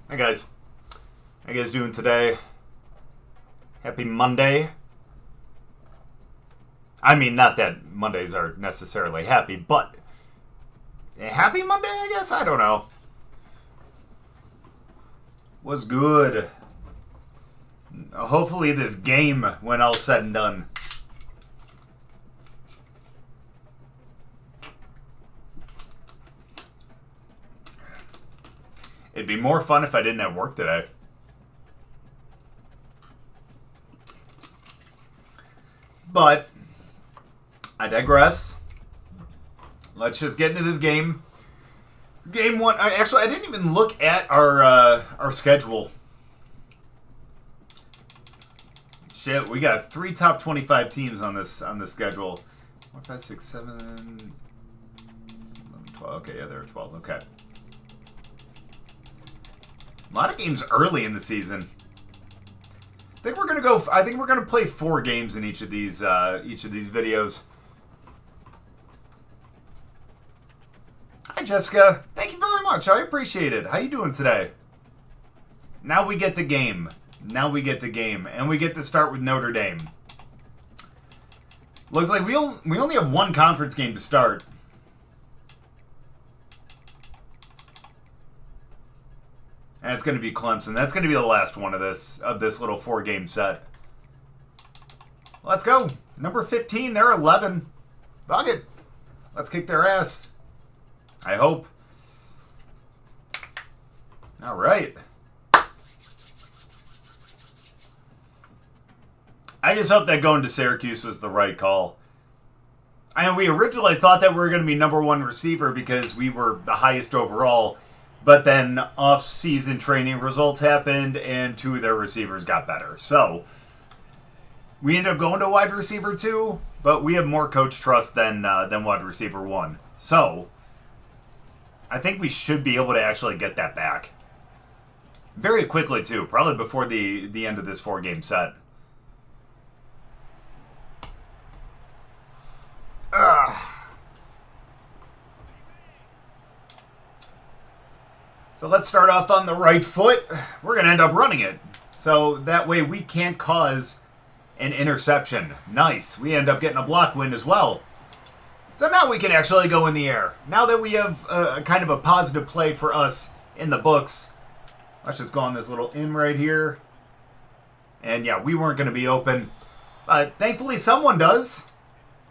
Hi guys. How you guys doing today? Happy Monday. I mean, not that Mondays are necessarily happy, but happy Monday, I guess? I don't know. Was good. Hopefully this game, when all's said and done. It'd be more fun if I didn't have work today. But I digress. Let's just get into this game. Game one. I didn't even look at our schedule. Shit, we got 3 top 25 teams on this schedule. 1, 5, 6, 7, 11, 12. Okay, yeah, there are 12. Okay. A lot of games early in the season. I think we're gonna play 4 games in each of these videos. Hi Jessica, thank you very much. I appreciate it. How you doing today? Now we get to game. And we get to start with Notre Dame. Looks like we only have 1 conference game to start. And it's going to be Clemson. That's going to be the last one of this little 4-game set. Let's go. Number 15, they're 11. Bug it. Let's kick their ass. I hope. All right. I just hope that going to Syracuse was the right call. I know we originally thought that we were going to be number 1 receiver because we were the highest overall. But then off-season training results happened, and 2 of their receivers got better. So we ended up going to wide receiver 2, but we have more coach trust than wide receiver 1. So I think we should be able to actually get that back very quickly too, probably before the end of this 4-game set. So let's start off on the right foot. We're going to end up running it. So that way we can't cause an interception. Nice. We end up getting a block win as well. So now we can actually go in the air. Now that we have kind of a positive play for us in the books. Let's just go on this little in right here. And yeah, we weren't going to be open. But thankfully someone does.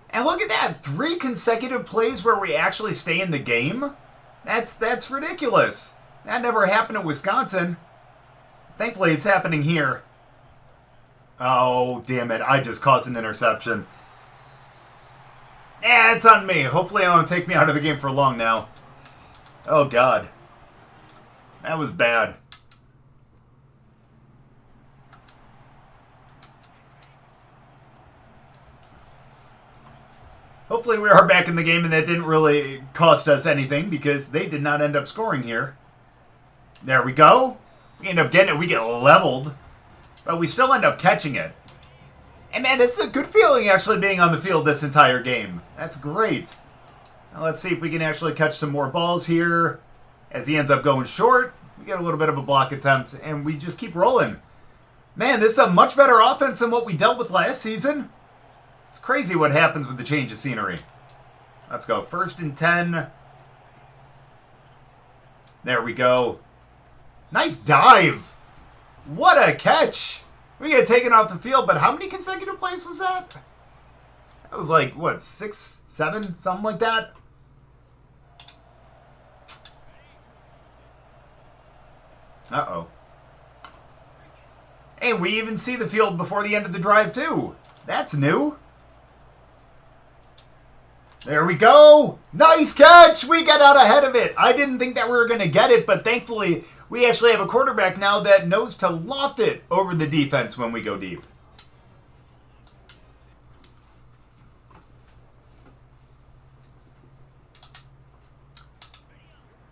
And look at that. 3 consecutive plays where we actually stay in the game. That's ridiculous. That never happened in Wisconsin. Thankfully, it's happening here. Oh, damn it. I just caused an interception. It's on me. Hopefully, it won't take me out of the game for long now. Oh, God. That was bad. Hopefully, we are back in the game, and that didn't really cost us anything because they did not end up scoring here. There we go. We end up getting it. We get leveled. But we still end up catching it. And man, this is a good feeling actually being on the field this entire game. That's great. Now let's see if we can actually catch some more balls here. As he ends up going short. We get a little bit of a block attempt. And we just keep rolling. Man, this is a much better offense than what we dealt with last season. It's crazy what happens with the change of scenery. Let's go. 1st and 10. There we go. Nice dive. What a catch. We get taken off the field, but how many consecutive plays was that? That was like, what, 6, 7, something like that? Uh-oh. Hey, we even see the field before the end of the drive, too. That's new. There we go. Nice catch. We got out ahead of it. I didn't think that we were going to get it, but thankfully we actually have a quarterback now that knows to loft it over the defense when we go deep.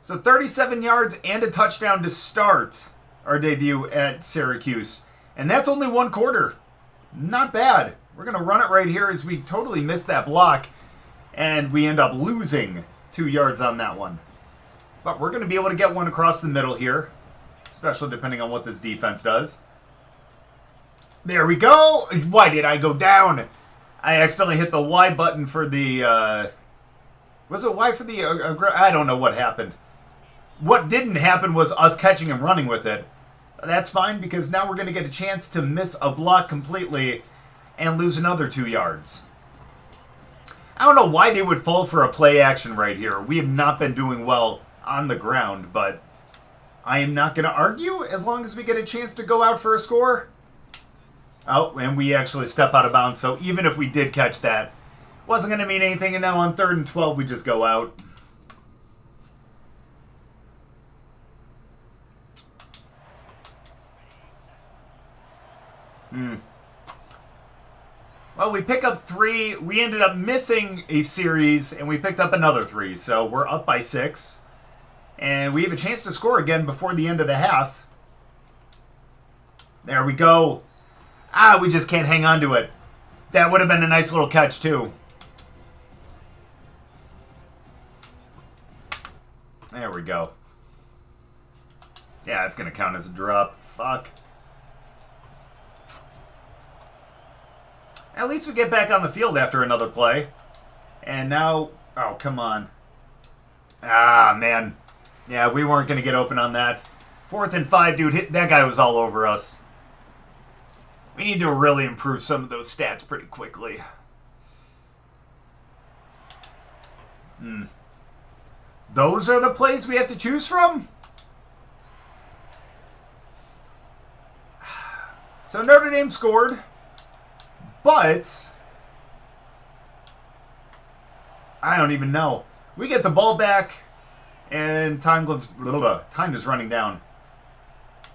So 37 yards and a touchdown to start our debut at Syracuse. And that's only 1 quarter. Not bad. We're going to run it right here as we totally missed that block. And we end up losing 2 yards on that one. But we're going to be able to get one across the middle here. especially depending on what this defense does. There we go. Why did I go down? I accidentally hit the Y button for the, was it Y for the, I don't know what happened. What didn't happen was us catching him running with it. That's fine, because now we're going to get a chance to miss a block completely and lose another 2 yards. I don't know why they would fall for a play action right here. We have not been doing well on the ground, but I am not going to argue as long as we get a chance to go out for a score. Oh, and we actually step out of bounds, so even if we did catch that, wasn't going to mean anything, and now on 3rd and 12, we just go out. Well, we pick up 3. We ended up missing a series, and we picked up another 3. So we're up by 6. And we have a chance to score again before the end of the half. There we go. We just can't hang on to it. That would have been a nice little catch, too. There we go. Yeah, it's going to count as a drop. Fuck. At least we get back on the field after another play. And now... Oh, come on. Man. Yeah, we weren't going to get open on that. 4th and 5, dude. That guy was all over us. We need to really improve some of those stats pretty quickly. Those are the plays we have to choose from? So Notre Dame scored. But I don't even know. We get the ball back, and time is running down.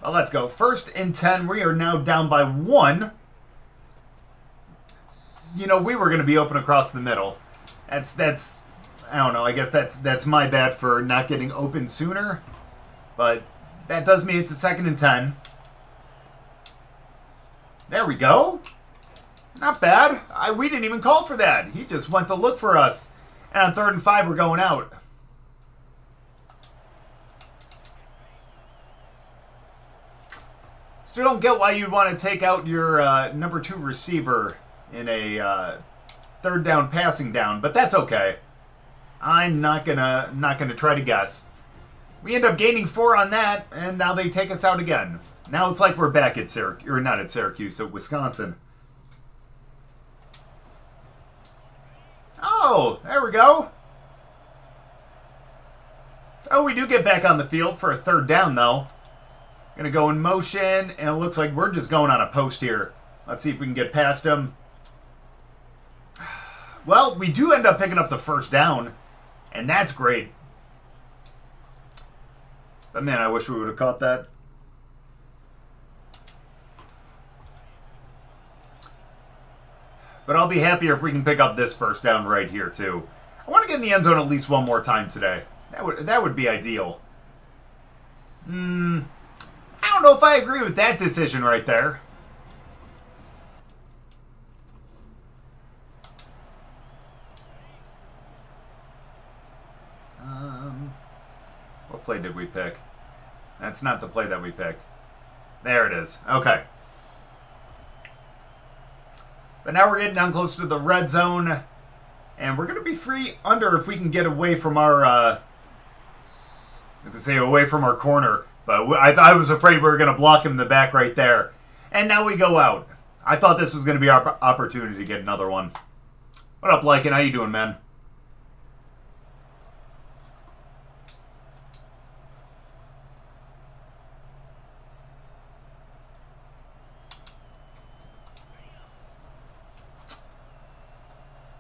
Well, let's go. 1st and 10. We are now down by 1. You know, we were going to be open across the middle. That's I don't know. I guess that's my bad for not getting open sooner. But that does mean it's a 2nd and 10. There we go. Not bad. We didn't even call for that. He just went to look for us. And on 3rd and 5, we're going out. Still don't get why you'd want to take out your number 2 receiver in a 3rd down passing down, but that's okay. I'm not gonna try to guess. We end up gaining 4 on that, and now they take us out again. Now it's like we're back at Syracuse, or not at Syracuse, at Wisconsin. Oh, there we go. Oh, we do get back on the field for a 3rd down, though. Gonna go in motion, and it looks like we're just going on a post here. Let's see if we can get past him. Well, we do end up picking up the 1st down, and that's great. But man, I wish we would have caught that. But I'll be happier if we can pick up this 1st down right here, too. I want to get in the end zone at least one more time today. That would be ideal. I don't know if I agree with that decision right there. What play did we pick? That's not the play that we picked. There it is. Okay. But now we're getting down close to the red zone. And we're going to be free under if we can get away from our... away from our corner. But I was afraid we were going to block him in the back right there. And now we go out. I thought this was going to be our opportunity to get another one. What up, Lycan? How you doing, man?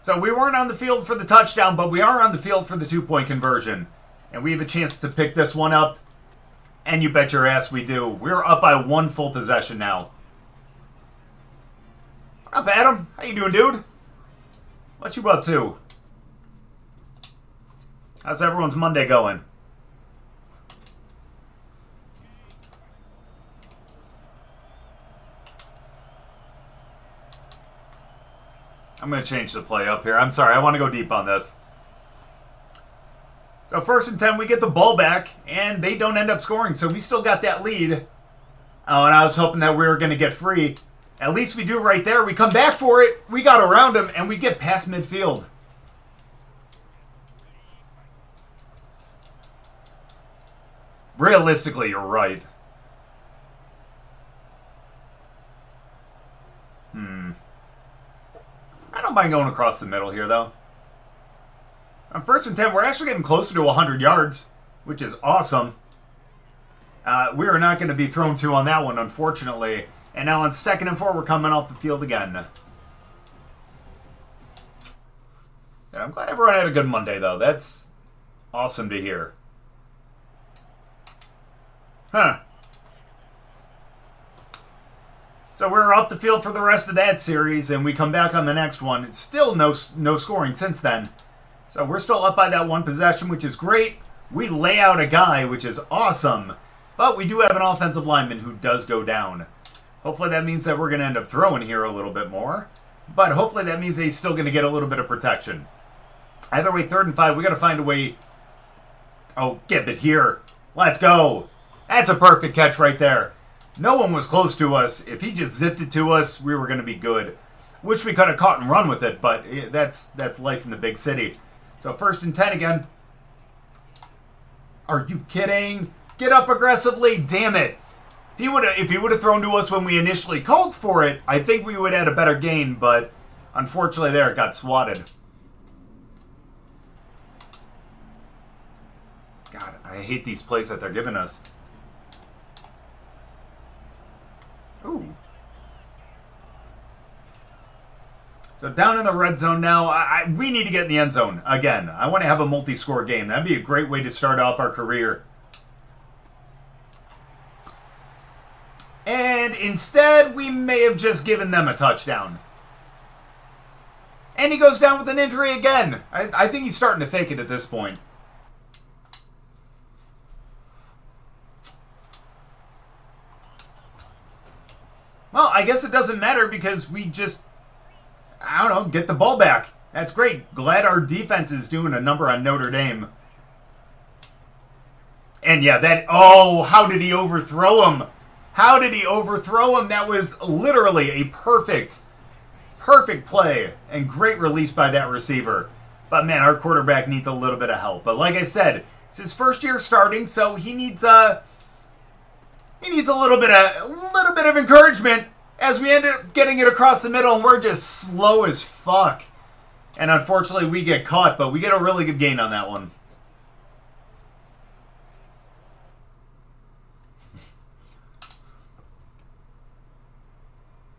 So we weren't on the field for the touchdown, but we are on the field for the 2-point conversion. And we have a chance to pick this one up. And you bet your ass we do. We're up by 1 full possession now. What up, Adam? How you doing, dude? What you up to? How's everyone's Monday going? I'm going to change the play up here. I'm sorry. I want to go deep on this. So 1st and 10, we get the ball back, and they don't end up scoring. So we still got that lead. Oh, and I was hoping that we were going to get free. At least we do right there. We come back for it. We got around him, and we get past midfield. Realistically, you're right. I don't mind going across the middle here, though. On 1st and 10, we're actually getting closer to 100 yards, which is awesome. We are not going to be thrown to on that one, unfortunately. And now on 2nd and 4, we're coming off the field again. And I'm glad everyone had a good Monday, though. That's awesome to hear. Huh. So we're off the field for the rest of that series, and we come back on the next one. It's still no scoring since then. So we're still up by that one possession, which is great. We lay out a guy, which is awesome. But we do have an offensive lineman who does go down. Hopefully that means that we're going to end up throwing here a little bit more. But hopefully that means that he's still going to get a little bit of protection. Either way, 3rd and 5, we got to find a way. Oh, get it here. Let's go. That's a perfect catch right there. No one was close to us. If he just zipped it to us, we were going to be good. Wish we could have caught and run with it, but that's life in the big city. So 1st and 10 again. Are you kidding? Get up aggressively. Damn it. If he would have thrown to us when we initially called for it, I think we would have had a better gain, but unfortunately there it got swatted. God, I hate these plays that they're giving us. Ooh. So down in the red zone now. We need to get in the end zone again. I want to have a multi-score game. That'd be a great way to start off our career. And instead, we may have just given them a touchdown. And he goes down with an injury again. I think he's starting to fake it at this point. Well, I guess it doesn't matter because we just, I don't know, get the ball back. That's great. Glad our defense is doing a number on Notre Dame. And yeah, how did he overthrow him? How did he overthrow him? That was literally a perfect play and great release by that receiver. But man, our quarterback needs a little bit of help. But like I said, it's his first year starting, so he needs a little bit of encouragement as we end up getting it across the middle, and we're just slow as fuck. And unfortunately, we get caught, but we get a really good gain on that one.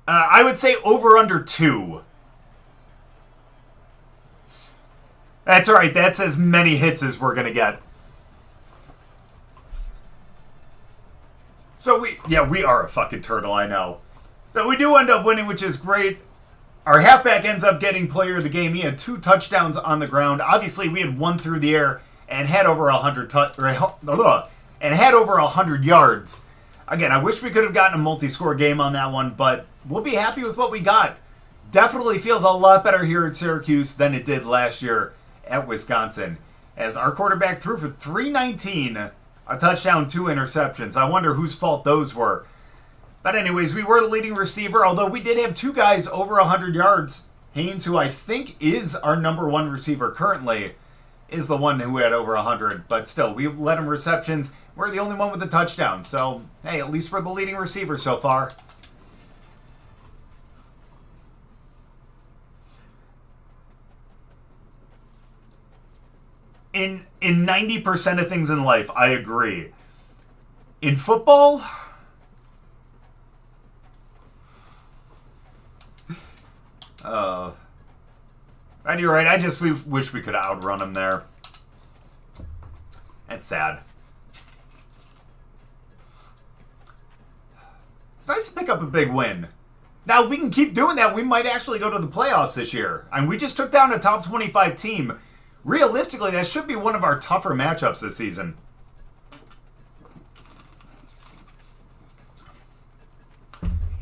I would say over under 2. That's all right. That's as many hits as we're going to get. So we are a fucking turtle, I know. So we do end up winning, which is great. Our halfback ends up getting player of the game. He had 2 touchdowns on the ground. Obviously, we had 1 through the air and had over 100 yards. Again, I wish we could have gotten a multi-score game on that one, but we'll be happy with what we got. Definitely feels a lot better here at Syracuse than it did last year at Wisconsin, as our quarterback threw for 319, a touchdown, 2 interceptions. I wonder whose fault those were. But anyways, we were the leading receiver, although we did have 2 guys over 100 yards. Haynes, who I think is our number 1 receiver currently, is the one who had over 100. But still, we led him receptions. We're the only one with a touchdown. So, hey, at least we're the leading receiver so far. In 90% of things in life, I agree. In football, you're right. I just wish we could outrun him there. That's sad. It's nice to pick up a big win. Now, if we can keep doing that, we might actually go to the playoffs this year. And we just took down a top 25 team. Realistically, that should be one of our tougher matchups this season.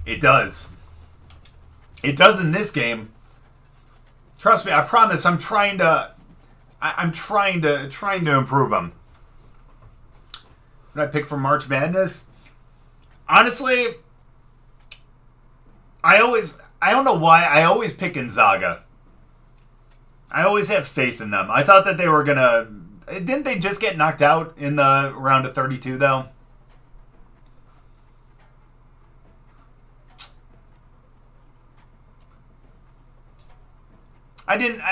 It does. It does in this game. Trust me, I promise I'm trying to I'm trying to improve them. What did I pick for March Madness? Honestly, I don't know why, I always pick Gonzaga. I always have faith in them. I thought that they were gonna... Didn't they just get knocked out in the round of 32, though?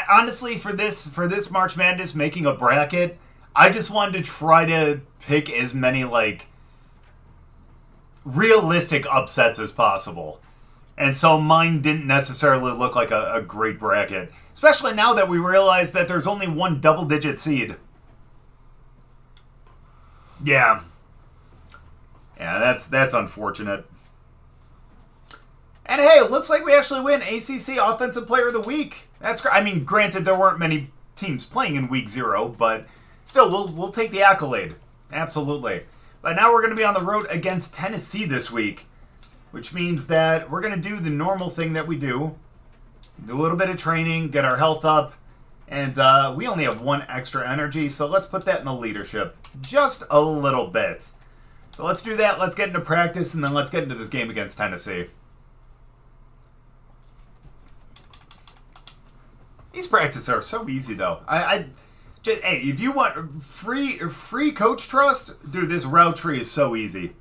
Honestly, for this March Madness, making a bracket, I just wanted to try to pick as many, like, realistic upsets as possible. And so mine didn't necessarily look like a great bracket. Especially now that we realize that there's only one double-digit seed. Yeah. Yeah, that's unfortunate. And hey, it looks like we actually win ACC Offensive Player of the Week. That's great. I mean, granted, there weren't many teams playing in Week 0, but still, we'll take the accolade. Absolutely. But now we're going to be on the road against Tennessee this week, which means that we're going to do the normal thing that we do a little bit of training, get our health up, and we only have one extra energy, so let's put that in the leadership just a little bit. So let's do that, let's get into practice, and then let's get into this game against Tennessee. These practices are so easy, though. Just, hey, if you want free coach trust, dude, this route tree is so easy.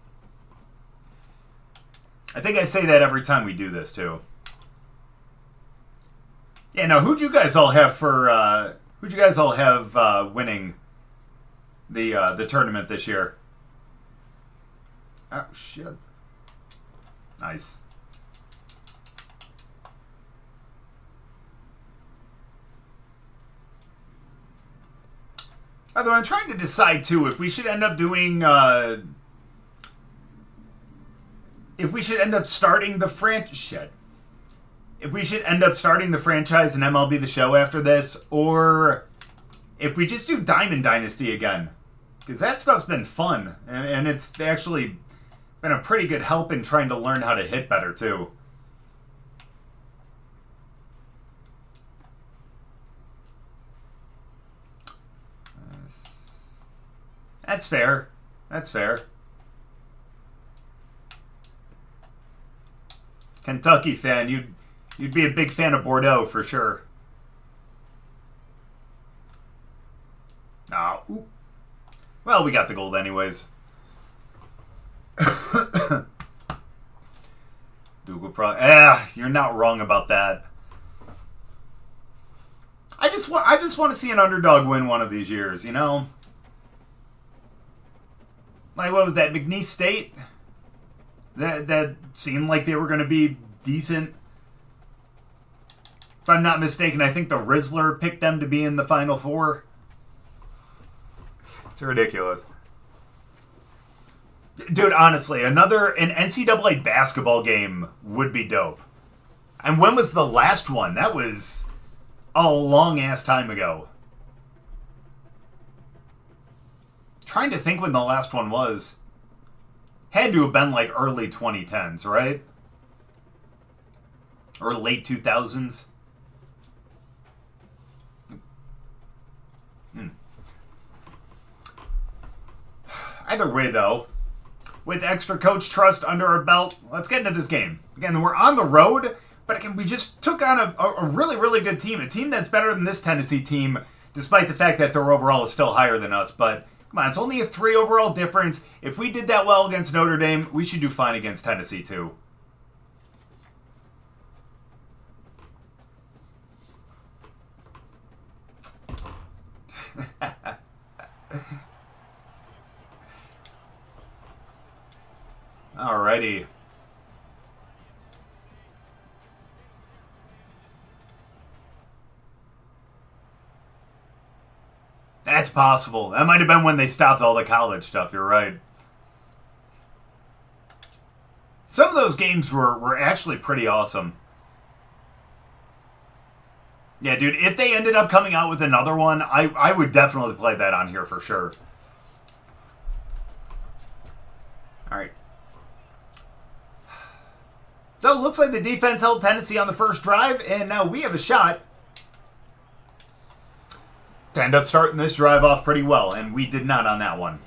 I think I say that every time we do this, too. Yeah, now, who'd you guys all have for, winning the tournament this year? Oh, shit. Nice. Although I'm trying to decide, too, if we should end up doing, if we should end up starting the franchise in MLB the Show after this, or if we just do Diamond Dynasty again. Because that stuff's been fun, and it's actually been a pretty good help in trying to learn how to hit better, too. That's fair. That's fair. Kentucky fan, you'd be a big fan of Bordeaux for sure. Oh, well, we got the gold anyways. Duke will probably. You're not wrong about that. I just want to see an underdog win one of these years, you know. Like, what was that, McNeese State? That seemed like they were going to be decent. If I'm not mistaken, I think the Rizzler picked them to be in the Final Four. It's ridiculous. Dude, honestly, an NCAA basketball game would be dope. And when was the last one? That was a long-ass time ago. Trying to think when the last one was. Had to have been like early 2010s, right? Or late 2000s. Either way, though, with extra coach trust under our belt, let's get into this game. Again, we're on the road, but again, we just took on a really, really good team. A team that's better than this Tennessee team, despite the fact that their overall is still higher than us. But come on, it's only a 3 overall difference. If we did that well against Notre Dame, we should do fine against Tennessee, too. Alrighty. That's possible. That might have been when they stopped all the college stuff. You're right. Some of those games were actually pretty awesome. Yeah, dude, if they ended up coming out with another one, I would definitely play that on here for sure. Alright. So it looks like the defense held Tennessee on the first drive, and now we have a shot to to end up starting this drive off pretty well, and we did not on that one.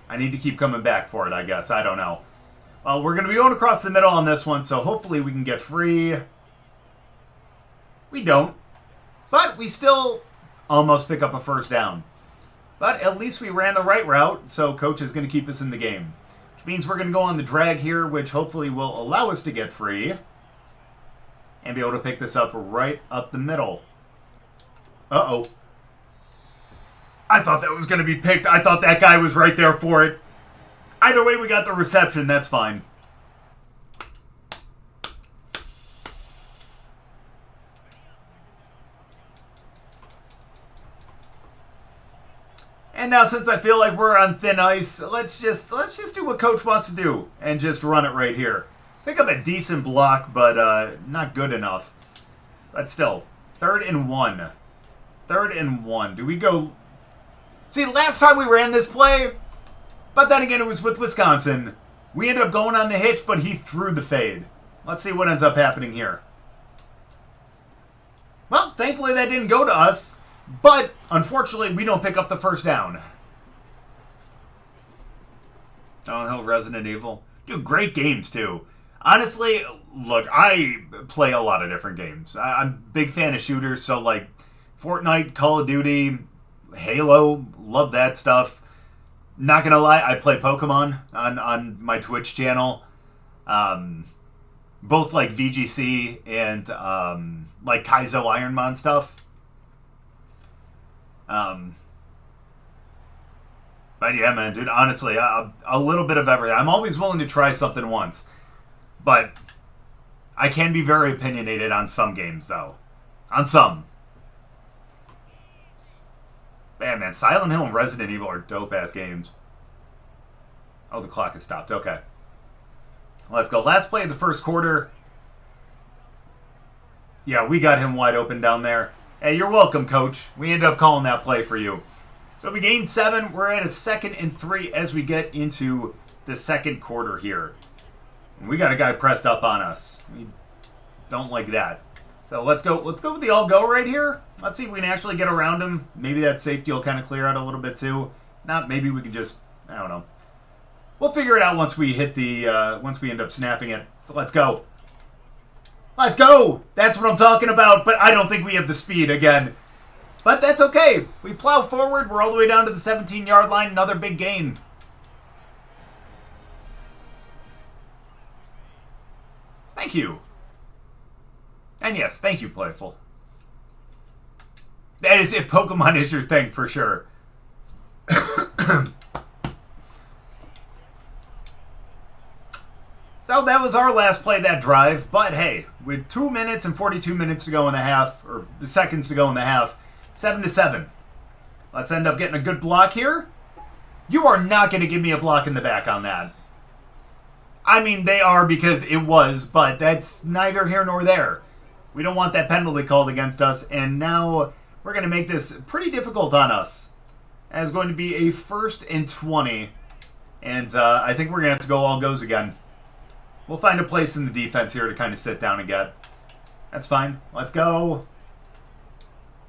I need to keep coming back for it, I guess. I don't know. Well, we're going to be going across the middle on this one, so hopefully we can get free. We don't. But we still almost pick up a first down. But at least we ran the right route, so Coach is going to keep us in the game. Which means we're going to go on the drag here, which hopefully will allow us to get free. And be able to pick this up right up the middle. Uh-oh. I thought that was going to be picked. I thought that guy was right there for it. Either way, we got the reception. That's fine. And now, since I feel like we're on thin ice, let's just do what Coach wants to do and just run it right here. Pick up a decent block, but not good enough. But still, 3rd and 1. 3rd and 1. Do we go? See, last time we ran this play, but then again, it was with Wisconsin. We ended up going on the hitch, but he threw the fade. Let's see what ends up happening here. Well, thankfully that didn't go to us. But, unfortunately, we don't pick up the first down. Downhill Resident Evil. Dude, great games, too. Honestly, look, I play a lot of different games. I'm a big fan of shooters, so, like, Fortnite, Call of Duty, Halo, love that stuff. Not gonna lie, I play Pokemon on my Twitch channel. Both, like, VGC and, like, Kaizo Ironmon stuff. But yeah, man, dude, honestly, a little bit of everything. I'm always willing to try something once. But I can be very opinionated on some games, though. On some. Man, Silent Hill and Resident Evil are dope-ass games. Oh, the clock has stopped. Okay. Let's go. Last play of the first quarter. Yeah, we got him wide open down there. Hey, you're welcome, Coach. We ended up calling that play for you. So we gained 7. We're at a 2nd and 3 as we get into the second quarter here. And we got a guy pressed up on us. We don't like that. So let's go with the all-go right here. Let's see if we can actually get around him. Maybe that safety will kind of clear out a little bit too. Not, maybe we can just, I don't know. We'll figure it out once we hit the, once we end up snapping it. So let's go. Let's go! That's what I'm talking about, but I don't think we have the speed again. But that's okay. We plow forward. We're all the way down to the 17-yard line. Another big gain. Thank you. And yes, thank you, Playful. That is if Pokemon is your thing, for sure. So that was our last play of that drive, but hey, with 2 minutes and 42 minutes to go in the half, or the seconds to go in the half, 7-7. Let's end up getting a good block here. You are not going to give me a block in the back on that. I mean, they are because it was, but that's neither here nor there. We don't want that penalty called against us, and now we're going to make this pretty difficult on us. As going to be a 1st and 20, and I think we're going to have to go all goes again. We'll find a place in the defense here to kind of sit down and get. That's fine. Let's go.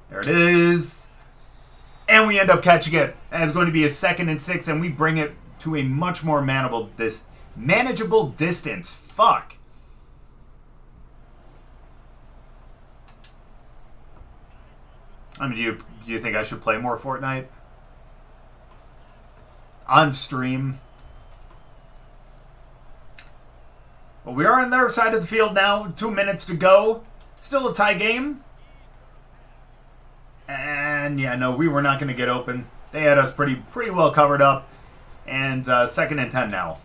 There it is. And we end up catching it. That is going to be a 2nd and 6, and we bring it to a much more manageable distance. Fuck. I mean, do you think I should play more Fortnite? On stream? Well, we are on their side of the field now. 2 minutes to go. Still a tie game. And yeah, no, we were not going to get open. They had us pretty well covered up. And 2nd and 10 now.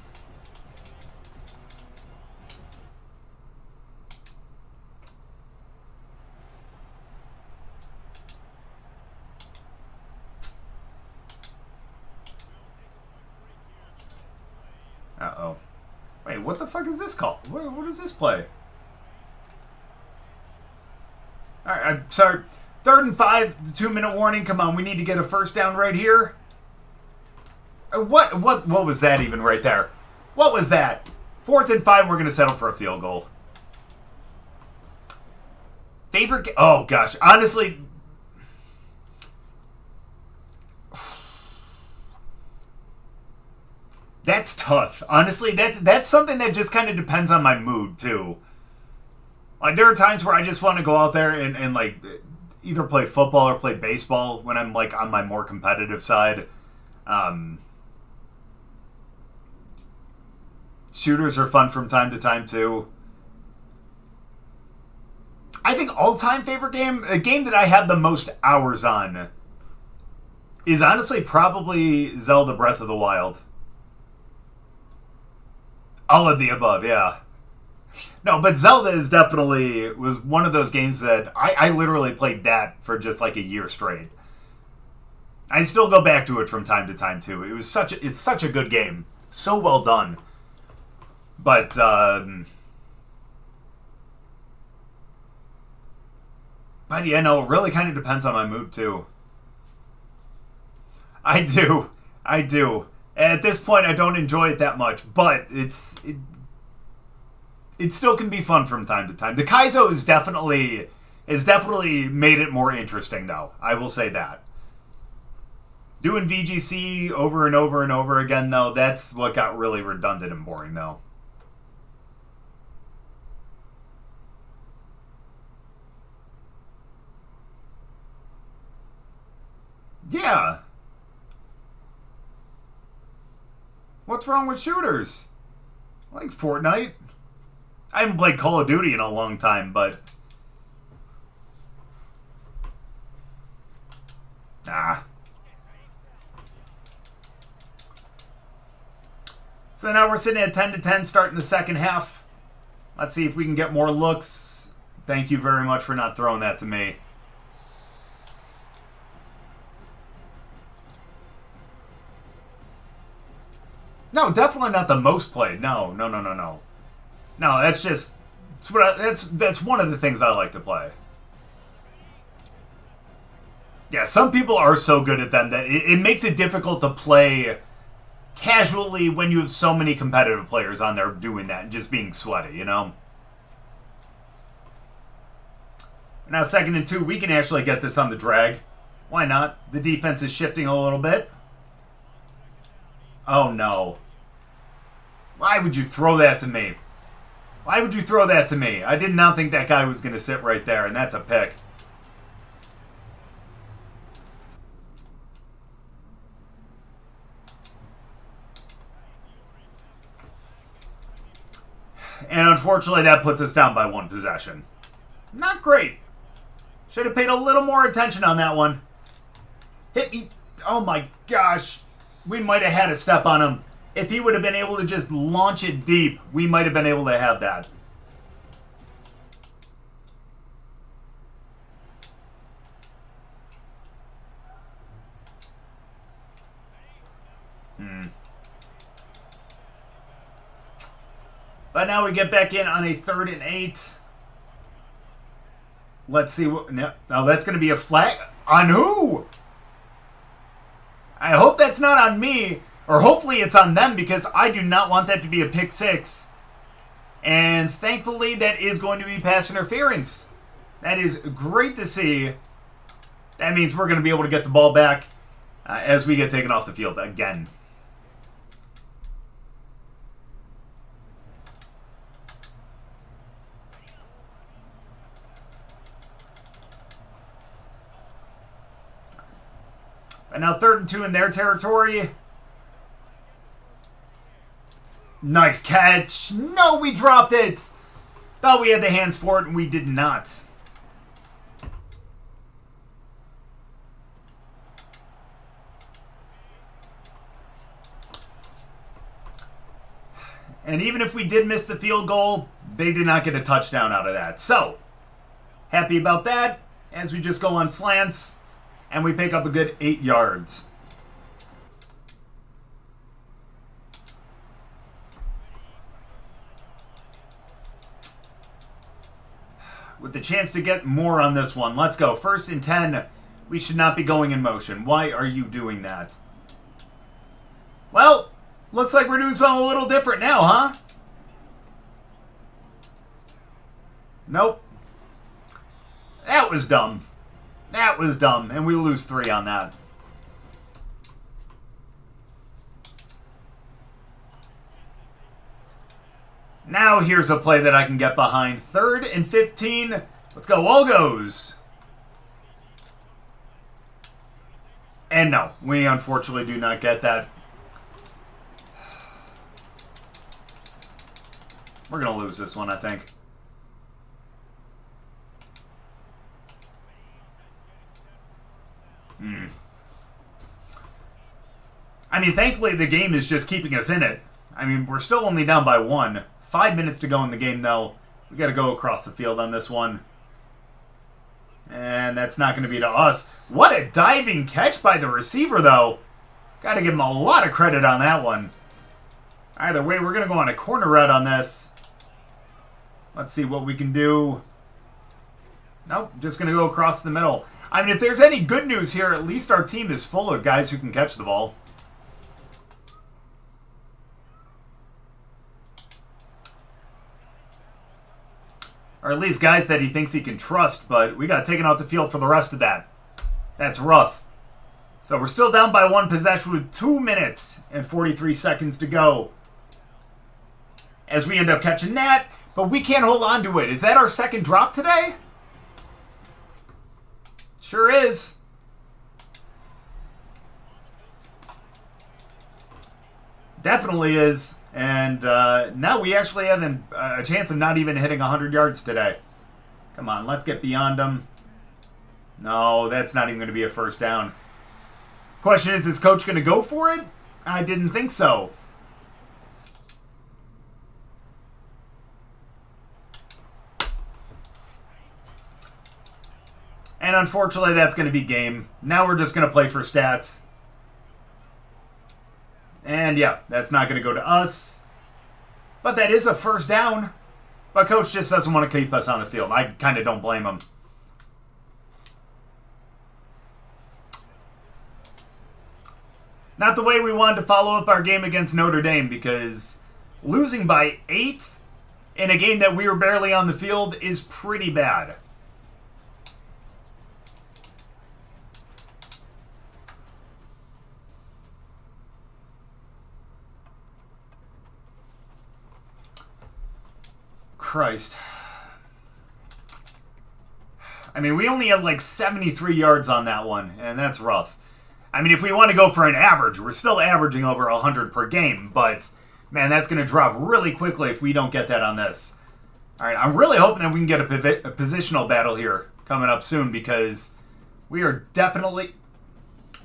Uh-oh. Wait, what the fuck is this called? What is this play? Alright, I'm sorry. 3rd and 5, the 2-minute warning. Come on, we need to get a first down right here. What was that even right there? What was that? 4th and 5, we're going to settle for a field goal. Oh, gosh. Honestly, That's tough. Honestly, that's something that just kind of depends on my mood, too. Like, there are times where I just want to go out there and like, either play football or play baseball when I'm, like, on my more competitive side. Shooters are fun from time to time, too. I think all-time favorite game, a game that I have the most hours on, is honestly probably Zelda Breath of the Wild. All of the above, yeah. No, but Zelda is definitely was one of those games that I literally played that for just like a year straight. I still go back to it from time to time too. It's such a good game, so well done. But yeah, no, it really kind of depends on my mood too. I do. At this point, I don't enjoy it that much, but it still can be fun from time to time. The Kaizo is definitely made it more interesting, though. I will say that. Doing VGC over and over and over again, though, that's what got really redundant and boring, though. Yeah. What's wrong with shooters? I like Fortnite. I haven't played Call of Duty in a long time, but... So now we're sitting at 10-10, starting the second half. Let's see if we can get more looks. Thank you very much for not throwing that to me. No, definitely not the most played. No. No, that's just that's one of the things I like to play. Yeah, some people are so good at them that it makes it difficult to play casually when you have so many competitive players on there doing that and just being sweaty, you know? Now 2nd and 2, we can actually get this on the drag. Why not? The defense is shifting a little bit. Oh, no. Why would you throw that to me? Why would you throw that to me? I did not think that guy was going to sit right there, and that's a pick. And unfortunately, that puts us down by 1 possession. Not great. Should have paid a little more attention on that one. Hit me. Oh, my gosh. We might have had a step on him. If he would have been able to just launch it deep, we might have been able to have that. But now we get back in on a 3rd and 8. Let's see what... No, that's going to be a flag. On who? I hope that's not on me. Or hopefully it's on them, because I do not want that to be a pick 6. And thankfully that is going to be pass interference. That is great to see. That means we're going to be able to get the ball back as we get taken off the field again. And now 3rd and 2 in their territory. Nice catch. No, we dropped it. Thought we had the hands for it, and we did not. And even if we did miss the field goal, they did not get a touchdown out of that. So, happy about that as we just go on slants, and we pick up a good 8 yards. With the chance to get more on this one. Let's go. 1st and 10. We should not be going in motion. Why are you doing that? Well, looks like we're doing something a little different now, huh? Nope. That was dumb. That was dumb. And we lose 3 on that. Now here's a play that I can get behind. 3rd and 15. Let's go. All goes. And no, we unfortunately do not get that. We're going to lose this one, I think. I mean, thankfully the game is just keeping us in it. I mean, we're still only down by 1. 5 minutes to go in the game, though. We got to go across the field on this one. And that's not going to be to us. What a diving catch by the receiver, though. Got to give him a lot of credit on that one. Either way, we're going to go on a corner route on this. Let's see what we can do. Nope, just going to go across the middle. I mean, if there's any good news here, at least our team is full of guys who can catch the ball. Or at least guys that he thinks he can trust, but we got taken off the field for the rest of that. That's rough. So we're still down by 1 possession with 2 minutes and 43 seconds to go. As we end up catching that, but we can't hold on to it. Is that our second drop today? Sure is. Definitely is. And now we actually have a chance of not even hitting 100 yards today. Come on, let's get beyond them. No, that's not even going to be a first down. Question is coach going to go for it? I didn't think so. And unfortunately, that's going to be game. Now we're just going to play for stats. And yeah, that's not going to go to us. But that is a first down. But coach just doesn't want to keep us on the field. I kind of don't blame him. Not the way we wanted to follow up our game against Notre Dame, because losing by 8 in a game that we were barely on the field is pretty bad. Christ. I mean, we only had like 73 yards on that one, and that's rough. I mean, if we want to go for an average, we're still averaging over 100 per game, but, man, that's going to drop really quickly if we don't get that on this. All right, I'm really hoping that we can get a positional battle here coming up soon, because we are definitely...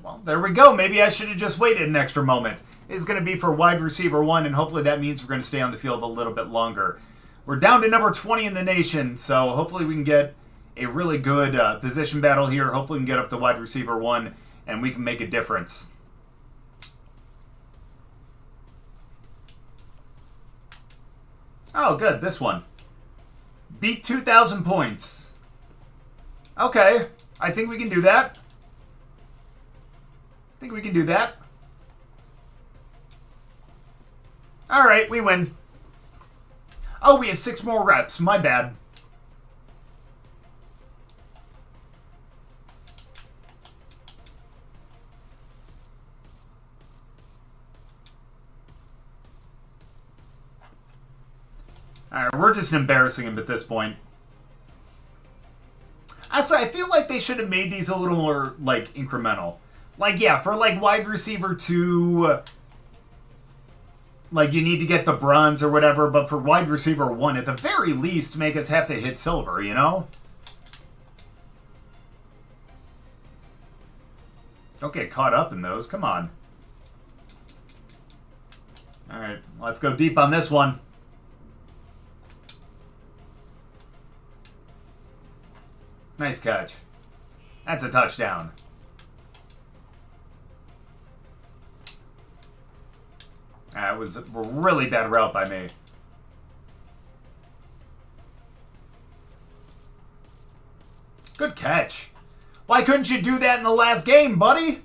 Well, there we go. Maybe I should have just waited an extra moment. It's going to be for wide receiver 1, and hopefully that means we're going to stay on the field a little bit longer. We're down to number 20 in the nation, so hopefully we can get a really good position battle here. Hopefully we can get up to wide receiver 1, and we can make a difference. Oh, good. This one. Beat 2,000 points. Okay. I think we can do that. I think we can do that. All right, we win. Oh, we have 6 more reps. My bad. Alright, we're just embarrassing him at this point. Honestly, I feel like they should have made these a little more, like, incremental. Like, yeah, for, like, wide receiver 2... Like, you need to get the bronze or whatever, but for wide receiver 1, at the very least, make us have to hit silver, you know? Don't get caught up in those. Come on. Alright, let's go deep on this one. Nice catch. That's a touchdown. That was a really bad route by me. Good catch. Why couldn't you do that in the last game, buddy?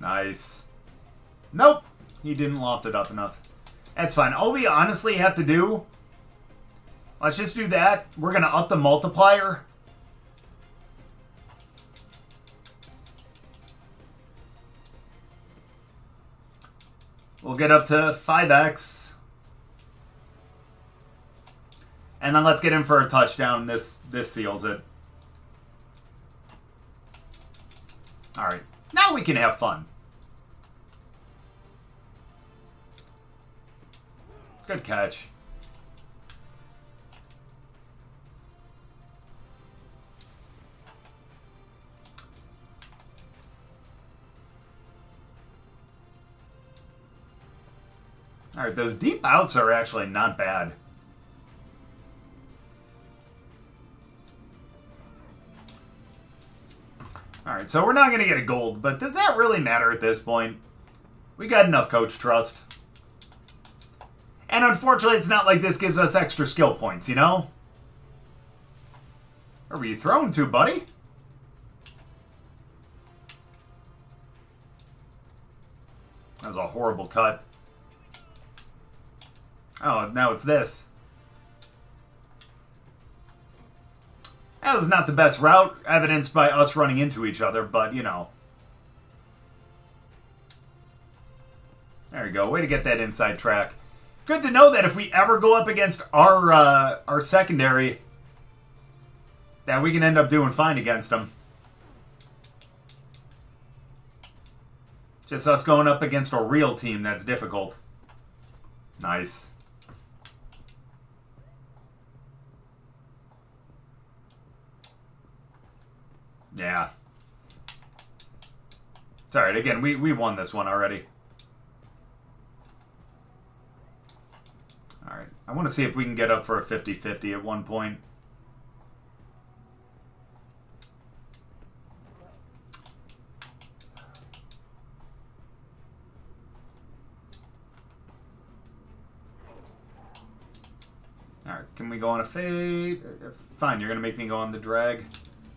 Nice. Nope. He didn't loft it up enough. That's fine. All we honestly have to do... Let's just do that. We're going to up the multiplier. We'll get up to 5x. And then let's get in for a touchdown. This seals it. Alright. Now we can have fun. Good catch. Alright, those deep outs are actually not bad. Alright, so we're not going to get a gold, but does that really matter at this point? We got enough coach trust. And unfortunately, it's not like this gives us extra skill points, you know? Where were you throwing to, buddy? That was a horrible cut. Oh, now it's this. That was not the best route, evidenced by us running into each other, but, you know. There you go. Way to get that inside track. Good to know that if we ever go up against our secondary, that we can end up doing fine against them. Just us going up against a real team that's difficult. Nice. Yeah. It's alright, again, we won this one already. Alright, I want to see if we can get up for a 50-50 at one point. Alright, can we go on a fade? Fine, you're going to make me go on the drag.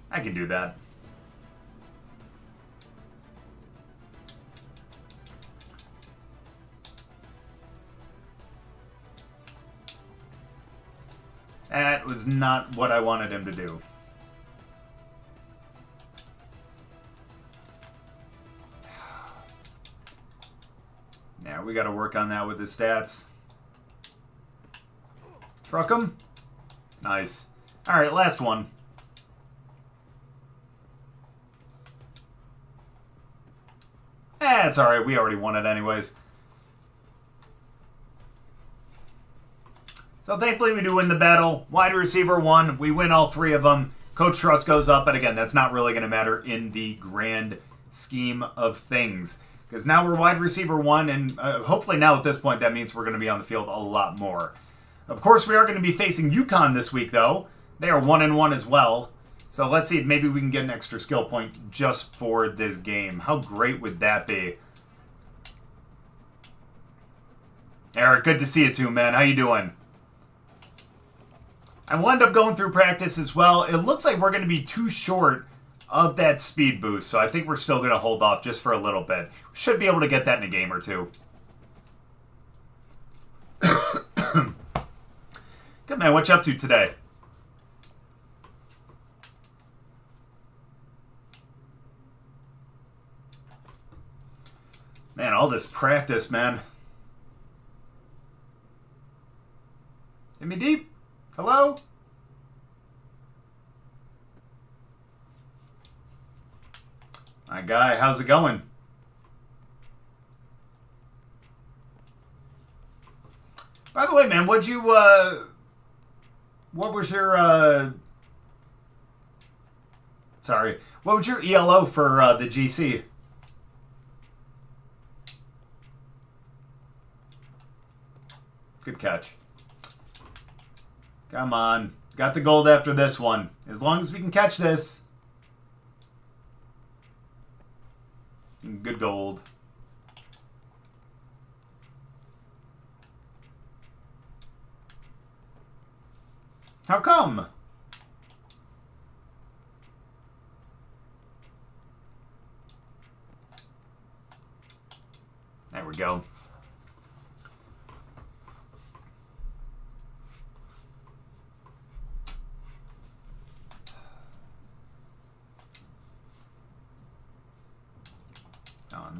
I can do that. That was not what I wanted him to do. Yeah, we got to work on that with his stats. Truck him. Nice. All right, last one. It's all right. We already won it anyways. So thankfully we do win the battle. Wide receiver 1. We win all 3 of them. Coach Trust goes up. But again, that's not really going to matter in the grand scheme of things. Because now we're wide receiver 1. And hopefully now at this point that means we're going to be on the field a lot more. Of course we are going to be facing UConn this week though. They are 1-1 as well. So let's see if maybe we can get an extra skill point just for this game. How great would that be? Eric, good to see you too, man. How you doing? I will end up going through practice as well. It looks like we're going to be too short of that speed boost, so I think we're still going to hold off just for a little bit. We should be able to get that in a game or two. Good, man. What you up to today? Man, all this practice, man. Hit me deep. Hello? My guy, how's it going? By the way, man, what was your, sorry, what was your ELO for the GC? Good catch. Come on. Got the gold after this one. As long as we can catch this. Good gold. How come? There we go.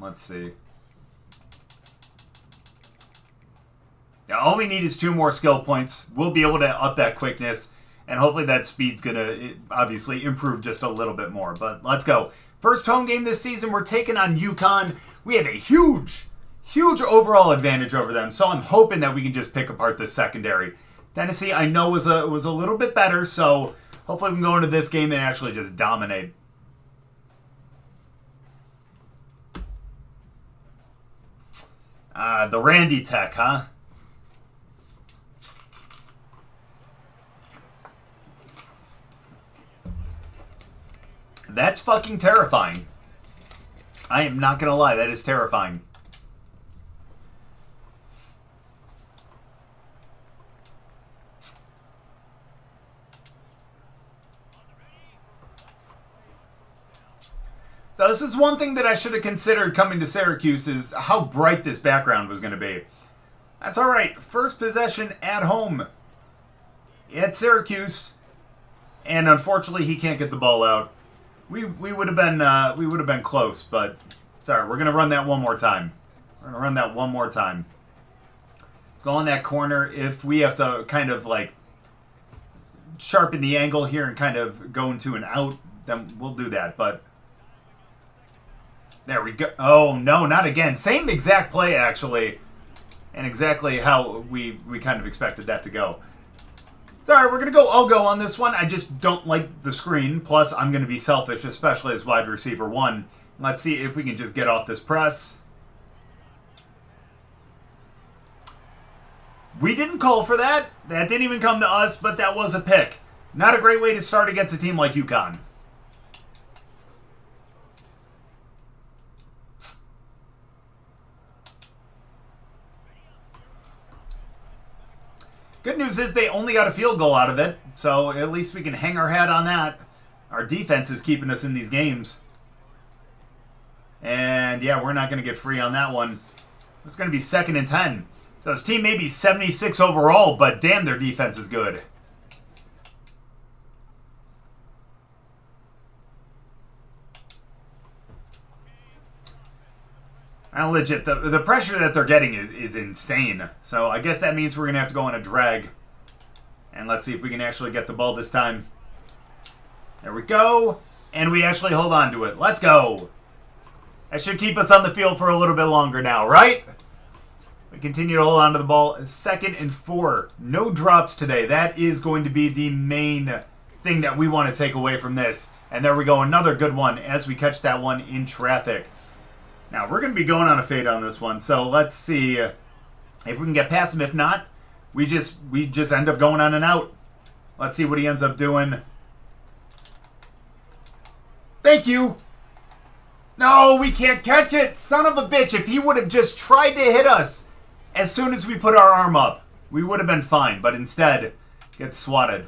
Let's see. Now, all we need is 2 more skill points. We'll be able to up that quickness, and hopefully that speed's going to obviously improve just a little bit more. But let's go. First home game this season, we're taking on UConn. We have a huge overall advantage over them, so I'm hoping that we can just pick apart this secondary. Dynasty, I know, was a little bit better, so hopefully we can go into this game and actually just dominate. The Randy Tech, huh? That's fucking terrifying. I am not gonna lie, that is terrifying. So this is one thing that I should have considered coming to Syracuse, is how bright this background was going to be. That's all right. First possession at home at Syracuse, and unfortunately he can't get the ball out. We would have been close, but it's all right. We're going to run that one more time. Let's go on that corner. If we have to kind of like sharpen the angle here and kind of go into an out, then we'll do that, but there we go. Oh, no, not again. Same exact play, actually. And exactly how we kind of expected that to go. It's all right, we're going to go Ogo on this one. I just don't like the screen. Plus, I'm going to be selfish, especially as wide receiver 1. Let's see if we can just get off this press. We didn't call for that. That didn't even come to us, but that was a pick. Not a great way to start against a team like UConn. Good news is they only got a field goal out of it, so at least we can hang our hat on that. Our defense is keeping us in these games. And yeah, we're not going to get free on that one. It's going to be 2nd and 10. So this team may be 76 overall, but damn, their defense is good. And legit, the pressure that they're getting is insane. So I guess that means we're going to have to go on a drag. And let's see if we can actually get the ball this time. There we go. And we actually hold on to it. Let's go. That should keep us on the field for a little bit longer now, right? We continue to hold on to the ball. 2nd and 4. No drops today. That is going to be the main thing that we want to take away from this. And there we go. Another good one as we catch that one in traffic. Now, we're going to be going on a fade on this one, so let's see if we can get past him. If not, we just end up going on an out. Let's see what he ends up doing. Thank you. No, we can't catch it. Son of a bitch. If he would have just tried to hit us as soon as we put our arm up, we would have been fine, but instead, gets swatted.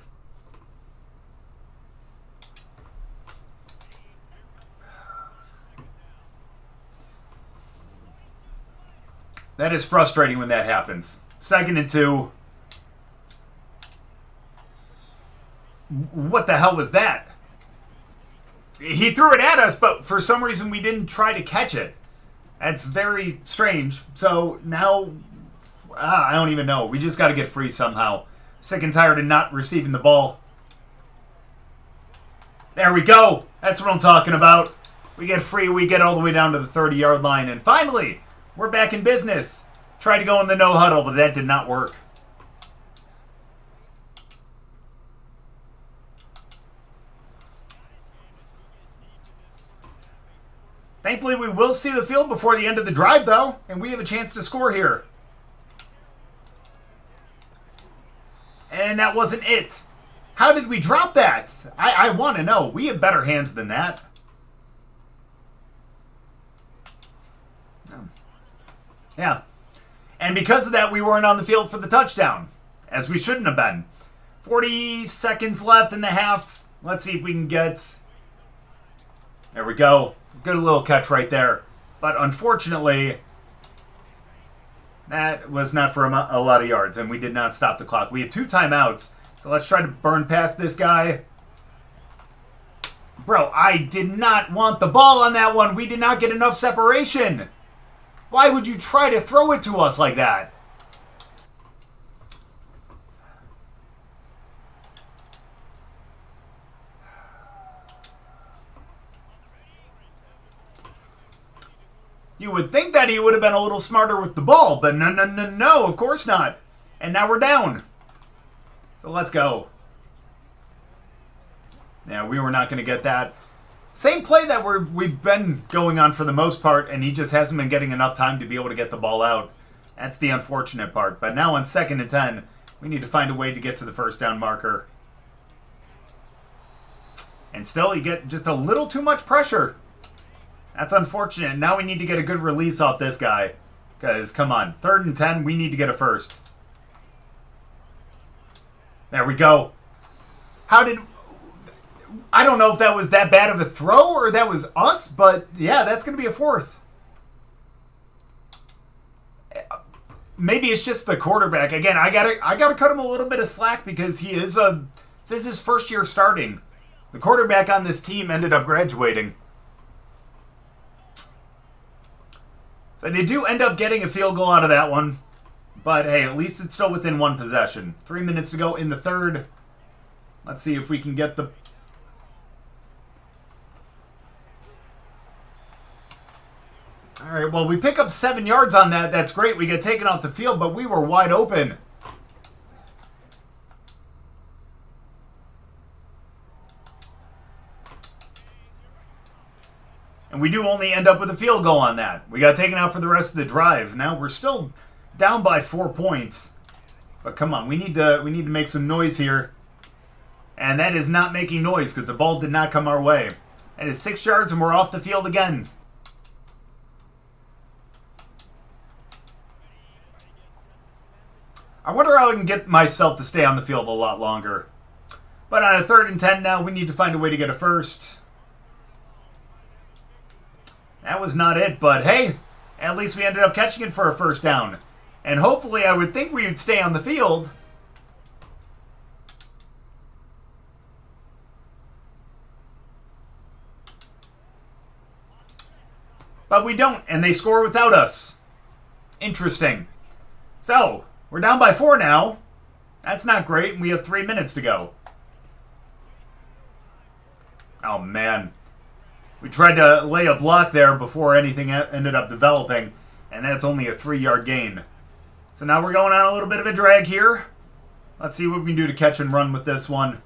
That is frustrating when that happens. 2nd and 2. What the hell was that? He threw it at us, but for some reason we didn't try to catch it. That's very strange. So now, I don't even know. We just got to get free somehow. Sick and tired of not receiving the ball. There we go. That's what I'm talking about. We get free. We get all the way down to the 30-yard line. And finally, we're back in business. Tried to go in the no huddle, but that did not work. Thankfully, we will see the field before the end of the drive, though, and we have a chance to score here. And that wasn't it. How did we drop that? I want to know. We have better hands than that. Yeah. And because of that, we weren't on the field for the touchdown, as we shouldn't have been. 40 seconds left in the half. Let's see if we can get... There we go. Good little catch right there. But unfortunately, that was not for a lot of yards, and we did not stop the clock. We have 2 timeouts, so let's try to burn past this guy. Bro, I did not want the ball on that one. We did not get enough separation. Why would you try to throw it to us like that? You would think that he would have been a little smarter with the ball, but no, no, no, no, of course not. And now we're down. So let's go. Yeah, we were not going to get that. Same play that we've been going on for the most part, and he just hasn't been getting enough time to be able to get the ball out. That's the unfortunate part. But now on 2nd and 10, we need to find a way to get to the first down marker. And still, you get just a little too much pressure. That's unfortunate. Now we need to get a good release off this guy. Because, come on, 3rd and 10, we need to get a first. There we go. I don't know if that was that bad of a throw or that was us, but yeah, that's going to be a 4th. Maybe it's just the quarterback. Again, I gotta cut him a little bit of slack because this is his first year starting. The quarterback on this team ended up graduating. So they do end up getting a field goal out of that one. But hey, at least it's still within 1 possession. 3 minutes to go in the 3rd. Let's see if we can get the... Alright, well, we pick up 7 yards on that. That's great. We get taken off the field, but we were wide open. And we do only end up with a field goal on that. We got taken out for the rest of the drive. Now we're still down by 4 points. But come on, we need to make some noise here. And that is not making noise because the ball did not come our way. That is 6 yards and we're off the field again. I wonder how I can get myself to stay on the field a lot longer. But on a 3rd and 10 now, we need to find a way to get a first. That was not it, but hey, at least we ended up catching it for a first down. And hopefully I would think we would stay on the field. But we don't, and they score without us. Interesting. So, we're down by 4 now. That's not great, and we have 3 minutes to go. Oh, man. We tried to lay a block there before anything ended up developing, and that's only a 3-yard gain. So now we're going on a little bit of a drag here. Let's see what we can do to catch and run with this one.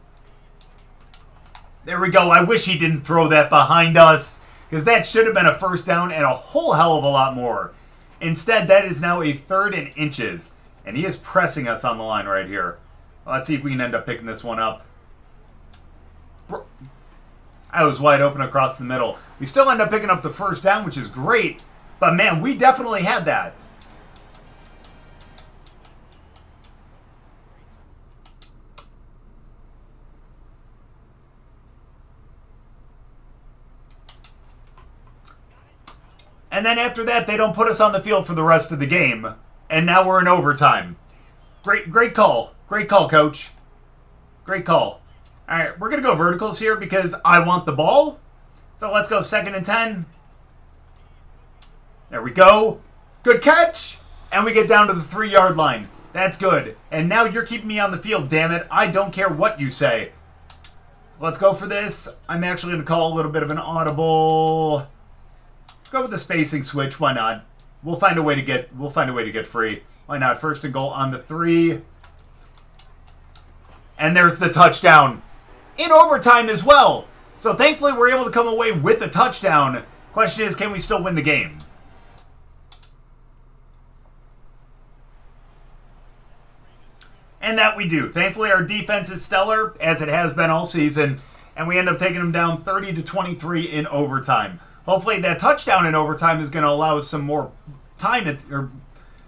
There we go. I wish he didn't throw that behind us, because that should have been a first down and a whole hell of a lot more. Instead, that is now a 3rd and inches. And he is pressing us on the line right here. Let's see if we can end up picking this one up. I was wide open across the middle. We still end up picking up the first down, which is great. But man, we definitely had that. And then after that, they don't put us on the field for the rest of the game. And now we're in overtime. Great call. Great call, coach. Great call. All right, we're going to go verticals here because I want the ball. So let's go 2nd and 10. There we go. Good catch. And we get down to the 3-yard line. That's good. And now you're keeping me on the field, damn it. I don't care what you say. So let's go for this. I'm actually going to call a little bit of an audible. Let's go with the spacing switch. Why not? We'll find a way to get free. Why not? 1st and goal on the 3. And there's the touchdown. In overtime as well. So thankfully we're able to come away with a touchdown. Question is, can we still win the game? And that we do. Thankfully our defense is stellar, as it has been all season. And we end up taking them down 30-23 in overtime. Hopefully that touchdown in overtime is going to allow us some more time or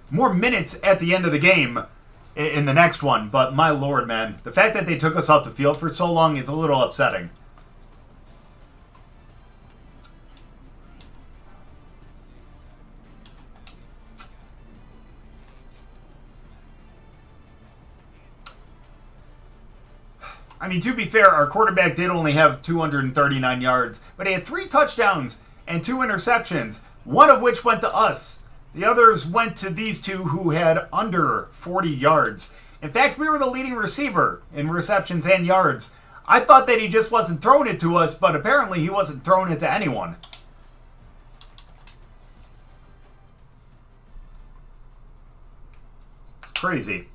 more minutes at the end of the game in the next one. But my lord, man, the fact that they took us off the field for so long is a little upsetting. I mean, to be fair, our quarterback did only have 239 yards, but he had 3 touchdowns and 2 interceptions, one of which went to us. The others went to these two who had under 40 yards. In fact, we were the leading receiver in receptions and yards. I thought that he just wasn't throwing it to us, but apparently he wasn't throwing it to anyone. crazy.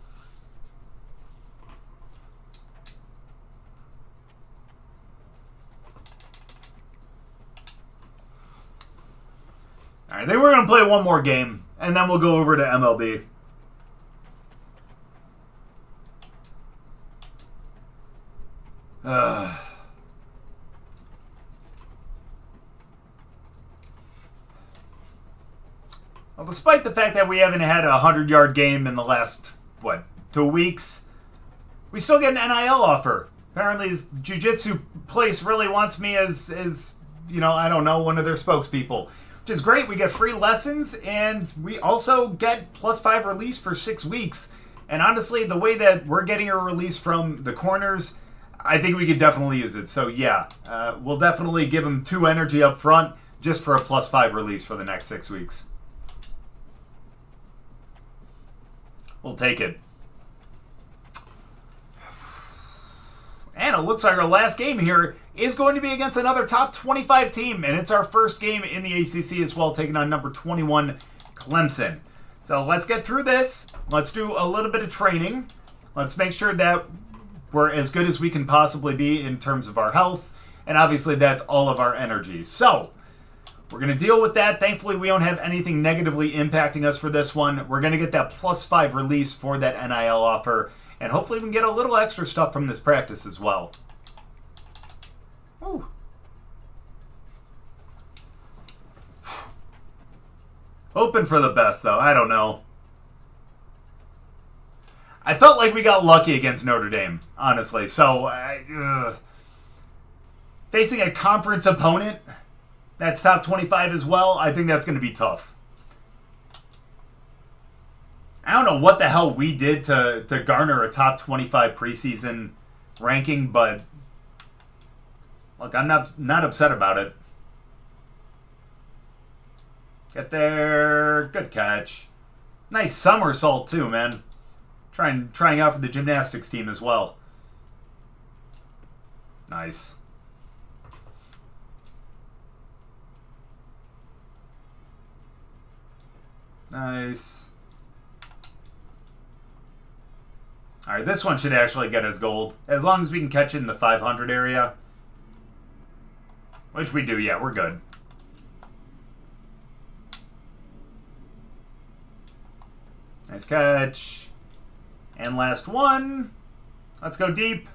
All right, I think we're going to play one more game, and then we'll go over to MLB. Well, despite the fact that we haven't had a 100-yard game in the last, 2 weeks, we still get an NIL offer. Apparently, this jiu-jitsu place really wants me as I don't know, one of their spokespeople. Which is great. We get free lessons, and we also get +5 release for 6 weeks. And honestly, the way that we're getting a release from the corners, I think we could definitely use it. So yeah, we'll definitely give them 2 energy up front just for a +5 release for the next 6 weeks. We'll take it. And it looks like our last game here is going to be against another top 25 team, and it's our first game in the ACC as well, taking on number 21, Clemson. So let's get through this. Let's do a little bit of training. Let's make sure that we're as good as we can possibly be in terms of our health, and obviously that's all of our energy. So we're going to deal with that. Thankfully, we don't have anything negatively impacting us for this one. We're going to get that +5 release for that NIL offer, and hopefully we can get a little extra stuff from this practice as well. Ooh. Hoping for the best, though. I don't know. I felt like we got lucky against Notre Dame, honestly. So, facing a conference opponent that's top 25 as well, I think that's going to be tough. I don't know what the hell we did to garner a top 25 preseason ranking, but look, I'm not upset about it. Get there. Good catch. Nice somersault too, man. Trying out for the gymnastics team as well. Nice. Nice. Alright, this one should actually get us gold. As long as we can catch it in the 500 area. Which we do, yeah, we're good. Nice catch. And last one. Let's go deep.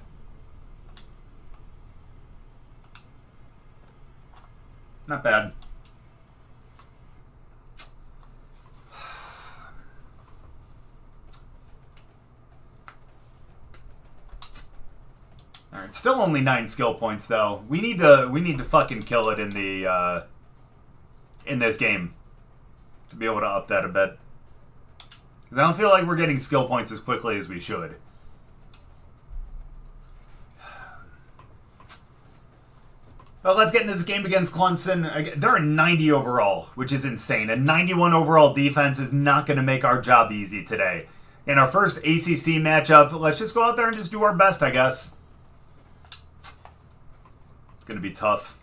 Not bad. Alright, still only 9 skill points though. We need to fucking kill it in the in this game to be able to up that a bit. Because I don't feel like we're getting skill points as quickly as we should. Well, let's get into this game against Clemson. They're a 90 overall, which is insane. A 91 overall defense is not going to make our job easy today. In our first ACC matchup, let's just go out there and just do our best, I guess. It's going to be tough.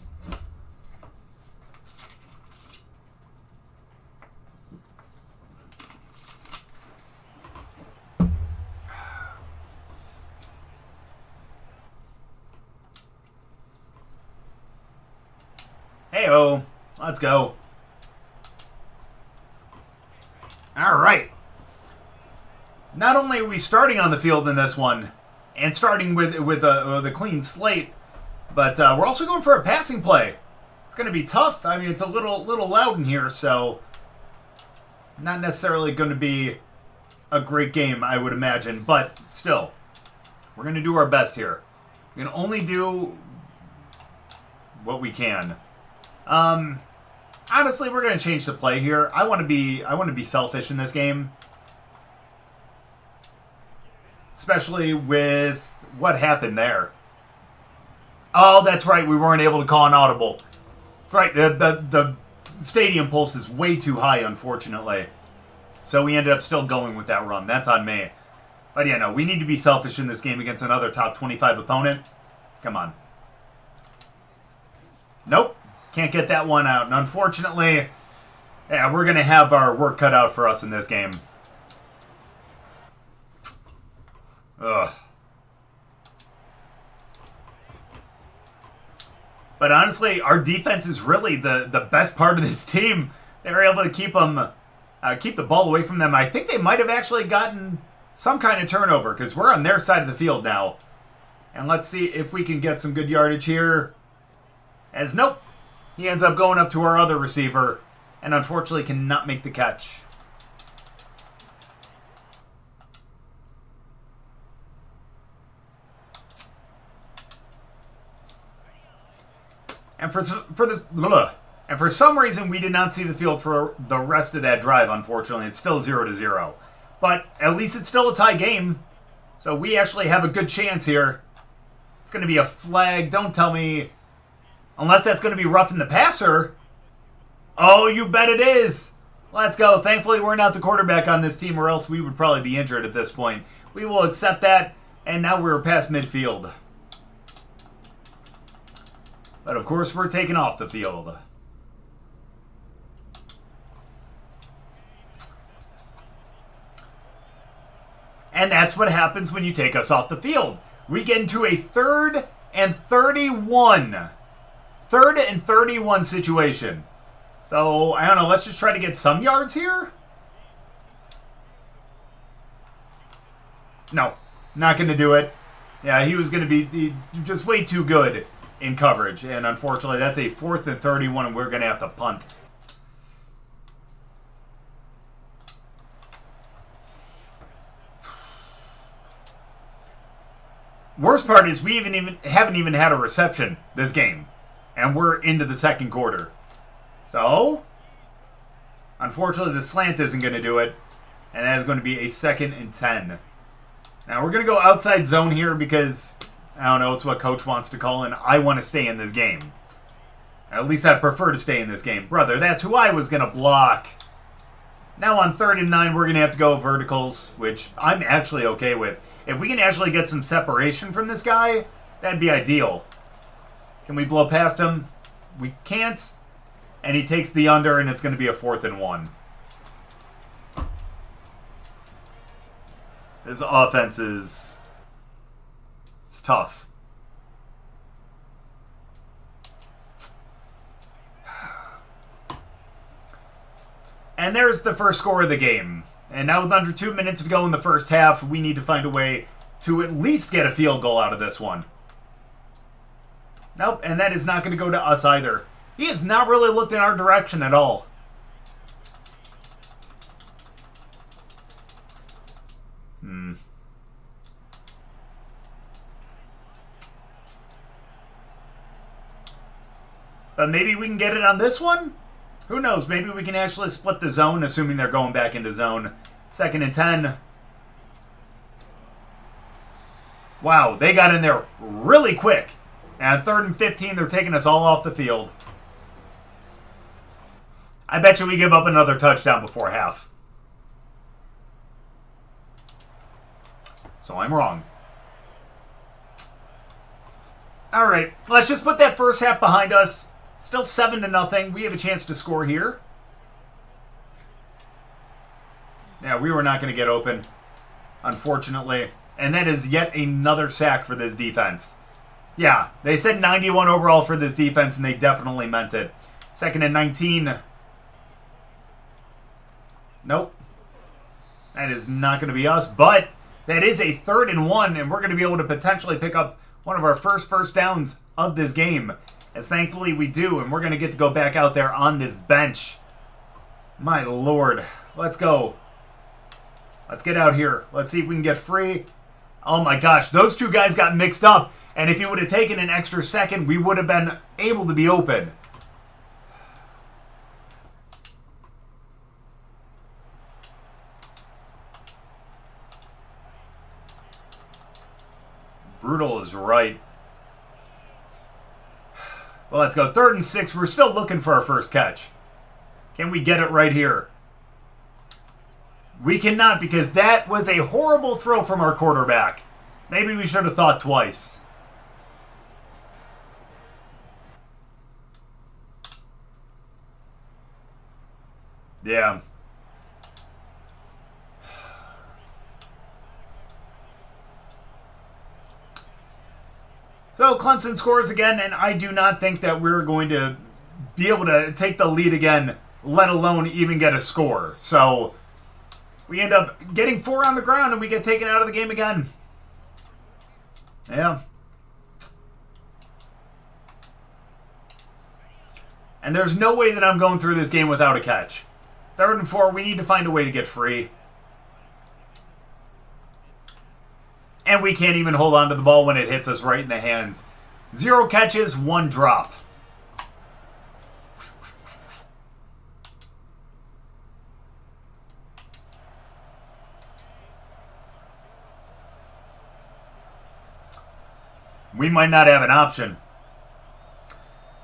Hey-oh. Let's go. All right. Not only are we starting on the field in this one, and starting with a clean slate, but we're also going for a passing play. It's going to be tough. I mean, it's a little loud in here, so not necessarily going to be a great game, I would imagine. But still, we're going to do our best here. We can only do what we can. Honestly, we're going to change the play here. I want to be selfish in this game. Especially with what happened there. Oh, that's right. We weren't able to call an audible. That's right. The stadium pulse is way too high, unfortunately. So we ended up still going with that run. That's on me. But yeah, no, we need to be selfish in this game against another top 25 opponent. Come on. Nope. Can't get that one out. And unfortunately, yeah, we're going to have our work cut out for us in this game. Ugh. But honestly, our defense is really the best part of this team. They were able to keep the ball away from them. I think they might have actually gotten some kind of turnover because we're on their side of the field now. And let's see if we can get some good yardage here. As nope, he ends up going up to our other receiver and unfortunately cannot make the catch. And for some reason, we did not see the field for the rest of that drive, unfortunately. It's still 0-0. But at least it's still a tie game. So we actually have a good chance here. It's going to be a flag. Don't tell me. Unless that's going to be roughing the passer. Oh, you bet it is. Let's go. Thankfully, we're not the quarterback on this team, or else we would probably be injured at this point. We will accept that. And now we're past midfield. But of course, we're taken off the field. And that's what happens when you take us off the field. We get into a 3rd and 31. 3rd and 31 situation. So, I don't know, let's just try to get some yards here? No, not going to do it. Yeah, he was going to be just way too good in coverage. And unfortunately, that's a 4th and 31, and we're going to have to punt. Worst part is we haven't even had a reception this game. And we're into the second quarter. So, unfortunately, the slant isn't going to do it. And that is going to be a 2nd and 10. Now, we're going to go outside zone here because, I don't know, it's what coach wants to call, and I want to stay in this game. At least I prefer to stay in this game. Brother, that's who I was going to block. Now on 3rd and 9, we're going to have to go verticals, which I'm actually okay with. If we can actually get some separation from this guy, that'd be ideal. Can we blow past him? We can't. And he takes the under, and it's going to be a 4th and 1. This offense is... it's tough. And there's the first score of the game. And now with under 2 minutes to go in the first half, we need to find a way to at least get a field goal out of this one. Nope, and that is not going to go to us either. He has not really looked in our direction at all. But maybe we can get it on this one? Who knows? Maybe we can actually split the zone, assuming they're going back into zone. 2nd and 10. Wow, they got in there really quick. And 3rd and 15, they're taking us all off the field. I bet you we give up another touchdown before half. So I'm wrong. Alright, let's just put that first half behind us. Still 7-0. We have a chance to score here. Yeah, we were not going to get open, unfortunately. And that is yet another sack for this defense. Yeah, they said 91 overall for this defense, and they definitely meant it. 2nd and 19. Nope. That is not going to be us, but that is a 3rd and 1, and we're going to be able to potentially pick up one of our first downs of this game. As thankfully we do, and we're going to get to go back out there on this bench. My lord. Let's go. Let's get out here. Let's see if we can get free. Oh my gosh, those two guys got mixed up. And if he would have taken an extra second, we would have been able to be open. Brutal is right. Well, let's go. 3rd and 6. We're still looking for our first catch. Can we get it right here? We cannot, because that was a horrible throw from our quarterback. Maybe we should have thought twice. Yeah. So Clemson scores again, and I do not think that we're going to be able to take the lead again, let alone even get a score. So we end up getting 4 on the ground, and we get taken out of the game again. Yeah. And there's no way that I'm going through this game without a catch. 3rd and 4, we need to find a way to get free. And we can't even hold on to the ball when it hits us right in the hands. 0 catches, 1 drop. We might not have an option.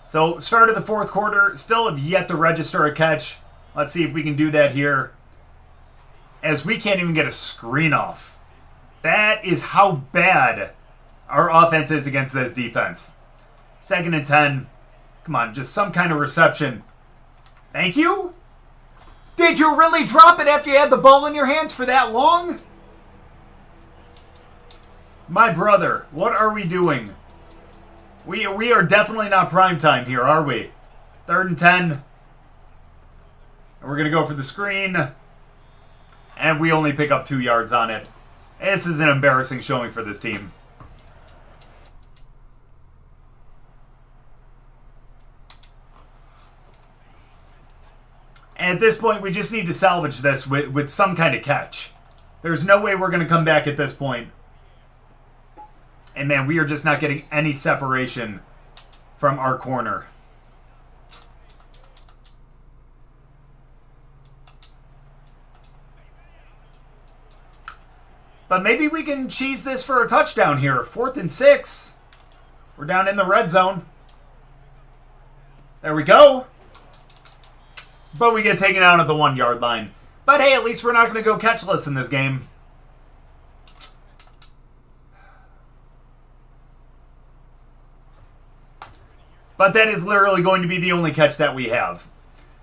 So, start of the 4th quarter, still have yet to register a catch. Let's see if we can do that here. As we can't even get a screen off. That is how bad our offense is against this defense. 2nd and 10. Come on, just some kind of reception. Thank you? Did you really drop it after you had the ball in your hands for that long? My brother, what are we doing? We are definitely not prime time here, are we? 3rd and 10. And we're going to go for the screen. And we only pick up 2 yards on it. This is an embarrassing showing for this team. And at this point, we just need to salvage this with some kind of catch. There's no way we're going to come back at this point. And man, we are just not getting any separation from our corner. But maybe we can cheese this for a touchdown here. 4th and 6. We're down in the red zone. There we go. But we get taken out at the 1-yard line. But hey, at least we're not going to go catchless in this game. But that is literally going to be the only catch that we have.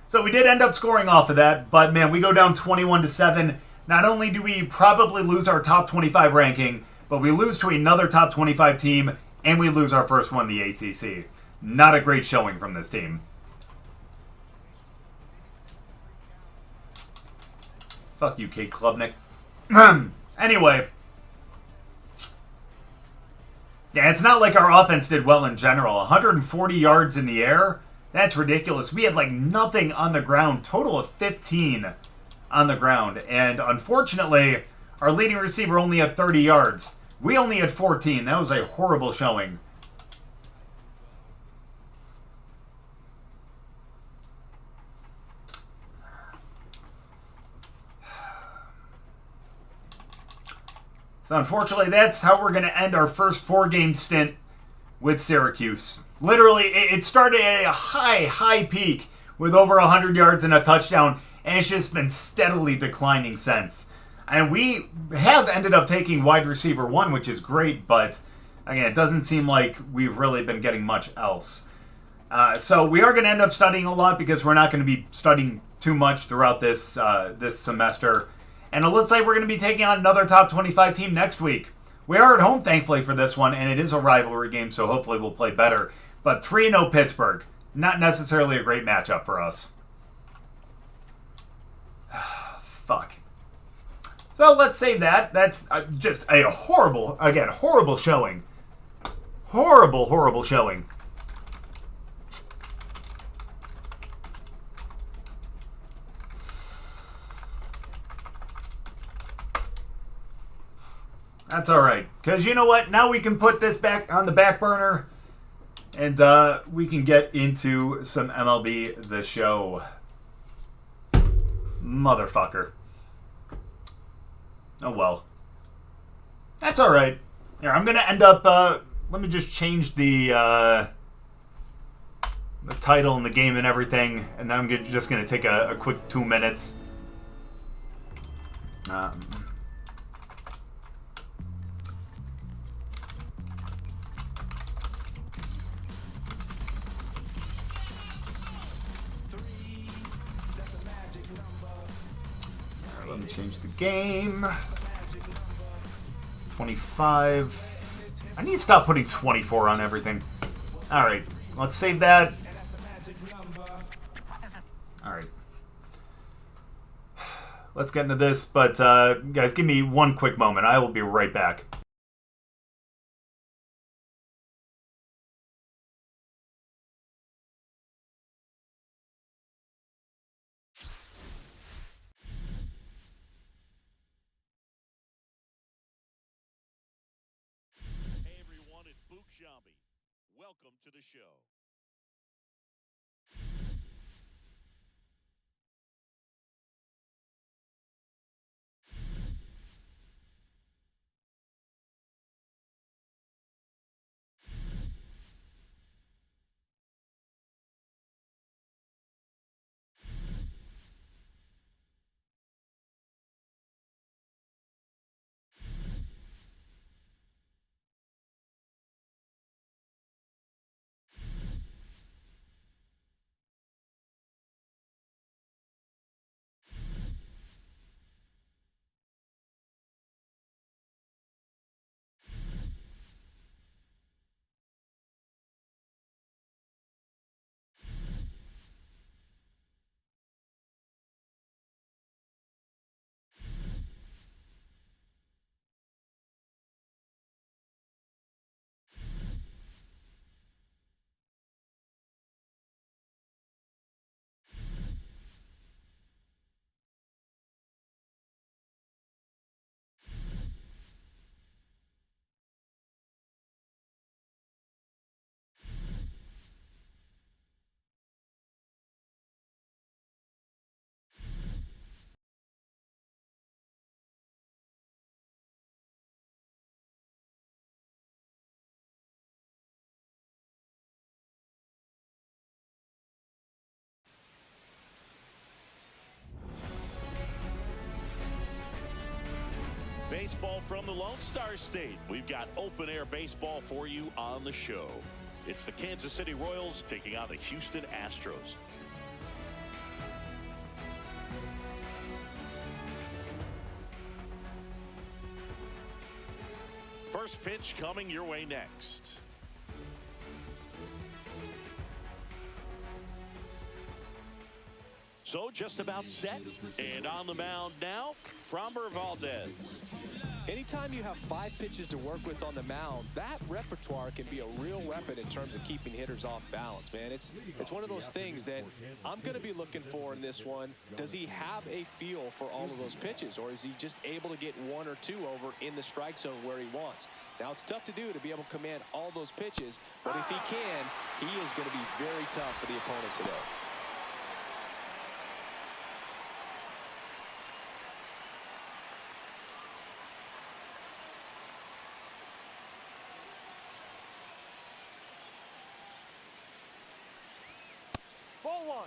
So we did end up scoring off of that. But man, we go down 21-7. Not only do we probably lose our top 25 ranking, but we lose to another top 25 team, and we lose our first one in the ACC. Not a great showing from this team. Fuck you, Kate Klubnik. Anyway. Yeah, it's not like our offense did well in general. 140 yards in the air? That's ridiculous. We had like nothing on the ground. Total of 15 on the ground. And unfortunately, our leading receiver only had 30 yards. We only had 14. That was a horrible showing. So unfortunately, that's how we're going to end our first 4-game stint with Syracuse. Literally, it started at a high peak with over 100 yards and a touchdown, and it's just been steadily declining since. And we have ended up taking wide receiver 1, which is great, but again, it doesn't seem like we've really been getting much else. So we are going to end up studying a lot because we're not going to be studying too much throughout this this semester. And it looks like we're going to be taking on another top 25 team next week. We are at home, thankfully, for this one, and it is a rivalry game, so hopefully we'll play better. But 3-0 Pittsburgh, not necessarily a great matchup for us. Fuck. So let's save that. That's just a horrible showing. Horrible showing. That's alright. Because you know what? Now we can put this back on the back burner. And we can get into some MLB the Show. Motherfucker. Oh well. That's alright. Here, I'm going to end up... let me just change the title and the game and everything. And then I'm just going to take a quick 2 minutes. Let me change the game. 25. I need to stop putting 24 on everything. Alright, let's save that. Alright. Let's get into this, but guys, give me one quick moment. I will be right back. Hey everyone, it's Book Shambi. Welcome to the show. Baseball from the Lone Star State. We've got open air baseball for you on the show. It's the Kansas City Royals taking on the Houston Astros. First pitch coming your way next. So just about set, and on the mound now, Framber Valdez. Anytime you have 5 pitches to work with on the mound, that repertoire can be a real weapon in terms of keeping hitters off balance, man. It's one of those things that I'm going to be looking for in this one. Does he have a feel for all of those pitches, or is he just able to get 1 or 2 over in the strike zone where he wants? Now, it's tough to do to be able to command all those pitches, but if he can, he is going to be very tough for the opponent today. Ball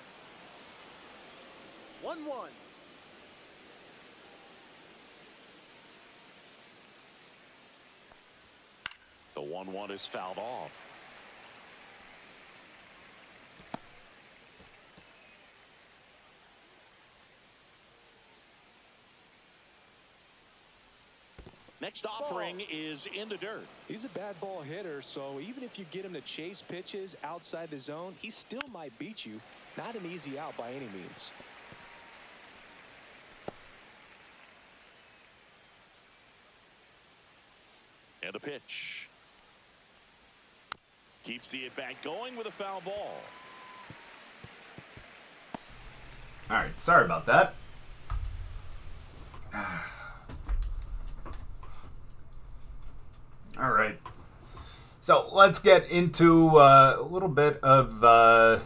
1. 1-1. The 1-1 is fouled off. Next offering is in the dirt. He's a bad ball hitter, so even if you get him to chase pitches outside the zone, he still might beat you. Not an easy out by any means. And a pitch. Keeps the at-bat going with a foul ball. All right, sorry about that. All right. So let's get into a little bit of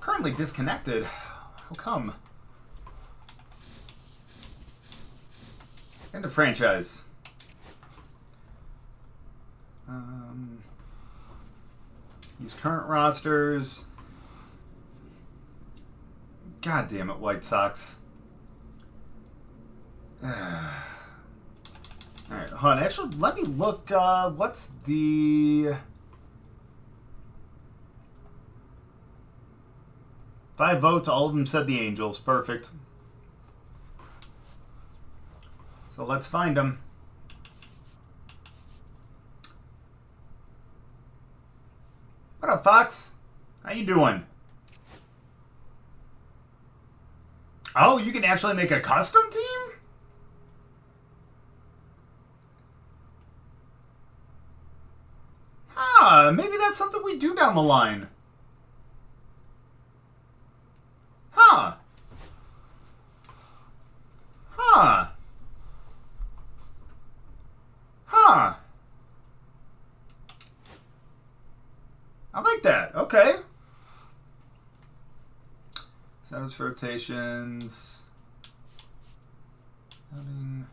currently disconnected. How come? End of franchise. These current rosters. God damn it, White Sox. Alright, hold on. Actually, let me look. What's the 5 votes? All of them said the Angels. Perfect. So let's find them. Fox? How you doing? Oh, you can actually make a custom team? Huh, maybe that's something we do down the line. Huh. Huh. Huh. I like that. Okay. Setups, rotations. Setting.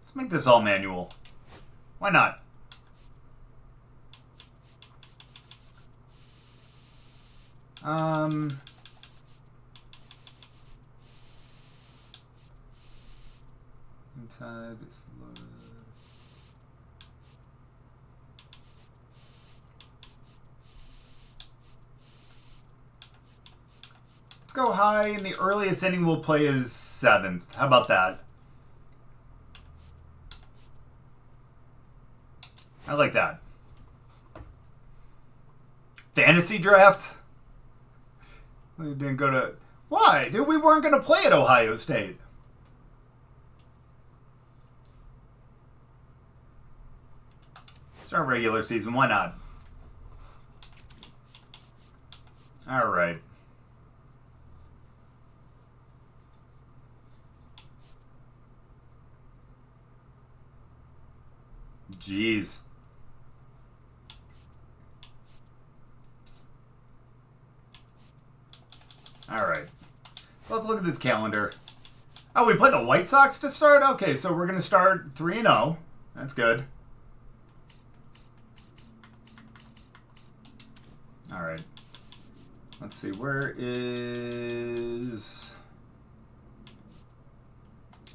Let's make this all manual. Why not? Tab is loaded. Let's go high, and the earliest inning we'll play is 7th. How about that? I like that. Fantasy draft? We didn't go to... Why? Dude, we weren't going to play at Ohio State. Start regular season. Why not? All right. Jeez. All right. So let's look at this calendar. Oh, we played the White Sox to start? Okay, so we're going to start 3-0. That's good. All right. Let's see. Where is...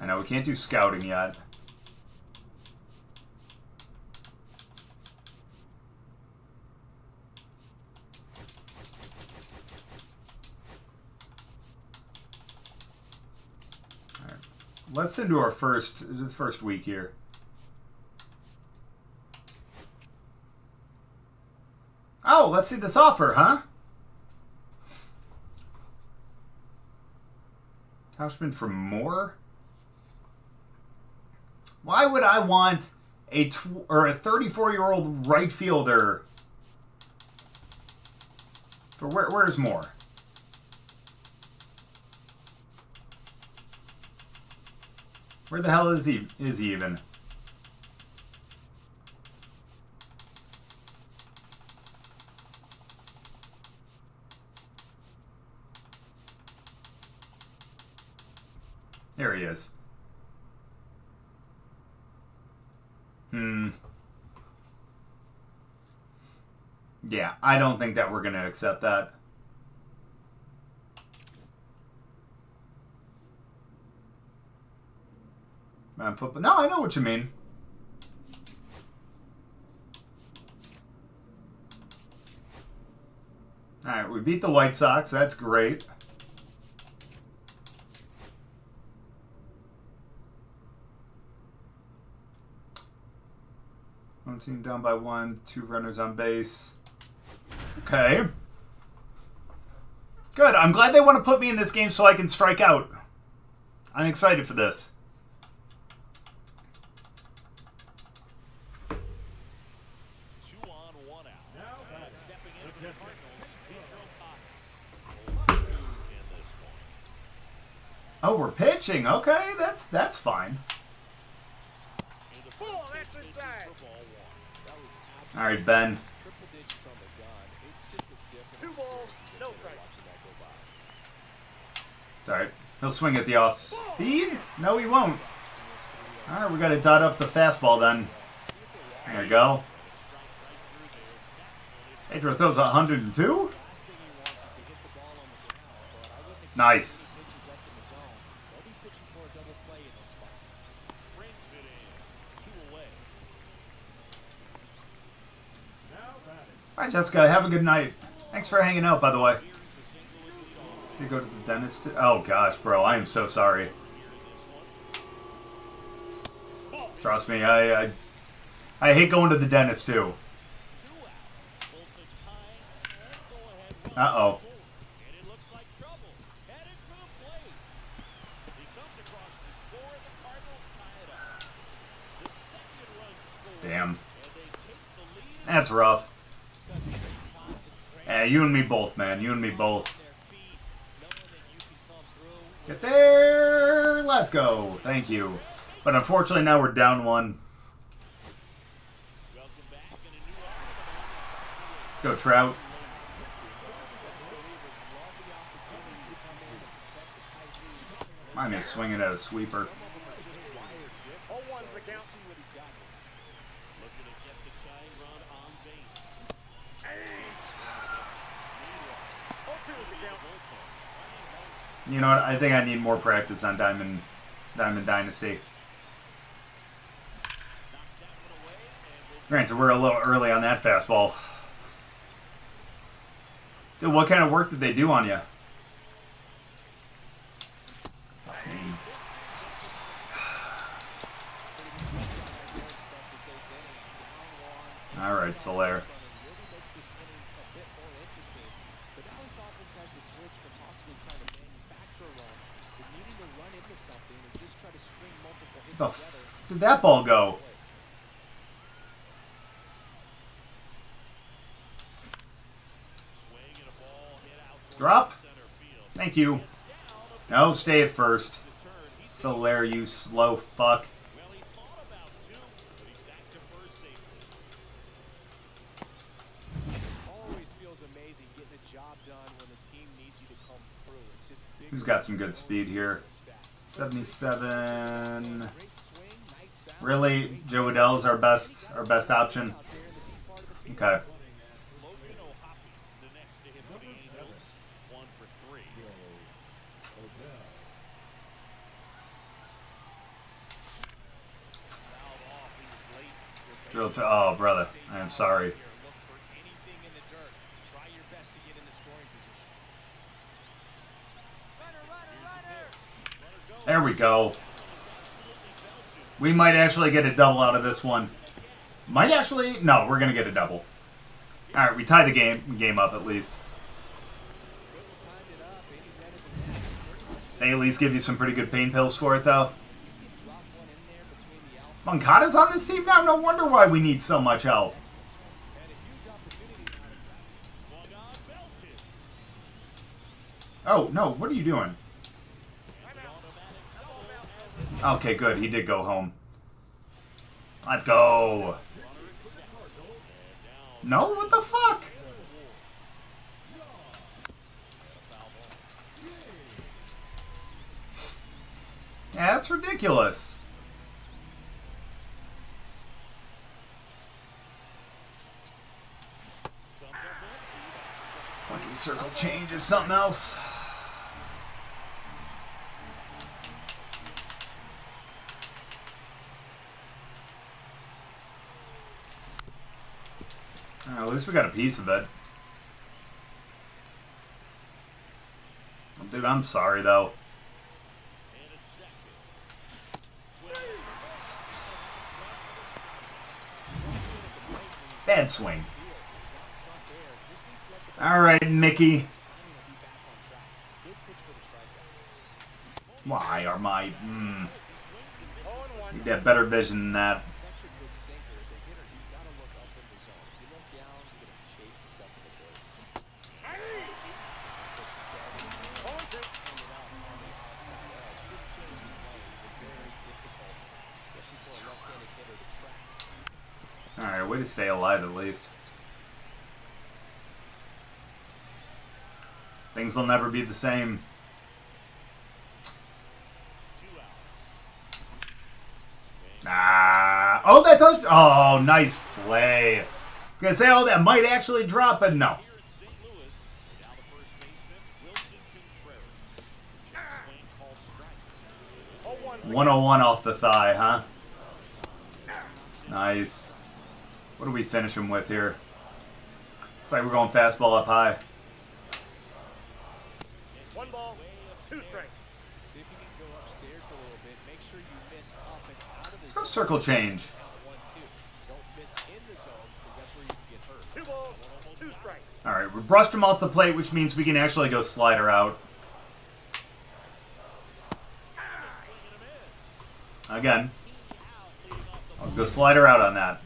I know we can't do scouting yet. All right. Let's into our first week here. Oh, let's see this offer, huh? Tauschman for more? Why would I want a 34-year-old right fielder? For where's more? Where the hell is he even? There he is. Yeah, I don't think that we're going to accept that. Football. No, I know what you mean. All right, we beat the White Sox. That's great. One team down by 1, 2 runners on base. Okay. Good. I'm glad they want to put me in this game so I can strike out. I'm excited for this. Oh, we're pitching. Okay, that's fine. All right, Ben. All right, he'll swing at the off speed. No, he won't. All right, we got to dot up the fastball then. There you go. Pedro throws 102. Nice. Bye, Jessica. Have a good night. Thanks for hanging out, by the way. Did you go to the dentist? Oh, gosh, bro. I am so sorry. Trust me, I hate going to the dentist too. Uh-oh. Damn. That's rough. Yeah, you and me both, man. You and me both. Get there. Let's go. Thank you. But unfortunately, now we're down one. Let's go, Trout. Mind me swinging at a sweeper. You know what? I think I need more practice on Diamond Dynasty. Granted, we're a little early on that fastball. Dude, what kind of work did they do on you? All right, Soler. The f did that ball go? Drop. Thank you. No, stay at first. Soler, you slow fuck. Who's got some good speed here? 77. Really, Joe Adell's our best option. Okay. Drill to, oh, brother, I am sorry. There we go. We might actually get a double out of this one. Might actually? No, we're going to get a double. All right, we tie the game up at least. They at least give you some pretty good pain pills for it, though. Moncada's on this team now? No wonder why we need so much help. Oh, no, what are you doing? Okay, good. He did go home. Let's go. No? What the fuck? Yeah, that's ridiculous. Fucking circle change is something else. At least we got a piece of it. Dude, I'm sorry, though. Bad swing. All right, Mickey. Why are my... You got better vision than that. Alright, way to stay alive at least. Things will never be the same. Ah, oh, that does. Oh, nice play. I was gonna say, oh, that might actually drop, but no. 101 off the thigh, huh? Nice. What do we finish him with here? Looks like we're going fastball up high. 1 ball, 2 strikes. See if you can go upstairs a little bit. Make sure you miss up and out of this. Let's go love circle change. All right, we brushed him off the plate, which means we can actually go slider out. Again. Let's go slider out on that.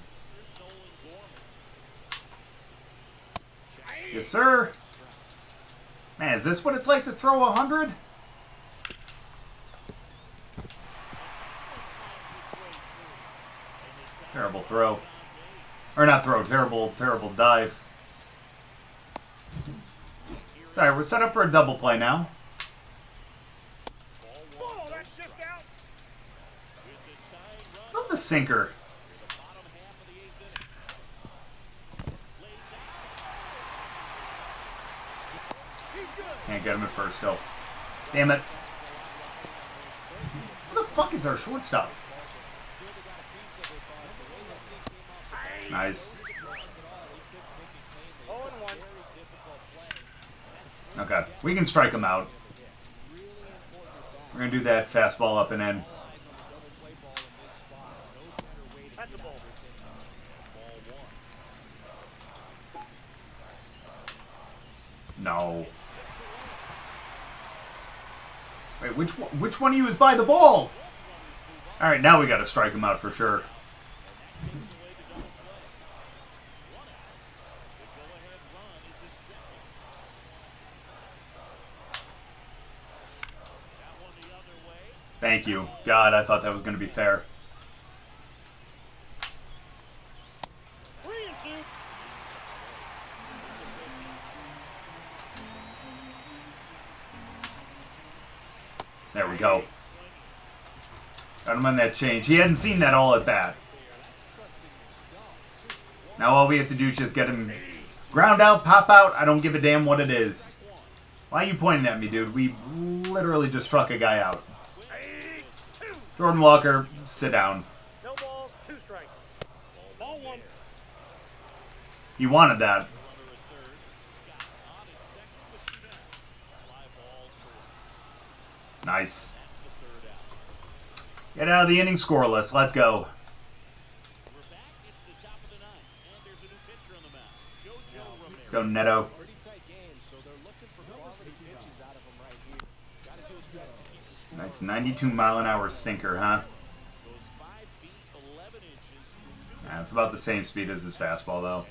Yes, sir. Man, is this what it's like to throw 100? Terrible throw. Or not throw, terrible dive. It's alright, we're set up for a double play now. Love the sinker. Can't get him at first, go. Damn it. Where the fuck is our shortstop? Nice. Okay, we can strike him out. We're going to do that fastball up and in. No. Wait, which one of you is by the ball? All right, now we got to strike him out for sure. Thank you. God, I thought that was going to be fair. There we go. Got him on that change. He hadn't seen that all at bat. Now all we have to do is just get him ground out, pop out. I don't give a damn what it is. Why are you pointing at me, dude? We literally just struck a guy out. Jordan Walker, sit down. No balls, 2 strikes. Ball 1. You wanted that. Nice. Get out of the inning scoreless. Let's go. Let's go, Neto. Nice 92-mile-an-hour sinker, huh? Yeah, it's about the same speed as his fastball, though.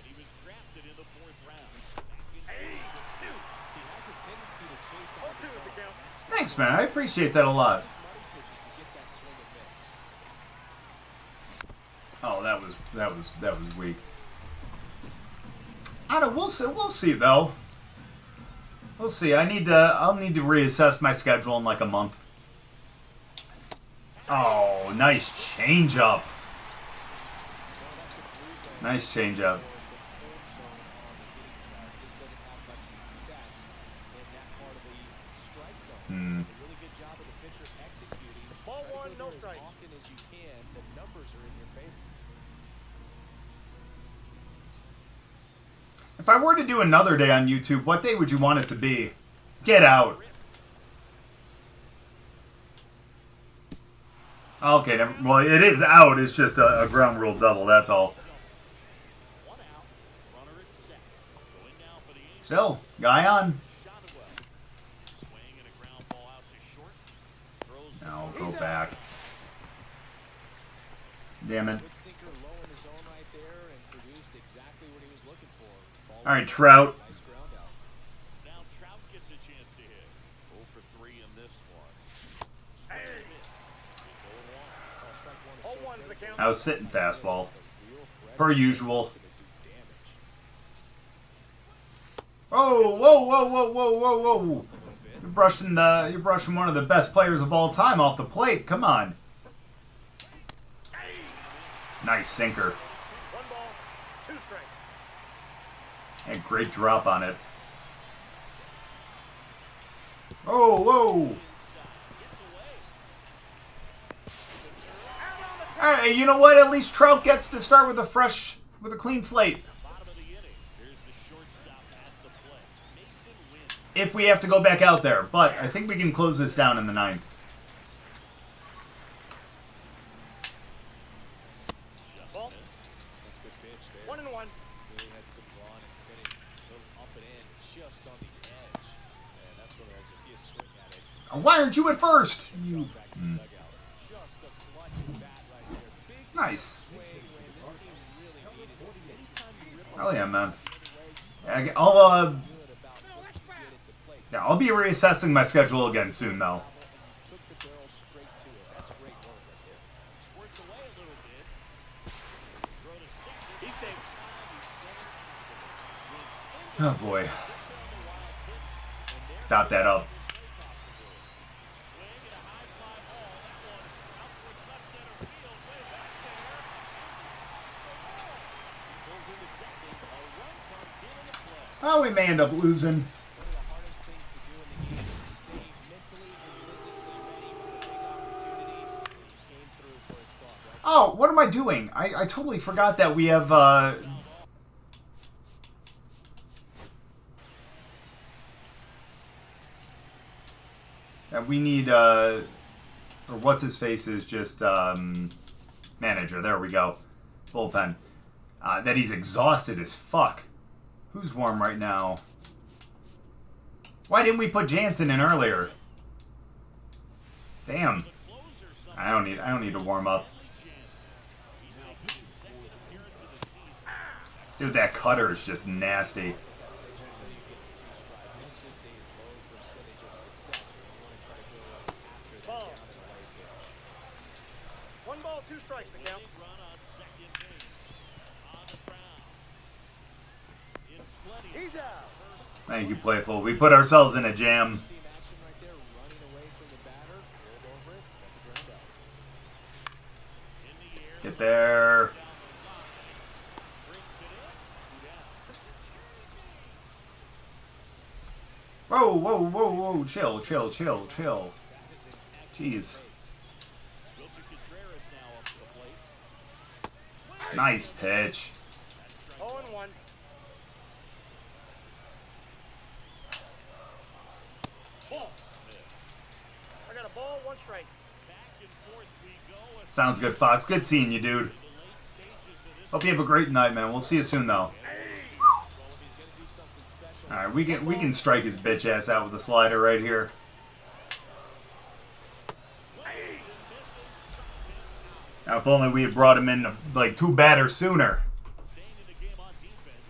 Thanks, man. I appreciate that a lot. Oh, that was weak. I don't. We'll see though. We'll see. I'll need to reassess my schedule in like a month. Oh, nice changeup. Nice changeup. Ball 1, no strike. If I were to do another day on YouTube, what day would you want it to be? Get out. Okay, well, it is out. It's just a ground rule double, that's all. Still, guy on. No, go back. Damn it. All right, Trout. Now Trout gets a chance to hit. 0 for 3 in this one. I was sitting fastball, per usual. Oh, whoa, whoa, whoa, whoa, whoa, whoa! You're brushing one of the best players of all time off the plate. Come on. Nice sinker. 1 ball, 2 strikes. And great drop on it. Oh, whoa! All right, you know what? At least Trout gets to start with a clean slate. If we have to go back out there, but I think we can close this down in the 9th. 1-1. Really had some run and finish a little up and in, just on the edge. And that's where there's a few swing at it. Why aren't you at first? You. Back to the dugout. Just a clutch bat right there. Big Nice. swing when this team really needed it. Anytime you rip Hell yeah, man. away, I'll good about what you did at the plate. yeah, I'll be reassessing my schedule again soon, though. Took the barrel straight to it. That's great work right there. Squirts away a little bit. Throw to second. He's safe. Oh boy. Dot that up. Oh, we may end up losing. One of the hardest things to do in the game is stay mentally and physically ready for the big opportunity. He came through for his club, right? Oh, what am I doing? I totally forgot that we have, that we need, or what's-his-face is just, manager. There we go. Bullpen. That he's exhausted as fuck. Who's warm right now? Why didn't we put Jansen in earlier? Damn. I don't need to warm up. Dude, that cutter is just nasty. Ball. 1 ball, 2 strikes to count. Run on second base. On the ground. In plenty. He's out. Thank you, Playful. We put ourselves in a jam. Team action right there, running away from the batter. Rolled over it, got the ground out. In the air. Get there. Brings it in. Whoa, whoa, whoa, whoa. Chill, chill, chill, chill. Jeez. Wilson Contreras now up to the plate. Nice pitch. 0-1. Ball. I got a ball, 1 strike. Back and forth we go. A Sounds good, Fox. Good seeing you, dude. the late stages of this Hope you have a great night, man. We'll see you soon, though. Well, if he's going to do something special, All right, we can strike his bitch ass out with a slider right here. Now, if only we had brought him in like 2 batters sooner. staying in the game on defense.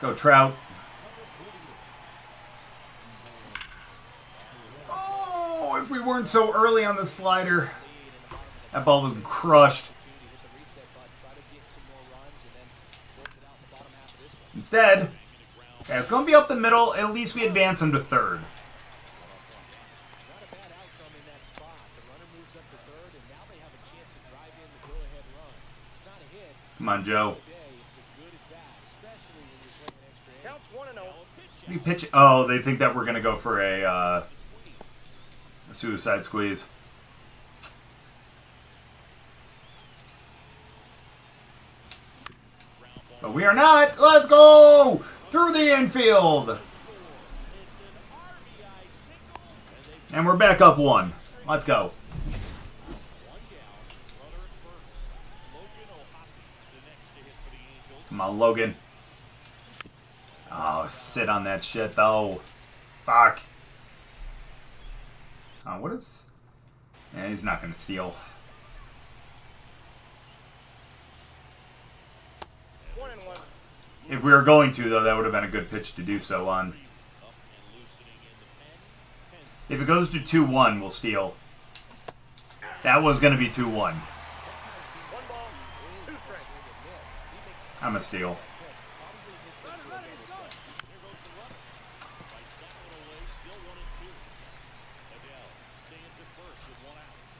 Go Trout. Oh, if we weren't so early on the slider, that ball was crushed. hit the reset button, try to get some more runs, and then close it out in the bottom half of this one. Instead, yeah, it's going to be up the middle. At least we advance him to third. Not a bad outcome in that spot. The runner moves up to third, and now they have a chance to drive in the go-ahead run. It's not a hit Come on, Joe. today. It's a good at bat, especially when you're playing extra innings. Counts 1-0. We pitch. Oh, they think that we're going to go for a suicide squeeze. But we are not. Let's go through the infield. And we're back up 1. Let's go. Come on, Logan. Oh, sit on that shit, though. Fuck. What is... Yeah, he's not going to steal. 1-1. If we were going to, though, that would have been a good pitch to do so on. If it goes to 2-1, we'll steal. That was going to be 2-1. 1 ball, 2 strikes. I'm a steal.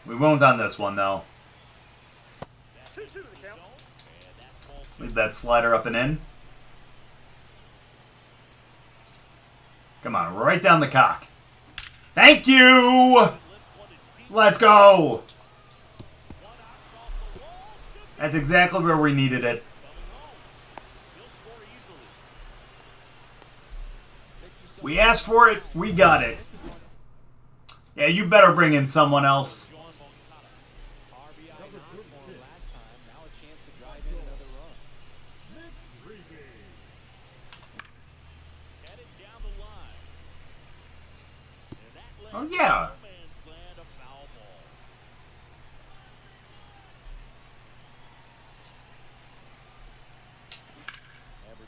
We won't on this one, though. 2-2 to count. Leave that slider up and in. Come on, right down the cock. Thank you! Let's go! That's exactly where we needed it. We asked for it, we got it. Yeah, you better bring in someone else. RBI 9 for him last time. Oh, yeah.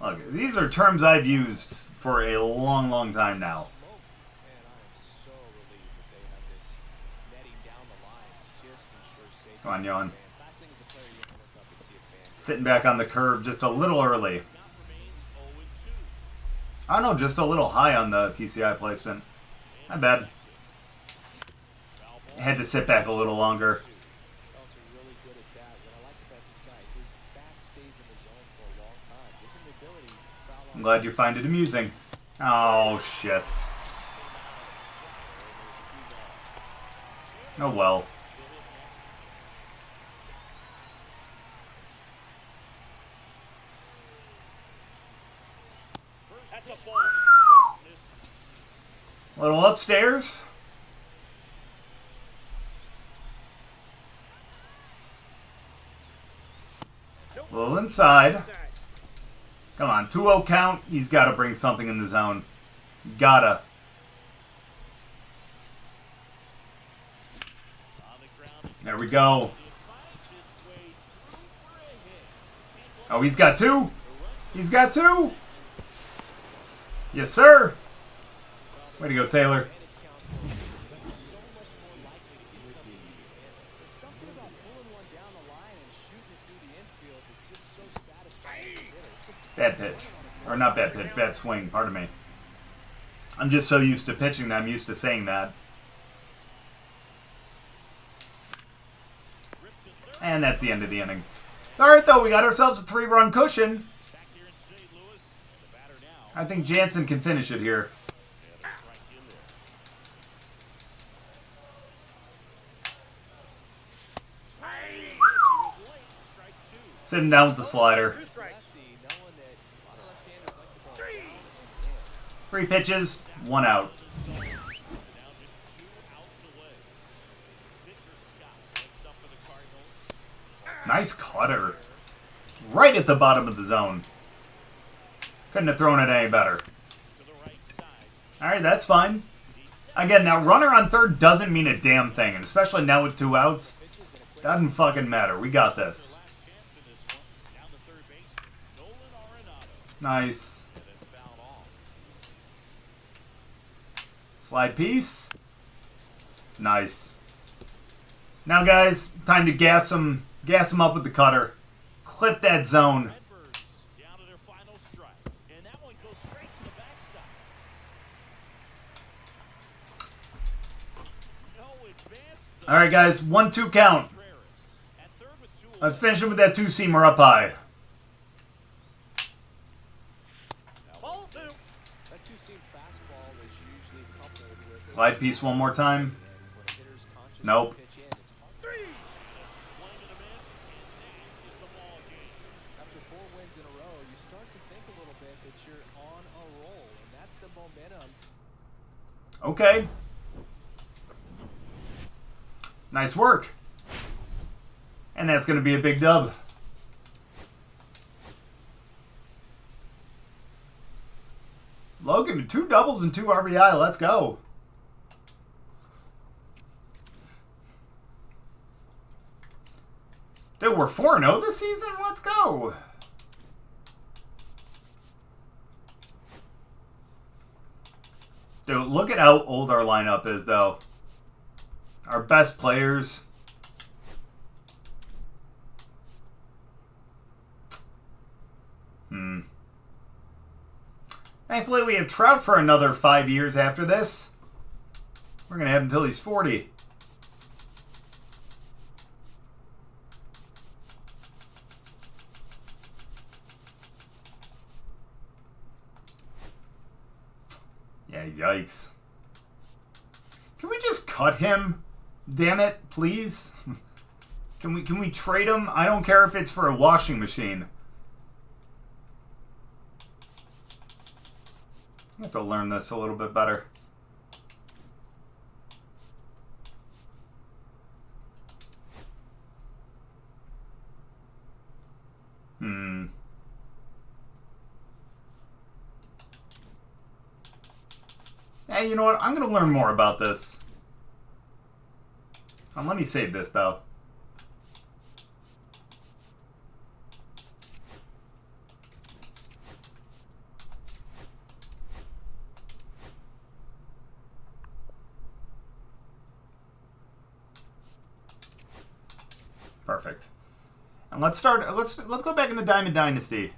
Look, these are terms I've used for a long, long time now. Come on, Yon. Sitting back on the curve just a little early. I don't know, just a little high on the PCI placement. Not bad. Had to sit back a little longer. I'm glad you find it amusing. Oh, shit. Oh, well. Little upstairs. A little inside. Come on, 2-0 count. He's got to bring something in the zone. Gotta. There we go. Oh, he's got two. He's got two. Yes, sir. Way to go, Taylor. Bad pitch. Or not bad pitch, bad swing, pardon me. I'm just so used to pitching that I'm used to saying that. And that's the end of the inning. Alright, though, we got ourselves a 3-run cushion. I think Jansen can finish it here. Sitting down with the slider. 3 pitches, 1 out. Nice cutter. Right at the bottom of the zone. Couldn't have thrown it any better. Alright, that's fine. Again, now runner on third doesn't mean a damn thing, and especially now with 2 outs. Doesn't fucking matter. We got this. Nice. Slide piece. Nice. Now, guys, time to gas them up with the cutter. Clip that zone. All right, guys, 1-2 count. Let's finish him with that 2-seamer up high. Slide piece one more time. Nope. After 4 wins in a row, you start to think a little bit that you're on a roll, and that's the momentum. Okay. Nice work. And that's going to be a big dub. Logan, 2 doubles and 2 RBI. Let's go. Dude, we're 4-0 this season? Let's go. Dude, look at how old our lineup is, though. Our best players. Thankfully, we have Trout for another 5 years after this. We're going to have him until he's 40. Yeah, yikes. Can we just cut him? Damn it, please. Can we trade him? I don't care if it's for a washing machine. I have to learn this a little bit better. Hey, you know what? I'm going to learn more about this. Let me save this, though. Perfect. And let's go back into Diamond Dynasty.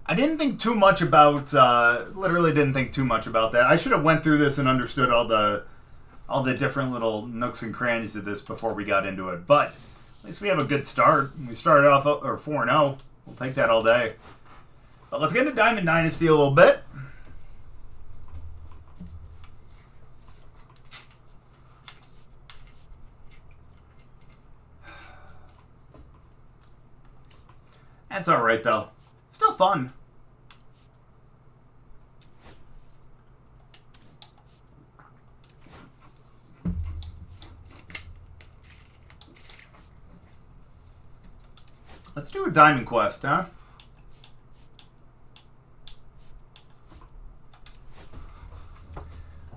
I didn't think too much about literally didn't think too much about that. I should have went through this and understood all the different little nooks and crannies of this before we got into it. But at least we have a good start. We started off 4-0. We'll take that all day. But let's get into Diamond Dynasty a little bit. That's alright, though. Still fun. Let's do a Diamond Quest, huh?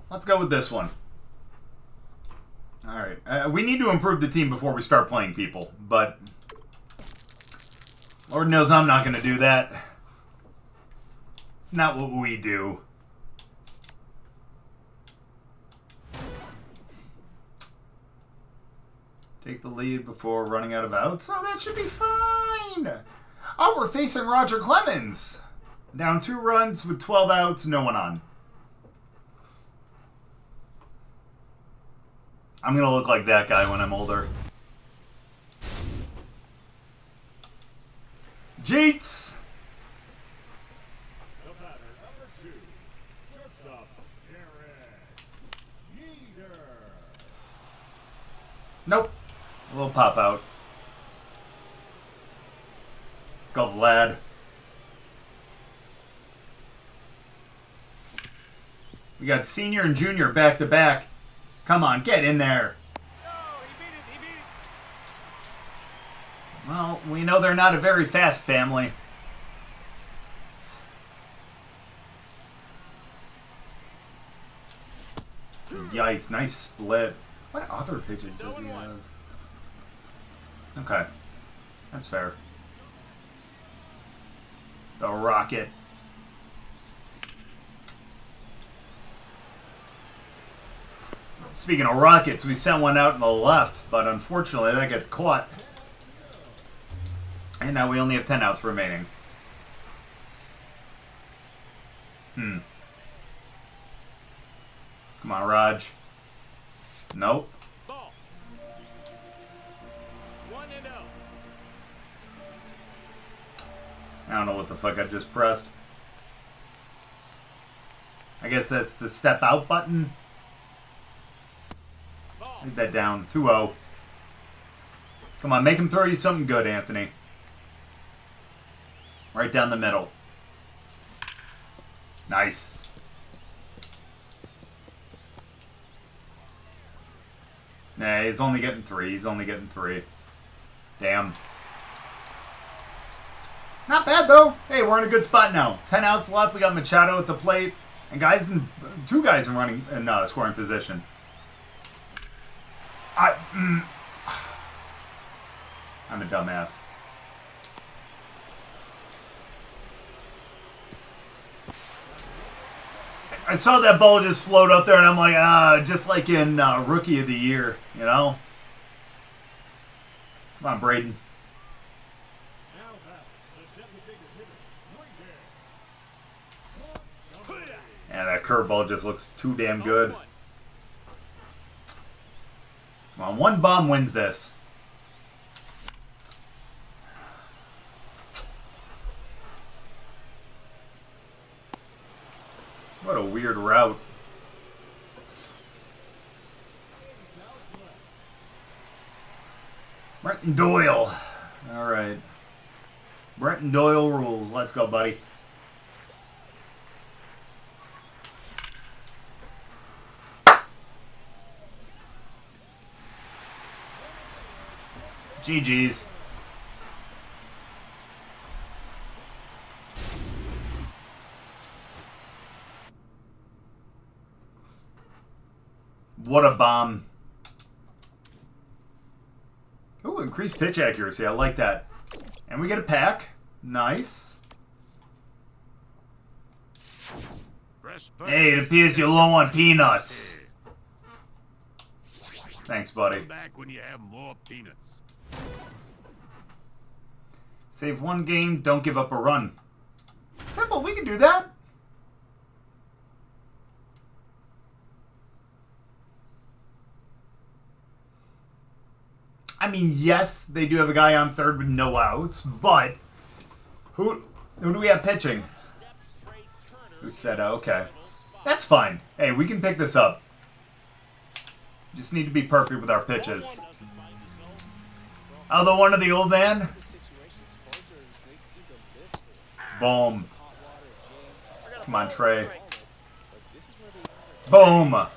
Let's go with this one. Alright. We need to improve the team before we start playing people, but Lord knows I'm not going to do that. It's not what we do. Take the lead before running out of outs. Oh, that should be fine. Oh, we're facing Roger Clemens. Down 2 runs with 12 outs, no one on. I'm going to look like that guy when I'm older. Jeets. Nope. A little pop out. Let's go, Vlad. We got senior and junior back to back. Come on, get in there. Well, we know they're not a very fast family. Yikes, nice split. What other pitches does he have? Okay, that's fair. The Rocket. Speaking of rockets, we sent one out in the left, but unfortunately that gets caught. And now we only have 10 outs remaining. Come on, Raj. Nope. Ball. 1-0. I don't know what the fuck I just pressed. I guess that's the step out button. Leave that down. 2-0. Come on, make him throw you something good, Anthony. Right down the middle. Nice. Nah, he's only getting 3. He's only getting 3. Damn. Not bad, though. Hey, we're in a good spot now. 10 outs left. We got Machado at the plate. And two guys in running in scoring position. I'm a dumbass. I saw that ball just float up there, and I'm like, just like in Rookie of the Year, you know? Come on, Braden. Yeah, that curveball just looks too damn good. Come on, one bomb wins this. What a weird route. Brenton Doyle. All right. Brenton Doyle rules. Let's go, buddy. GG's. What a bomb. Ooh, increased pitch accuracy. I like that. And we get a pack. Nice. Hey, it appears you're low on peanuts. Thanks, buddy. Come back when you have more peanuts. Save one game, don't give up a run. Simple, we can do that. I mean, yes, they do have a guy on third with no outs, but who do we have pitching? Who said, okay. That's fine. Hey, we can pick this up. Just need to be perfect with our pitches. Oh, the one of the old man? Boom. Come on, Trey. Boom.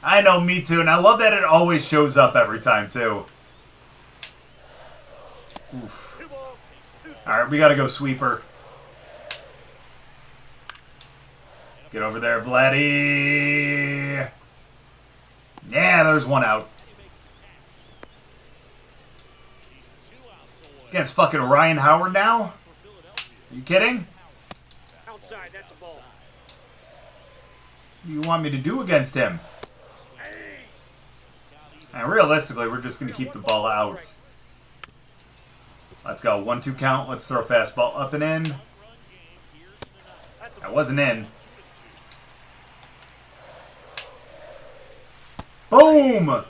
I know, me too. And I love that it always shows up every time, too. Oof. Alright, we gotta go sweeper. Get over there, Vladdy. Yeah, there's one out. Against fucking Ryan Howard now? Are you kidding? Outside, that's a ball. What do you want me to do against him? And realistically, we're just going to keep the ball out. Let's go. 1-2 count. Let's throw a fastball up and in. That wasn't in. Boom!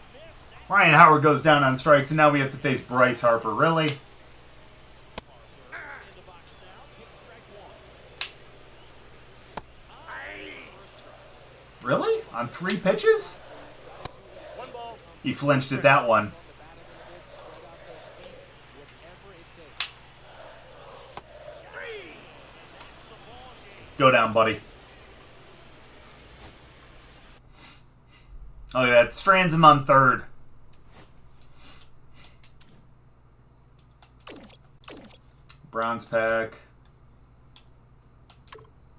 Ryan Howard goes down on strikes, and now we have to face Bryce Harper. Really? Really? On 3 pitches? He flinched at that one. Go down, buddy. Oh yeah, it strands him on third. Bronze pack.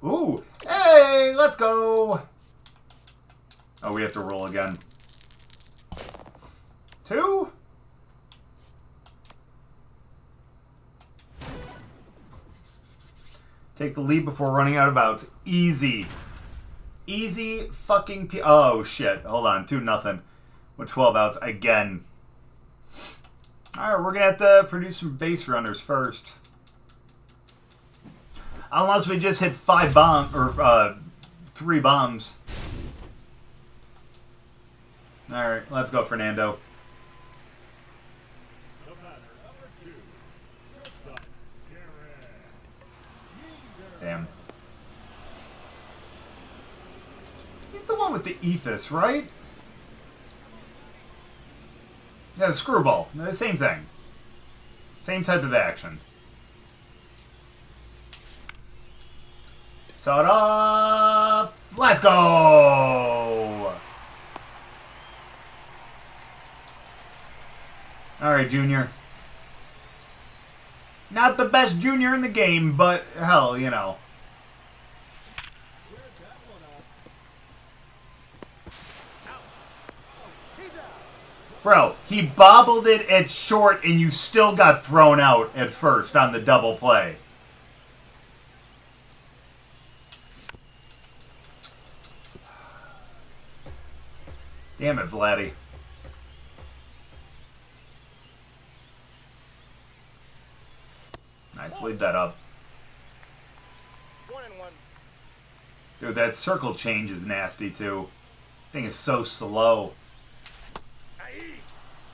Ooh! Hey, let's go! Oh, we have to roll again. 2? Take the lead before running out of outs. Easy. Easy fucking oh, shit. Hold on. 2-0. With 12 outs again. Alright, we're going to have to produce some base runners first. Unless we just hit 3 bombs. Alright, let's go, Fernando. Damn. He's the one with the ethos, right? Yeah, the screwball. The same thing. Same type of action. Sawed off. Let's go! Alright, Junior. Not the best junior in the game, but hell, you know. Bro, he bobbled it at short and you still got thrown out at first on the double play. Damn it, Vladdy. Nice, leave that up. 1-1. Dude, that circle change is nasty too. Thing is so slow.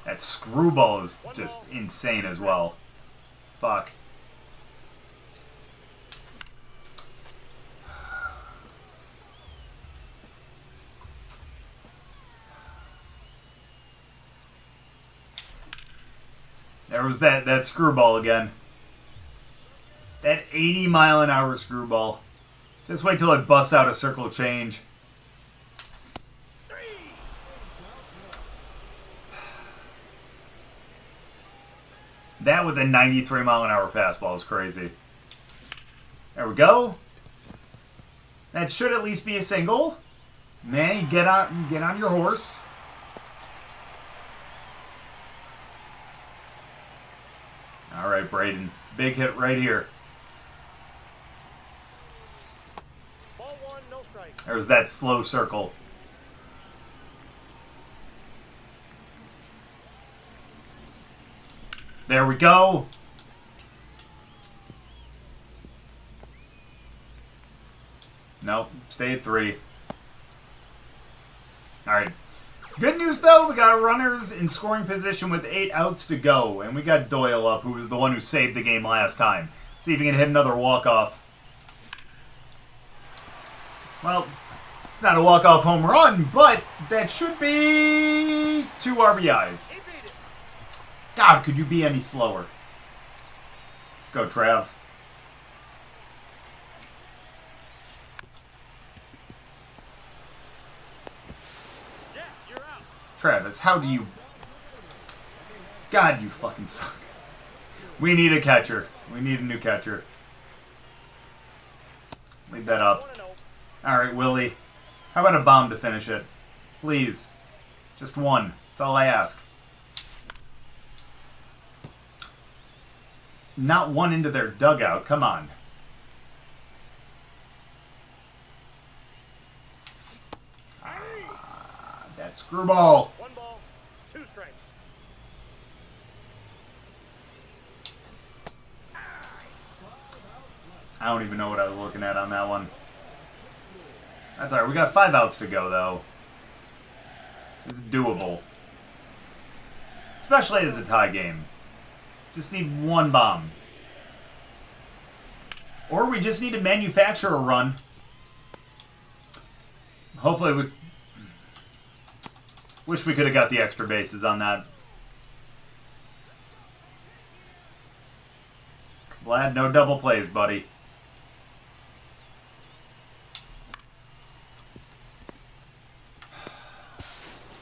That screwball is just insane as well. Fuck. There was that screwball again. That 80-mile-an-hour screwball. Just wait till it busts out a circle change. That with a 93-mile-an-hour fastball is crazy. There we go. That should at least be a single. Man, get on your horse. All right, Braden. Big hit right here. Ball one, no strike. There's that slow circle. There we go. Nope, stay at 3. All right. Good news, though, we got runners in scoring position with 8 outs to go, and we got Doyle up, who was the one who saved the game last time. See if he can hit another walk-off. Well, it's not a walk-off home run, but that should be 2 RBIs. He beat it. God, could you be any slower? Let's go, Trav. Yeah, you're out. Travis, how do you... God, you fucking suck. We need a catcher. We need a new catcher. Leave that up. 1-0. Alright, Willie. How about a bomb to finish it? Please. Just one. That's all I ask. Not one into their dugout. Come on. That screwball. 1 ball, 2 strikes. I don't even know what I was looking at on that one. That's alright. We got 5 outs to go, though. It's doable. Especially as a tie game. Just need 1 bomb. Or we just need to manufacture a run. Hopefully we... Wish we could have got the extra bases on that. Vlad, no double plays, buddy.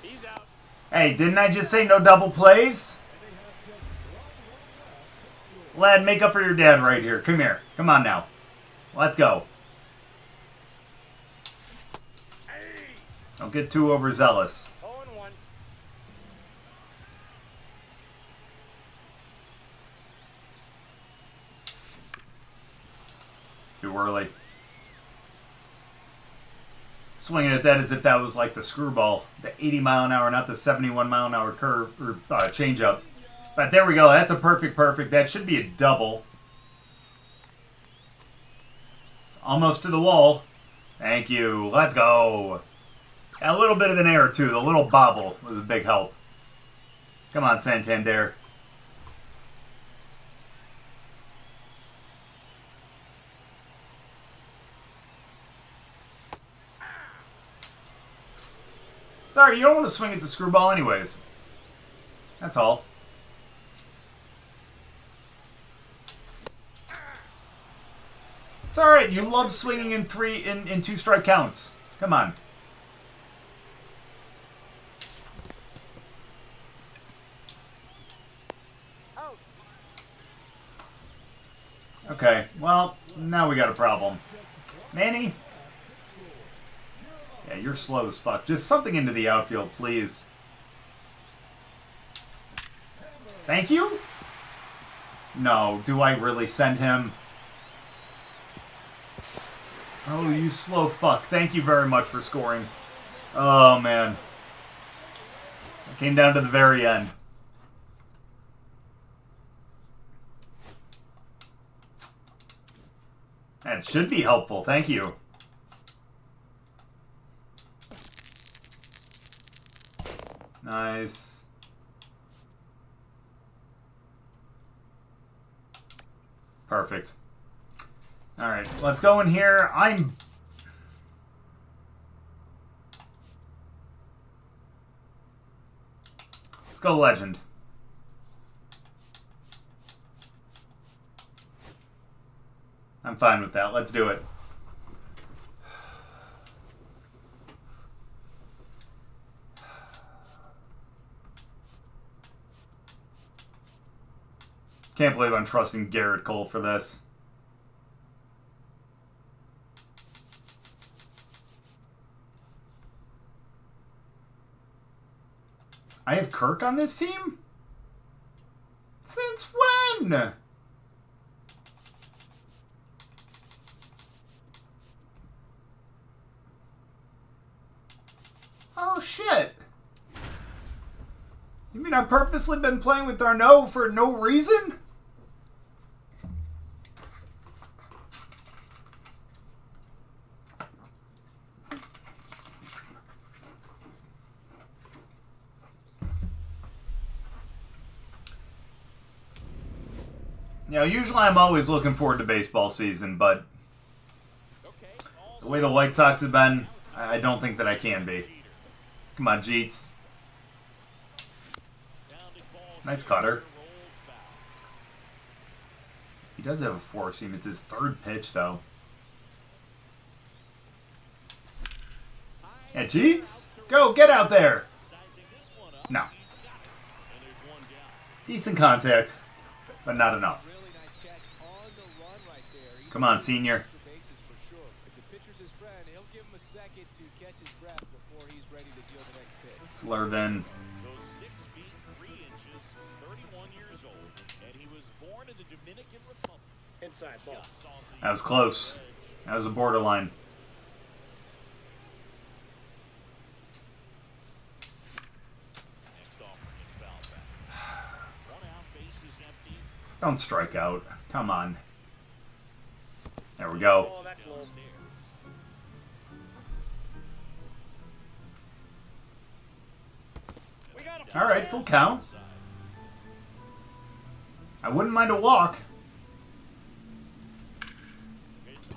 He's out. Hey, didn't I just say no double plays? Lad, make up for your dad right here. Come here. Come on now. Let's go. Don't get too overzealous. 0-1. Too early. Swinging at that as if that was like the screwball. The 80 mile an hour, not the 71 mile an hour curve or changeup. But there we go. That's a perfect. That should be a double. Almost to the wall. Thank you. Let's go. A little bit of an error, too. The little bobble was a big help. Come on, Santander. Sorry, you don't want to swing at the screwball anyways. That's all. It's alright, you love swinging in 2 strike counts. Come on. Out. Okay, well, now we got a problem. Manny? Yeah, you're slow as fuck. Just something into the outfield, please. Thank you? No, do I really send him? Oh, you slow fuck. Thank you very much for scoring. Oh, man. It came down to the very end. That should be helpful. Thank you. Nice. Perfect. Alright, let's go in here. Let's go Legend. I'm fine with that. Let's do it. Can't believe I'm trusting Garrett Cole for this. I have Kirk on this team? Since when? Oh, shit. You mean I've purposely been playing with Darno for no reason? You know, usually I'm always looking forward to baseball season, but the way the White Sox have been, I don't think that I can be. Come on, Jeets. Nice cutter. He does have a four seam. It's his third pitch, though. Yeah, Jeets? Go, get out there. No. Decent contact, but not enough. Come on, senior. Slurvin. That was close. That was a borderline. Don't strike out. Come on. There we go. All right, full count. I wouldn't mind a walk.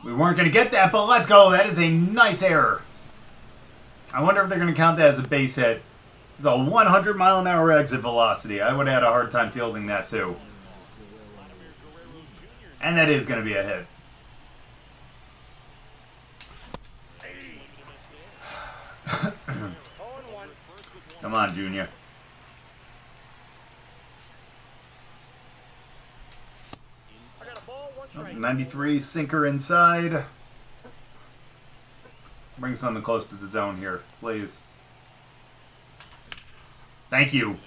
We weren't going to get that, but let's go. That is a nice error. I wonder if they're going to count that as a base hit. It's a 100-mile-an-hour exit velocity. I would have had a hard time fielding that, too. And that is going to be a hit. Come on, Junior. 93, sinker inside. Bring something close to the zone here, please. Thank you.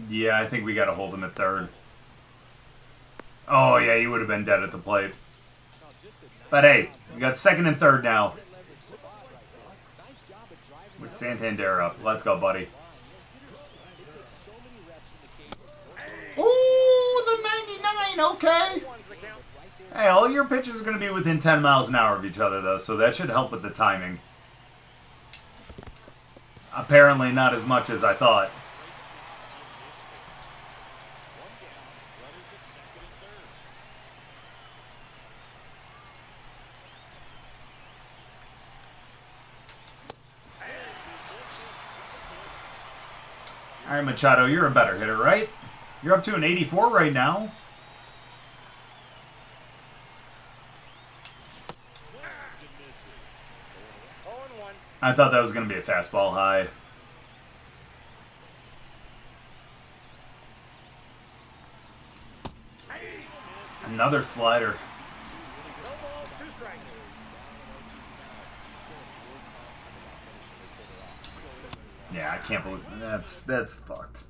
Yeah, I think we got to hold him at third. Oh, yeah, he would have been dead at the plate. But hey, we got second and third now. With Santander up. Let's go, buddy. Ooh, the 99, okay. Hey, all your pitches are going to be within 10 miles an hour of each other, though, so that should help with the timing. Apparently not as much as I thought. All right, Machado, you're a better hitter, right? You're up to an 84 right now. I thought that was going to be a fastball high. Another slider. Yeah, I can't believe that's fucked.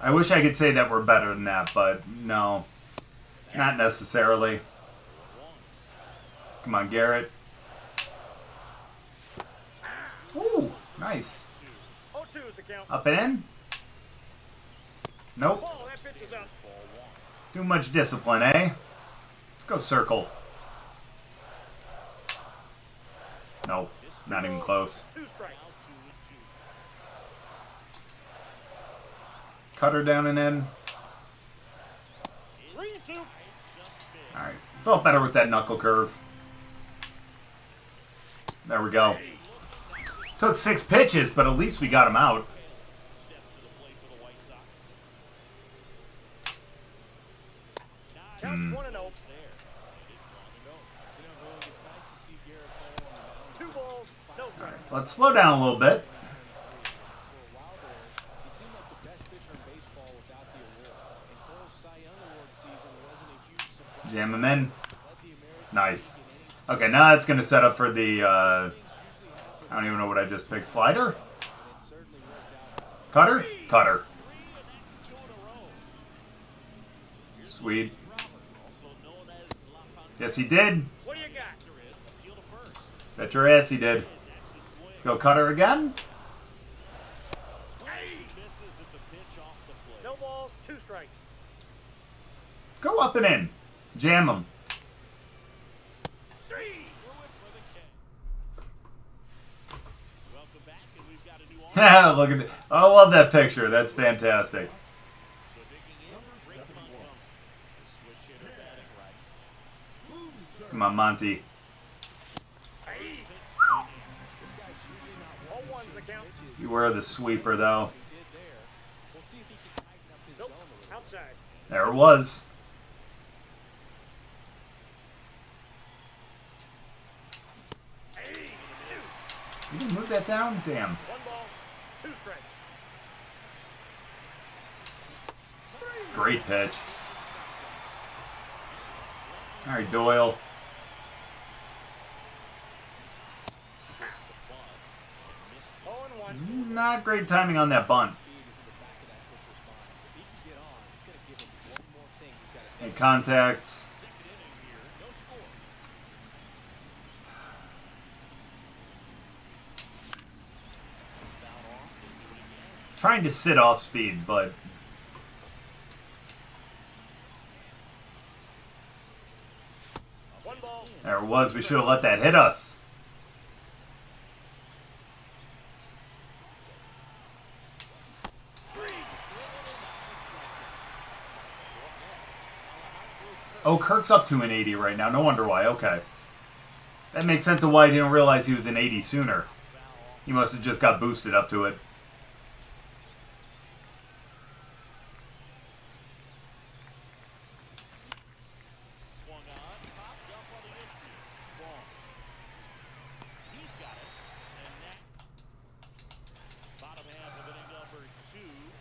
I wish I could say that we're better than that, but no. Not necessarily. Come on, Garrett. Ooh, nice. Up and in? Nope. Too much discipline, eh? Let's go circle. Nope, not even close. Cutter down and in. Alright, felt better with that knuckle curve. There we go. Took 6 pitches, but at least we got him out. Let's slow down a little bit. Jam him in. Nice. Okay, now it's going to set up for the, I don't even know what I just picked. Slider? Cutter? Cutter. Sweet. Yes, he did. What do you got? Bet your ass he did. Let's go cutter again. No balls, 2 strikes. Go up and in. Jam him. 3. Look at that. I love that picture. That's fantastic. Come on, Monty. Beware of the sweeper, though. Nope, outside. There it was. You didn't move that down? Damn. 1 ball, 2 strikes. Great pitch. All right, Doyle. Not great timing on that bunt. And contacts. Trying to sit off speed, but there it was. We should have let that hit us. Oh, Kirk's up to an 80 right now. No wonder why. Okay. That makes sense of why he didn't realize he was an 80 sooner. He must have just got boosted up to it.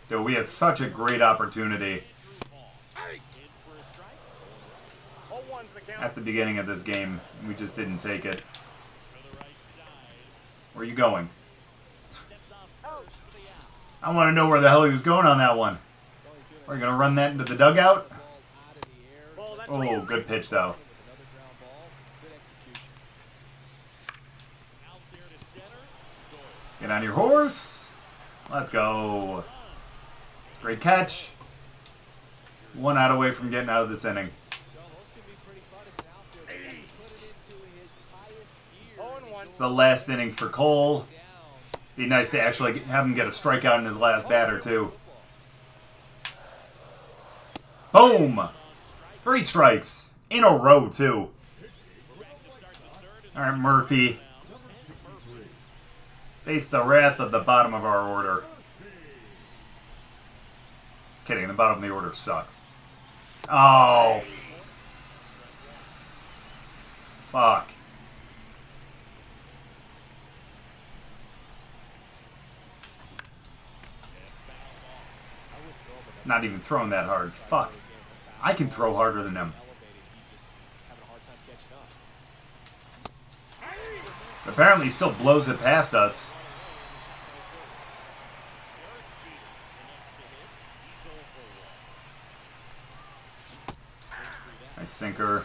Dude, we had such a great opportunity at the beginning of this game. We just didn't take it. Where are you going? I want to know where the hell he was going on that one. Are you going to run that into the dugout? Oh, good pitch, though. Get on your horse. Let's go. Great catch. 1 out away from getting out of this inning. It's the last inning for Cole. Be nice to actually have him get a strikeout in his last batter, too. Boom! 3 strikes. In a row, too. All right, Murphy. Face the wrath of the bottom of our order. Kidding, the bottom of the order sucks. Oh. Fuck. Not even throwing that hard. Fuck. I can throw harder than him. Apparently he still blows it past us. Nice sinker.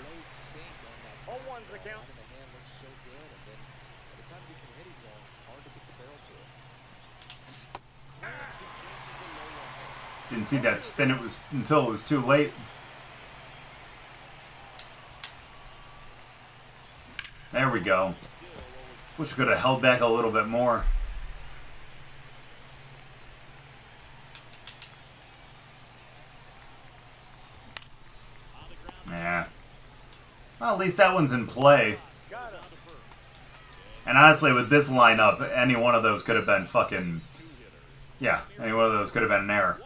Didn't see that spin until it was too late. There we go. Wish we could have held back a little bit more. Yeah. Well, at least that one's in play. And honestly, with this lineup, any one of those could have been fucking... Yeah, any one of those could have been an error.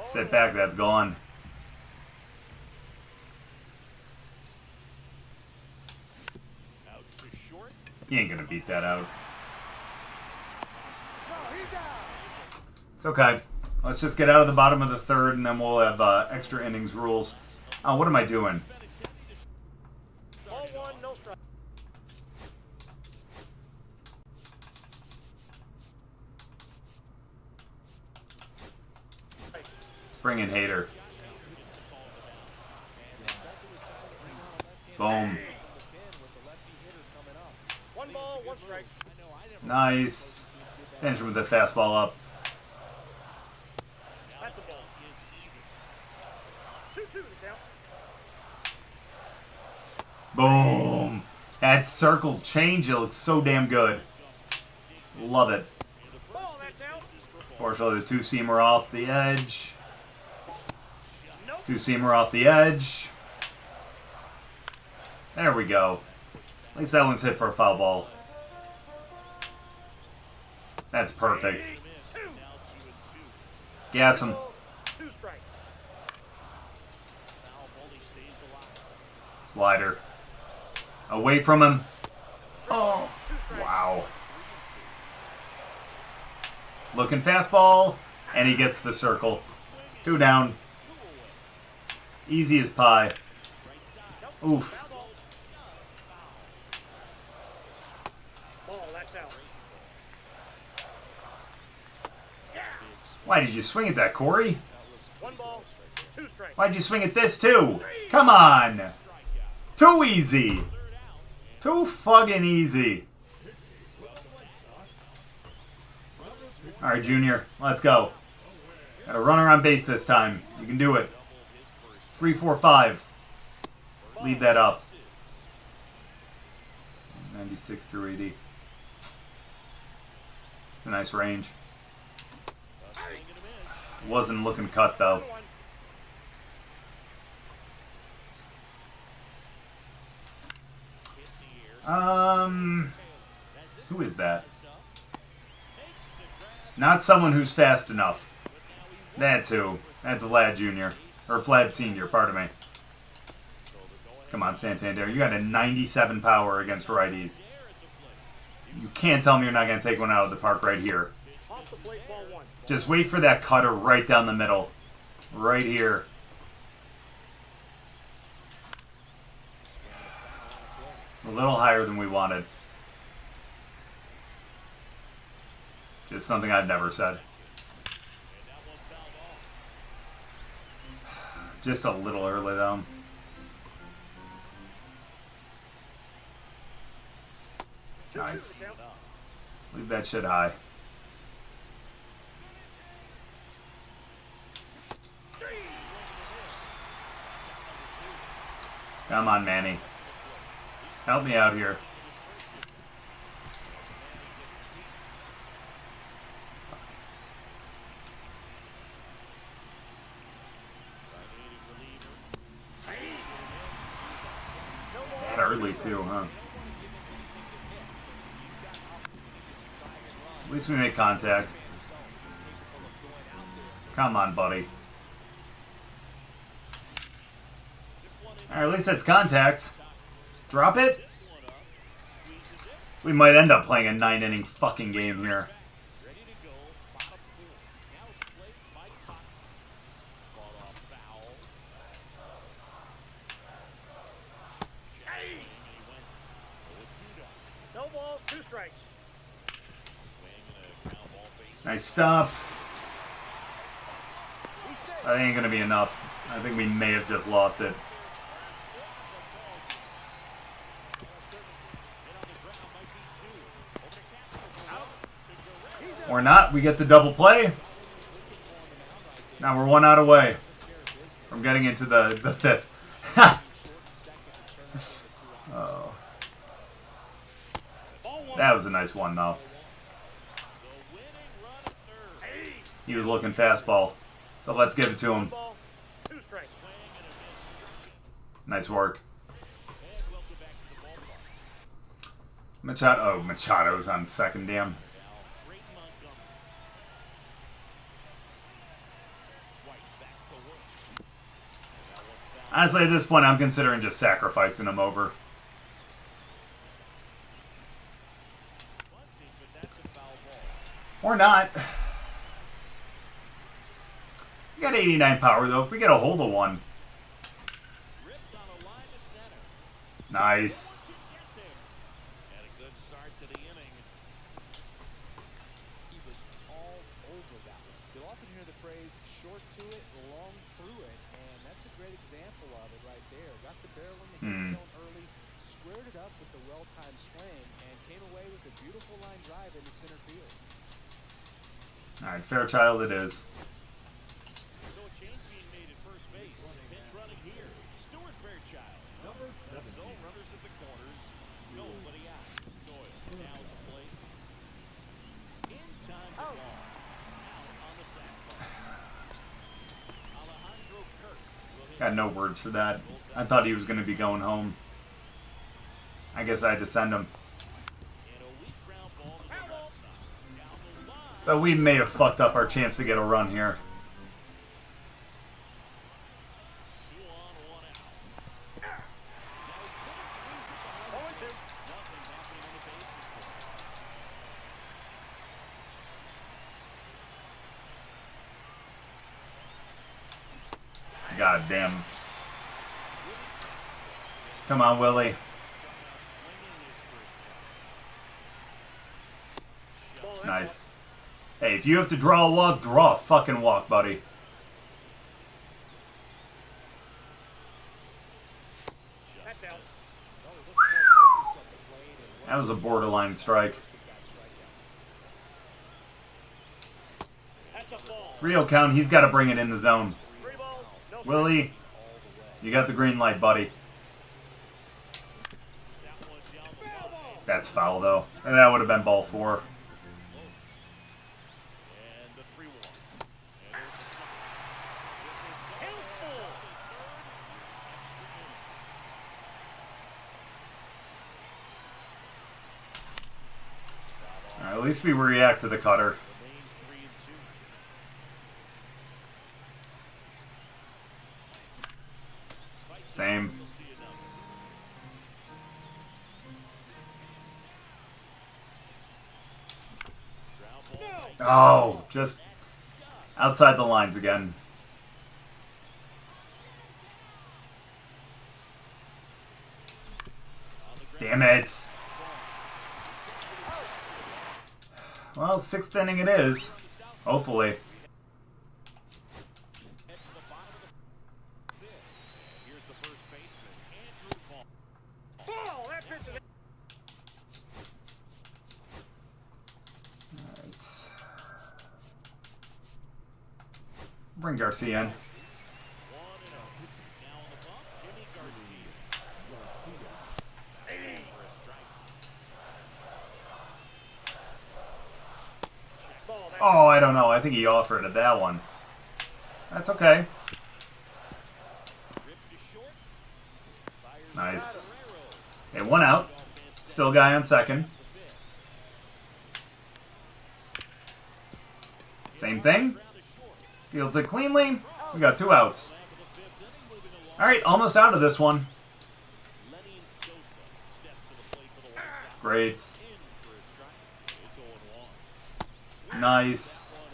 Sit back, that's gone. He ain't gonna beat that out. It's okay. Let's just get out of the bottom of the third, and then we'll have extra innings rules. Oh, what am I doing? Ball one, no strike. Let's bring in Hader. Boom. One ball, one strike. Nice. Finish with the fastball up. That's a ball. 2-2 to count. Boom. That circle change, it looks so damn good. Love it. Ball, that's out. Fortunately, the two-seamer off the edge. Nope. Two-seamer off the edge. There we go. At least that one's hit for a foul ball. That's perfect. Gas him. Ball, 2 strikes. Slider. Away from him. Oh, wow. Looking fastball. And he gets the circle. 2 down. Easy as pie. Oof. Ball, that's out. Why did you swing at that, Corey? 1 ball, 2 strikes. Why'd you swing at this, too? Come on. Too easy. Too fucking easy. All right, Junior. Let's go. Got a runner on base this time. You can do it. 3, 4, 5. Leave that up. 96 through 80. It's a nice range. Wasn't looking cut, though. Who is that? Not someone who's fast enough. That's who. That's Vlad Jr. Or Vlad Sr., pardon me. Come on, Santander. You got a 97 power against righties. You can't tell me you're not going to take one out of the park right here. Off the plate, ball 1. Just wait for that cutter right down the middle. Right here. A little higher than we wanted. Just something I've never said. Just a little early, though. Nice. Leave that shit high. Come on, Manny. Help me out here. That early, too, huh? At least we make contact. Come on, buddy. Alright, at least that's contact. Drop it? We might end up playing a 9-inning fucking game here. No balls, 2 strikes. Nice stop. That ain't gonna be enough. I think we may have just lost it. Or not. We get the double play. Now we're 1 out away from getting into the 5th. Oh. That was a nice one, though. He was looking fastball. So let's give it to him. Ball, 2 strikes. Nice work. Machado. Oh, Machado's on second, damn. Honestly, at this point, I'm considering just sacrificing him over. Or not. We got 89 power, though. If we get a hold of one. Nice. Had a good start to the inning. He was all over that one. You'll often hear the phrase, short to it, long through it, and that's a great example of it right there. Got the barrel in the hit zone early, squared it up with the well-timed swing, and came away with a beautiful line drive into center field. All right, Fairchild it is. So a change being made at first base. Pitch running here. Stuart Fairchild. Number 7. Zone runners at the corners. Nobody out. Doyle now at the plate. In time to ball. Out on the sack. Alejandro Kirk. Got no words for that. I thought he was going to be going home. I guess I had to send him. And a weak ground ball to the left side. Down the line. So we may have fucked up our chance to get a run here. 2 on, 1 out. Nothing happening on the bases. God damn. Come on, Willie. Nice. Hey, if you have to draw a fucking walk, buddy. That's out. That was a borderline strike. That's a ball. 3-0 count, he's got to bring it in the zone. 3 balls, no strikes. Willie, you got the green light, buddy. That's foul, though. And that would have been ball 4. And the 3-1. All right, at least we react to the cutter. Remains 3 and 2. Same. You'll see it now. Ground ball right Oh, just outside the lines again. Damn it. Well, 6th inning it is. Hopefully. head to the bottom of the 5th. And here's the first baseman, Andrew Paul. Ball. That pitch is Alright. Bring Garcia in. 1-0. Now on the bump, Jimmy Garcia. For a strike. ball. That's Oh, I don't know. I think he offered at that one. That's okay. Ripped to short. Fires Nice. Guerrero. Okay, 1 out. Still guy on second. Same thing. Ground is short. Fields it cleanly. We got 2 outs. Top of the 5th inning, moving along. All right, almost out of this one. Lenny Sosa steps to the plate for the White Sox. Great. In for a strike. It's 0-1. Nice. One out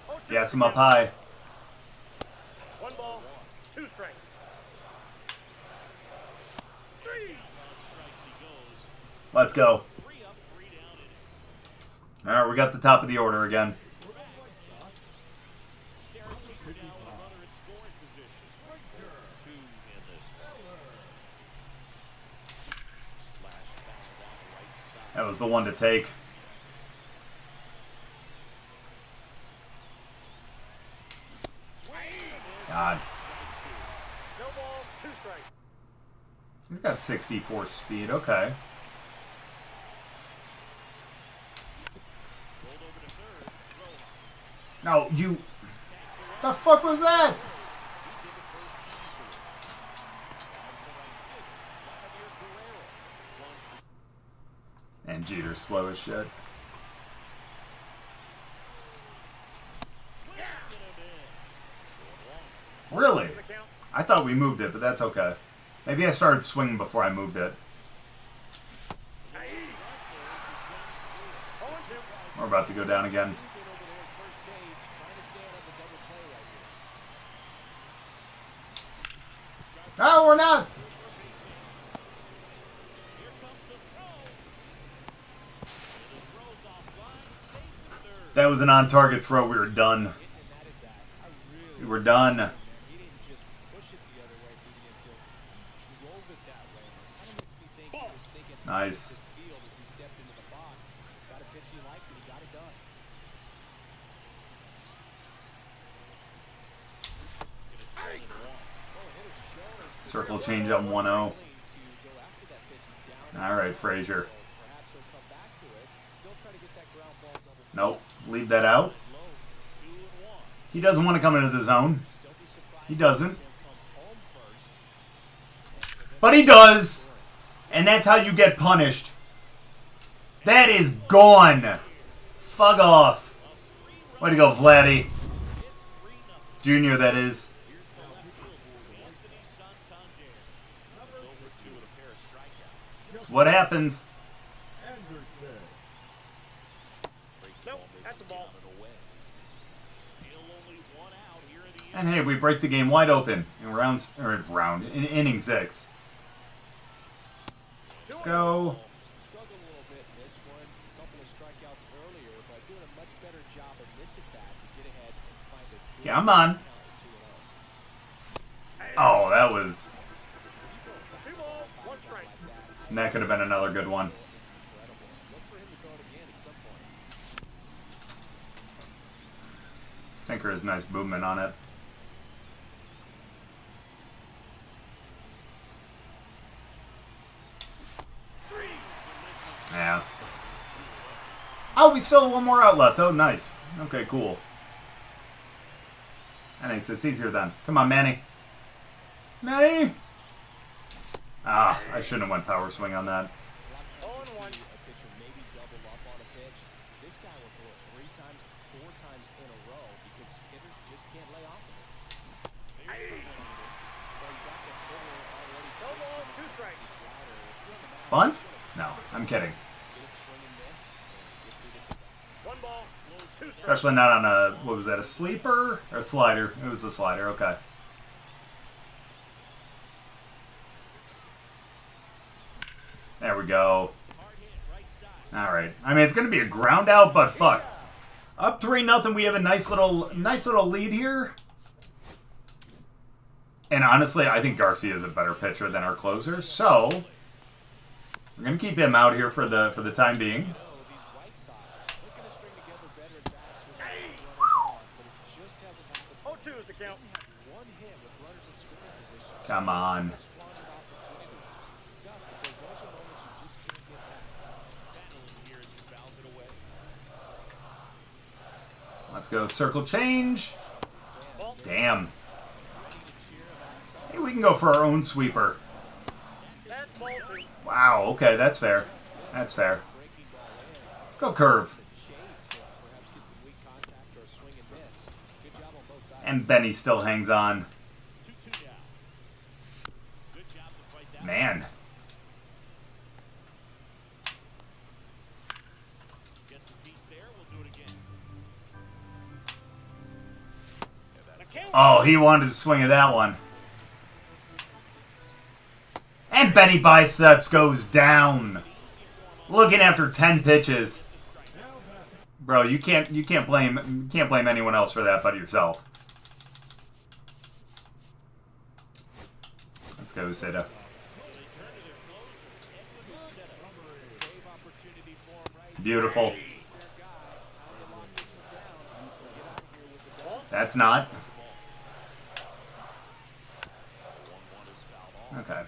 front end. Gas him up high. 1 ball, 2 strikes. 3. On strikes he goes. Let's go. 3 up, 3 down inning. All right, we got the top of the order again. Derek Jeter now with a runner in scoring position. 2 in this one. Slash foul down the right side. That was the one to take. God. No ball, 2 strikes. He's got 64 speed. Okay. Rolled over to third. Throw. No, you... The fuck was that? And Jeter's slow as shit. Really? The count. I thought we moved it, but that's okay. Maybe I started swinging before I moved it. 0-2. Or about to go down again. Oh, we're not. That was an on-target throw. We were done. We were done. He didn't just push it the other way through the infield. He drove it that way. Kind of makes me think he was thinking Nice. the field as he stepped into the box. Got a pitch he liked and he got it done. Circle change up 1-0. All right, Frazier. Perhaps he'll come back to it. Still try to get that ground ball double. Nope. Leave that out. He doesn't want to come into the zone. He doesn't. But he does. And that's how you get punished. That is gone. Fuck off. Way to go, Vladdy. Junior, that is. What happens? Nope, that's a ball. And hey, we break the game wide open in in inning 6. Let's go. Struggled a little bit in this one. A couple of strikeouts earlier, but doing a much better job in this at bat to get ahead and find a Come on. Oh, that was... 2 balls, 1 strike. That could have been another good one. Look for him to throw it again at some point. Sinker has nice movement on it. Yeah. Oh, we still have one more out left. Oh, nice. Okay, cool. That makes this easier then. Come on, Manny. Manny! Ah, I shouldn't have went power swing on that. 0-1. A pitcher maybe double up on a pitch. This guy will throw it 3 times, 4 times in a row because hitters just can't lay off of it. No ball, 2 strikes. Bunt? No, I'm kidding. 1 ball, 2 strikes. Especially not on a, what was that, a sleeper? Or a slider? It was the slider, okay. There we go. Alright. I mean, it's going to be a ground out, but fuck. Up 3-0, we have a nice little lead here. And honestly, I think Garcia is a better pitcher than our closer, so we're going to keep him out here for the time being. Oh, 2 is the count. Come on. Let's go circle change. Damn. Hey, we can go for our own sweeper. That's ball 2. Wow, okay, that's fair. That's fair. Let's go curve. And Benny still hangs on. Man. Oh, he wanted to swing at that one. And Benny Biceps goes down. Looking after 10 pitches. Bro, you can't blame anyone else for that but yourself. Let's go, Seda. Beautiful. That's not. Okay.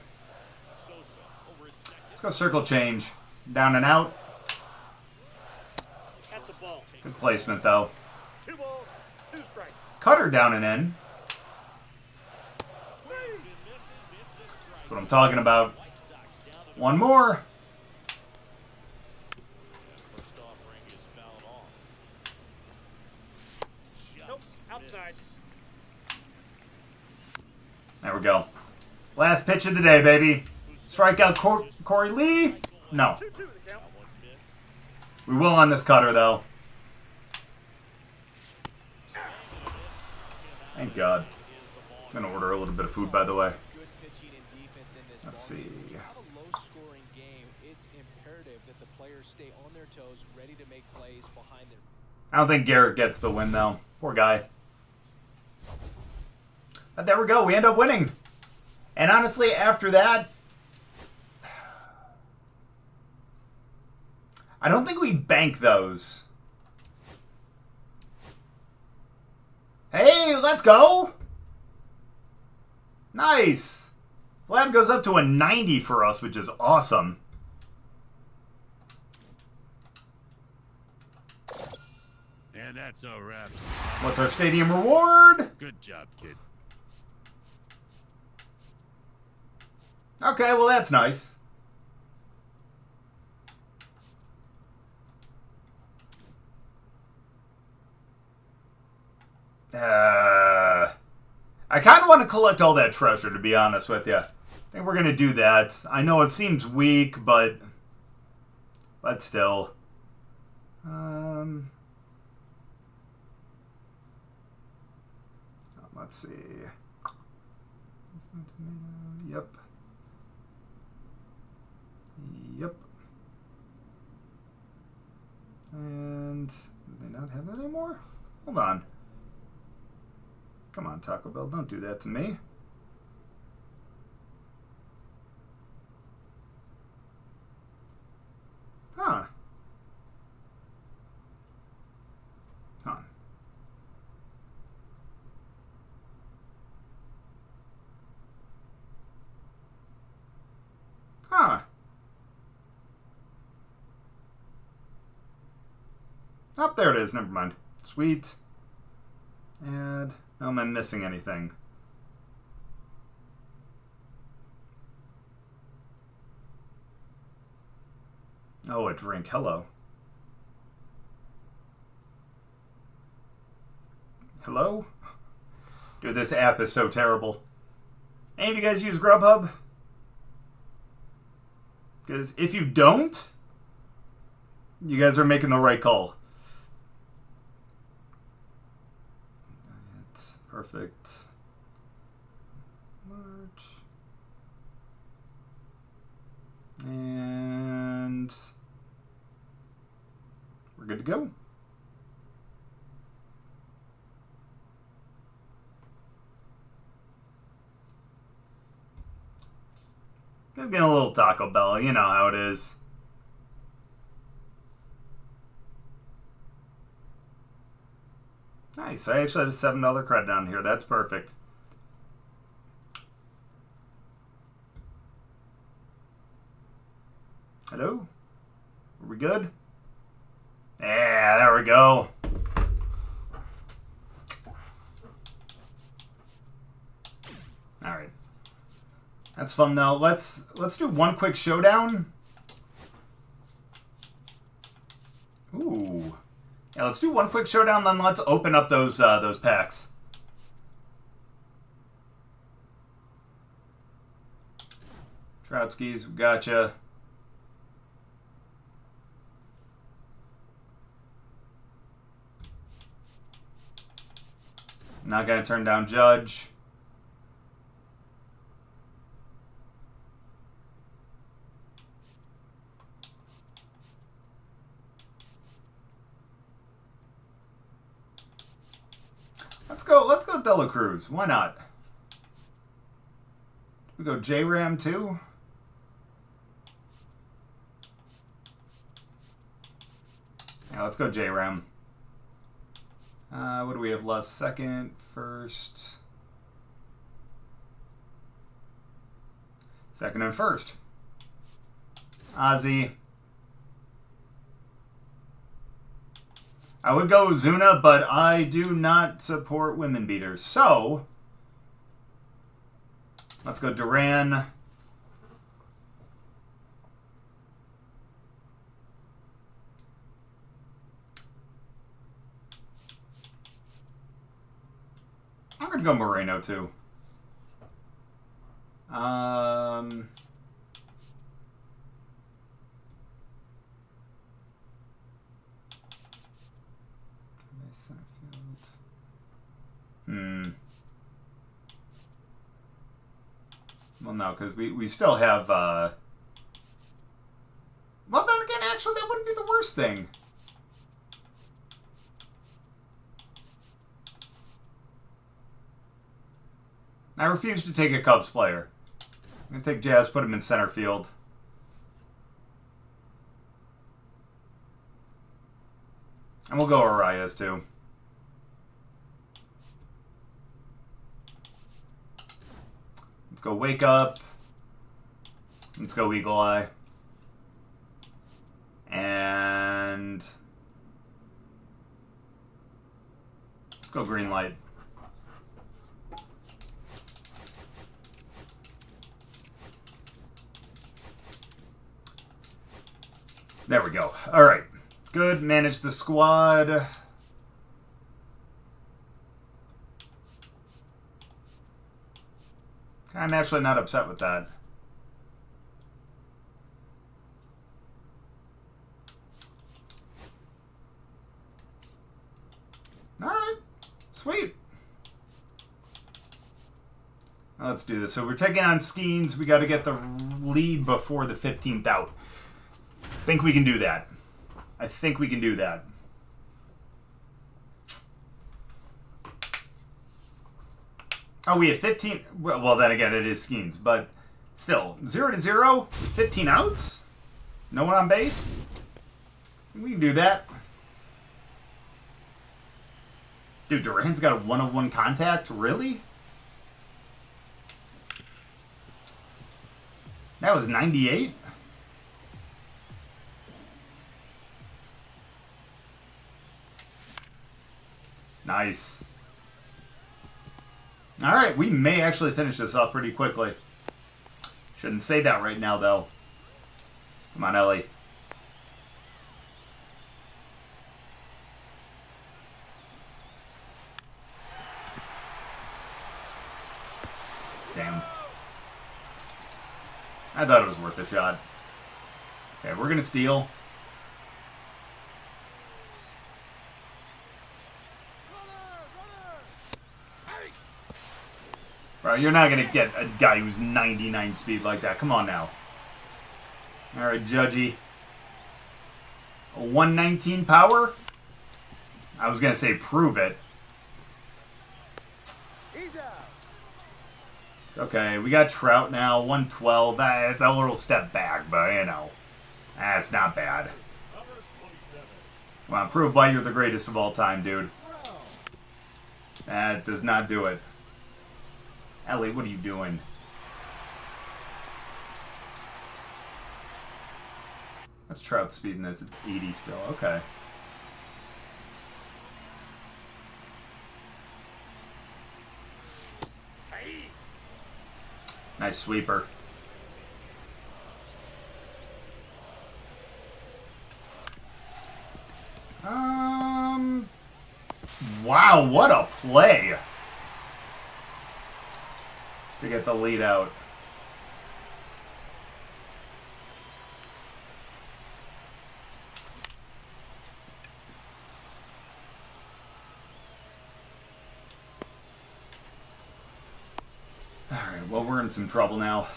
Let's go circle change. Down and out. That's a ball. Good placement, though. 2 balls, 2 strikes. Cutter down and in. That's what I'm talking about. One more. Nope, outside. There we go. Last pitch of the day, baby. Strikeout Corey Lee? No. 2-2 the count. We will on this cutter, though. Thank God. I'm gonna order a little bit of food, by the way. Good pitching and defense in this Let's ball game. see. When you have a low-scoring game, it's imperative that the players stay on their toes, ready to make plays behind their. I don't think Garrett gets the win, though. Poor guy. But there we go. We end up winning. And honestly, after that, I don't think we bank those. Hey, let's go. Nice. Vlad goes up to a 90 for us, which is awesome. And that's a wrap. What's our stadium reward? Good job, kid. Okay, well, that's nice. I kind of want to collect all that treasure, to be honest with you. I think we're going to do that. I know it seems weak, but still. Let's see. Yep. Yep. And do they not have that anymore? Hold on. Come on, Taco Bell, don't do that to me. Huh. Huh. Huh. Oh, there it is. Never mind. Sweet. Add. Oh, am I missing anything? Oh, a drink. Hello. Hello? Dude, this app is so terrible. Any of you guys use Grubhub? Because if you don't, you guys are making the right call. That's perfect. March. And we're good to go. Just getting a little Taco Bell. You know how it is. Nice. I actually had a $7 credit on here. That's perfect. Hello? Are we good? Yeah, there we go. All right. That's fun though. Let's do one quick showdown. Ooh. Yeah, let's do one quick showdown, then let's open up those packs. Troutskis, gotcha. Not gonna turn down Judge. Let's go Dela Cruz. Why not? We go J-Ram too. Yeah, let's go J-Ram. What do we have left? Second, first. Second and first. Ozzy. I would go Zuna, but I do not support women beaters. So, let's go Duran. I'm going to go Moreno, too. Well, no, because we still have... Well, then again, actually, that wouldn't be the worst thing. I refuse to take a Cubs player. I'm going to take Jazz, put him in center field. And we'll go Arias, too. Let's go Wake Up. Let's go Eagle Eye. And... let's go Green Light. There we go. All right. Good. Manage the squad. I'm actually not upset with that. All right. Sweet. Now let's do this. So we're taking on Skeens. We got to get the lead before the 15th out. I think we can do that. I think we can do that. Oh, we have 15. Well, then again, it is Skeens. But still, 0-0, 15 outs? No one on base? We can do that. Dude, Duran's got a 101 contact? Really? That was 98? Nice. All right, we may actually finish this up pretty quickly. Shouldn't say that right now, though. Come on, Ellie. Damn. I thought it was worth a shot. Okay, we're going to steal. Bro, you're not going to get a guy who's 99 speed like that. Come on now. All right, Judgy. A 119 power? I was going to say prove it. Okay, we got Trout now, 112. It's a little step back, but, you know, that's not bad. Come on, prove why you're the greatest of all time, dude. That does not do it. Ellie, what are you doing? What's Trout's speed in this? It's 80 still. Okay. Nice sweeper. Wow, what a play to get the lead out. All right, well, we're in some trouble now.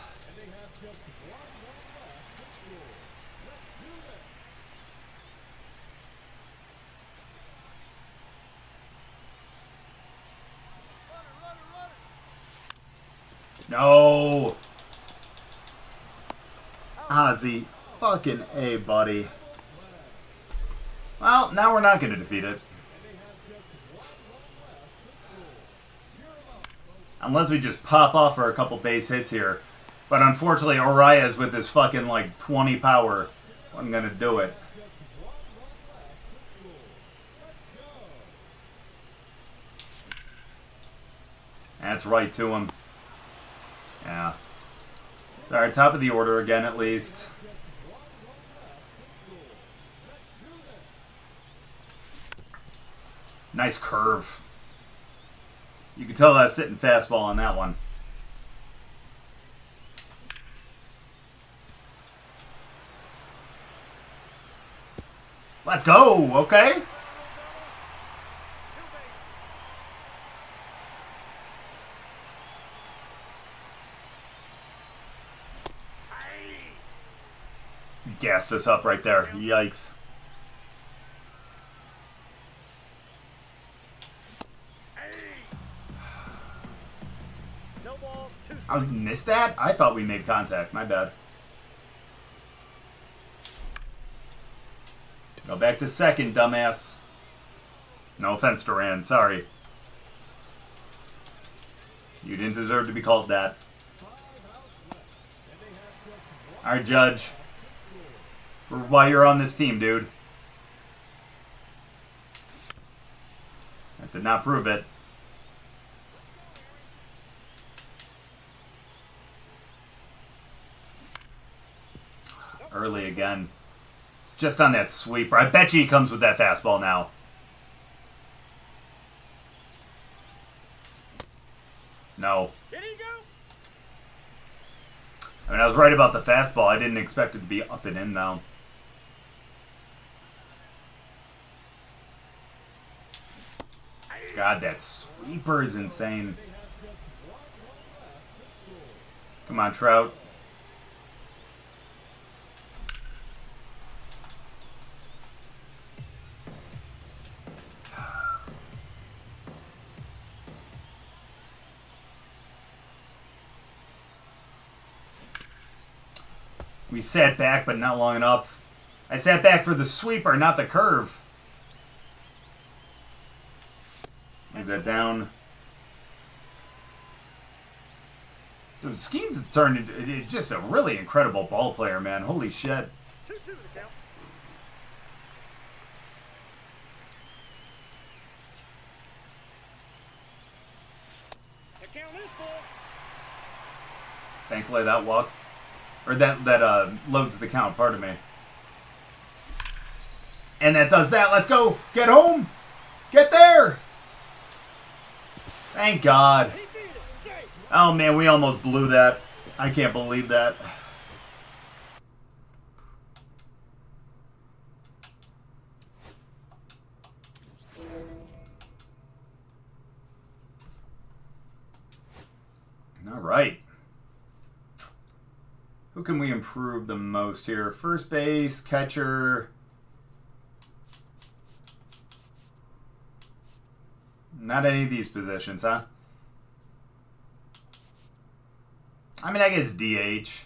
No! Ozzy, fucking A, buddy. Well, now we're not going to defeat it. Unless we just pop off for a couple base hits here. But unfortunately, Arias with his fucking, like, 20 power wasn't going to do it. That's right to him. Yeah. It's alright, top of the order again at least. Nice curve. You can tell that's sitting fastball on that one. Let's go! Okay. gassed us up right there. Yikes. No ball, 2 I missed that? I thought we made contact. My bad. Go back to second, dumbass. No offense, Duran. Sorry. You didn't deserve to be called that. Alright, Judge. For why you're on this team, dude. That did not prove it. Early again. Just on that sweeper. I bet you he comes with that fastball now. No. Did he go? I mean, I was right about the fastball. I didn't expect it to be up and in, though. God, that sweeper is insane. Come on, Trout. We sat back, but not long enough. I sat back for the sweeper, not the curve. Leave that down. Dude, Skeens has turned into just a really incredible ball player, man. Holy shit. 2-2 the count. The count is full. Thankfully that walks. Or that loads the count, pardon me. And that does that. Let's go. Get home. Get there. Thank God. He beat it. Safe. Oh, man, we almost blew that. I can't believe that. All right. Who can we improve the most here? First base, catcher. Not any of these positions, huh? I mean, I guess DH.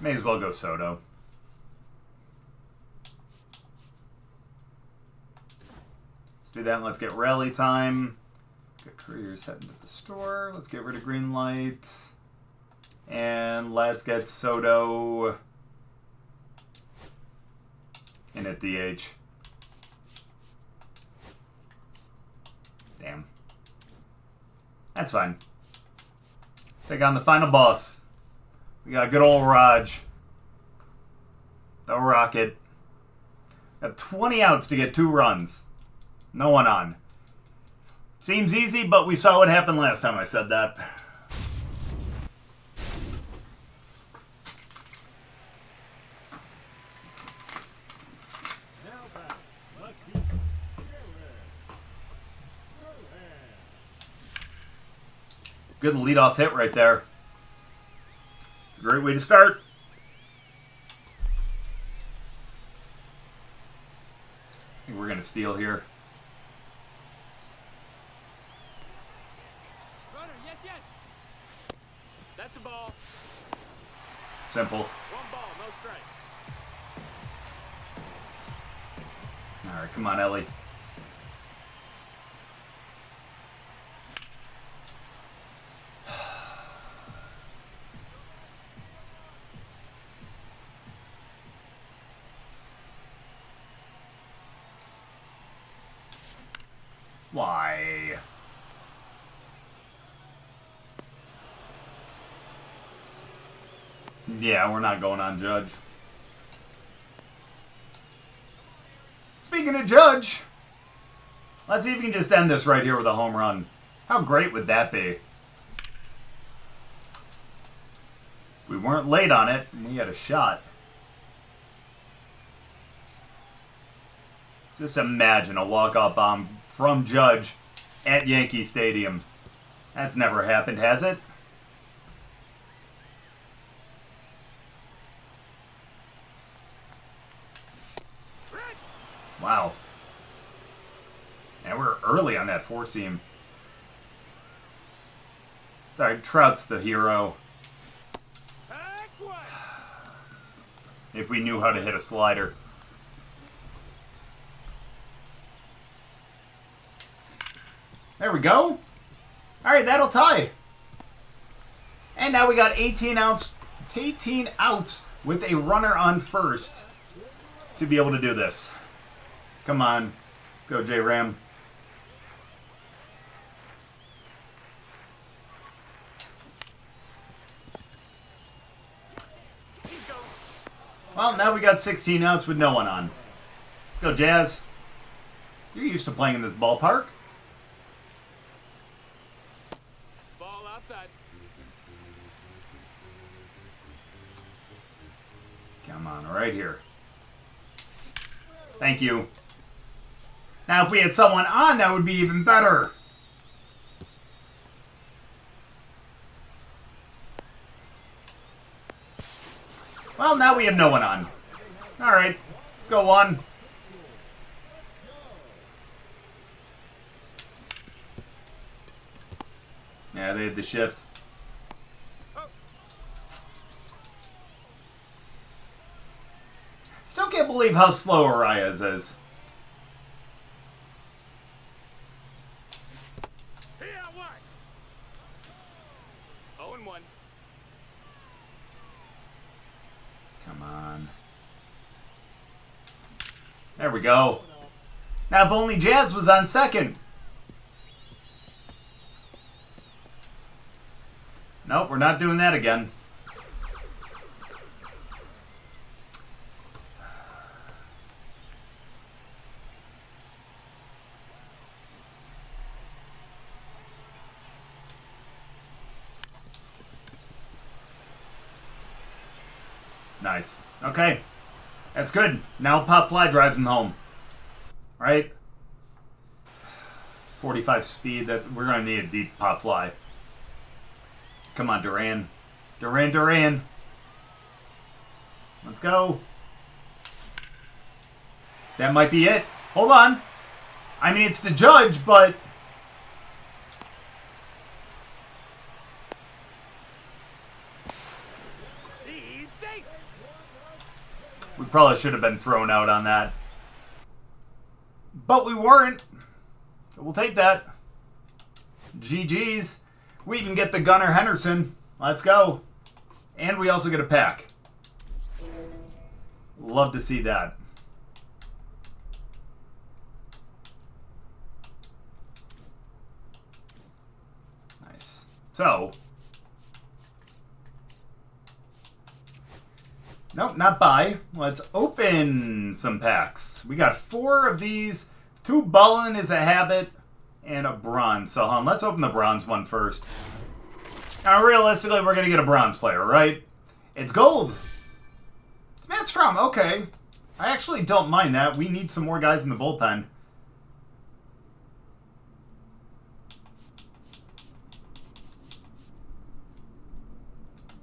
May as well go Soto. Let's do that and let's get rally time. Get couriers heading to the store. Let's get rid of green lights. And let's get Soto in at DH. Damn. That's fine. Take on the final boss. We got good old Raj. The Rocket. Got 20 outs to get 2 runs. No one on. Seems easy, but we saw what happened last time I said that. Now back. Lucky. Good leadoff hit right there. It's a great way to start. I think we're going to steal here. Runner, yes, yes. That's the ball. Simple. 1 ball, no strikes. All right, come on, Ellie. Why? Yeah, we're not going on Judge. Speaking of Judge, let's see if we can just end this right here with a home run. How great would that be? We weren't late on it, and we had a shot. Just imagine a walk-off bomb from Judge at Yankee Stadium. That's never happened, has it? Wow. And we're early on that four-seam. Sorry, Trout's the hero. If we knew how to hit a slider. There we go. Alright, that'll tie. And now we got 18 outs with a runner on first to be able to do this. Come on. Go, J-Ram. Well, now we got 16 outs with no one on. Go, Jazz. You're used to playing in this ballpark. Ball outside. Come on, right here. Thank you. Now, if we had someone on, that would be even better. Well, now we have no one on. All right, let's go one. Yeah, they had the shift. Still can't believe how slow Arias is. Here, what? 0-1. Come on. There we go. Now, if only Jazz was on second. Nope, we're not doing that again. Nice. Okay. That's good. Now pop fly drives him home. Right? 45 speed. We're going to need a deep pop fly. Come on, Duran. Duran. Let's go. That might be it. Hold on. I mean, it's the Judge, but... He's safe. We probably should have been thrown out on that. But we weren't. So we'll take that. GG's. We even get the Gunnar Henderson. Let's go. And we also get a pack. Love to see that. Nice. So. Nope, not buy. Let's open some packs. We got 4 of these. 2 Bullen is a habit. And a bronze. So, let's open the bronze one first. Now, realistically, we're going to get a bronze player, right? It's gold. It's Matt Strom. Okay. I actually don't mind that. We need some more guys in the bullpen.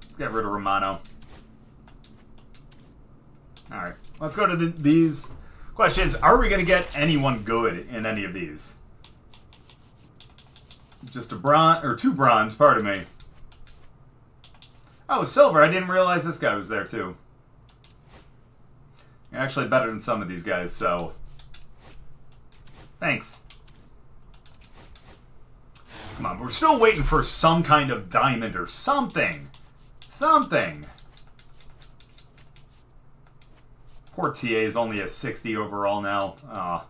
Let's get rid of Romano. Alright. Let's go to these. Question is, are we going to get anyone good in any of these? Just a bronze, or 2 bronze, pardon me. Oh, silver. I didn't realize this guy was there, too. You're actually better than some of these guys, so... Thanks. Come on, we're still waiting for some kind of diamond or something. Something. Poor TA is only a 60 overall now. Aw.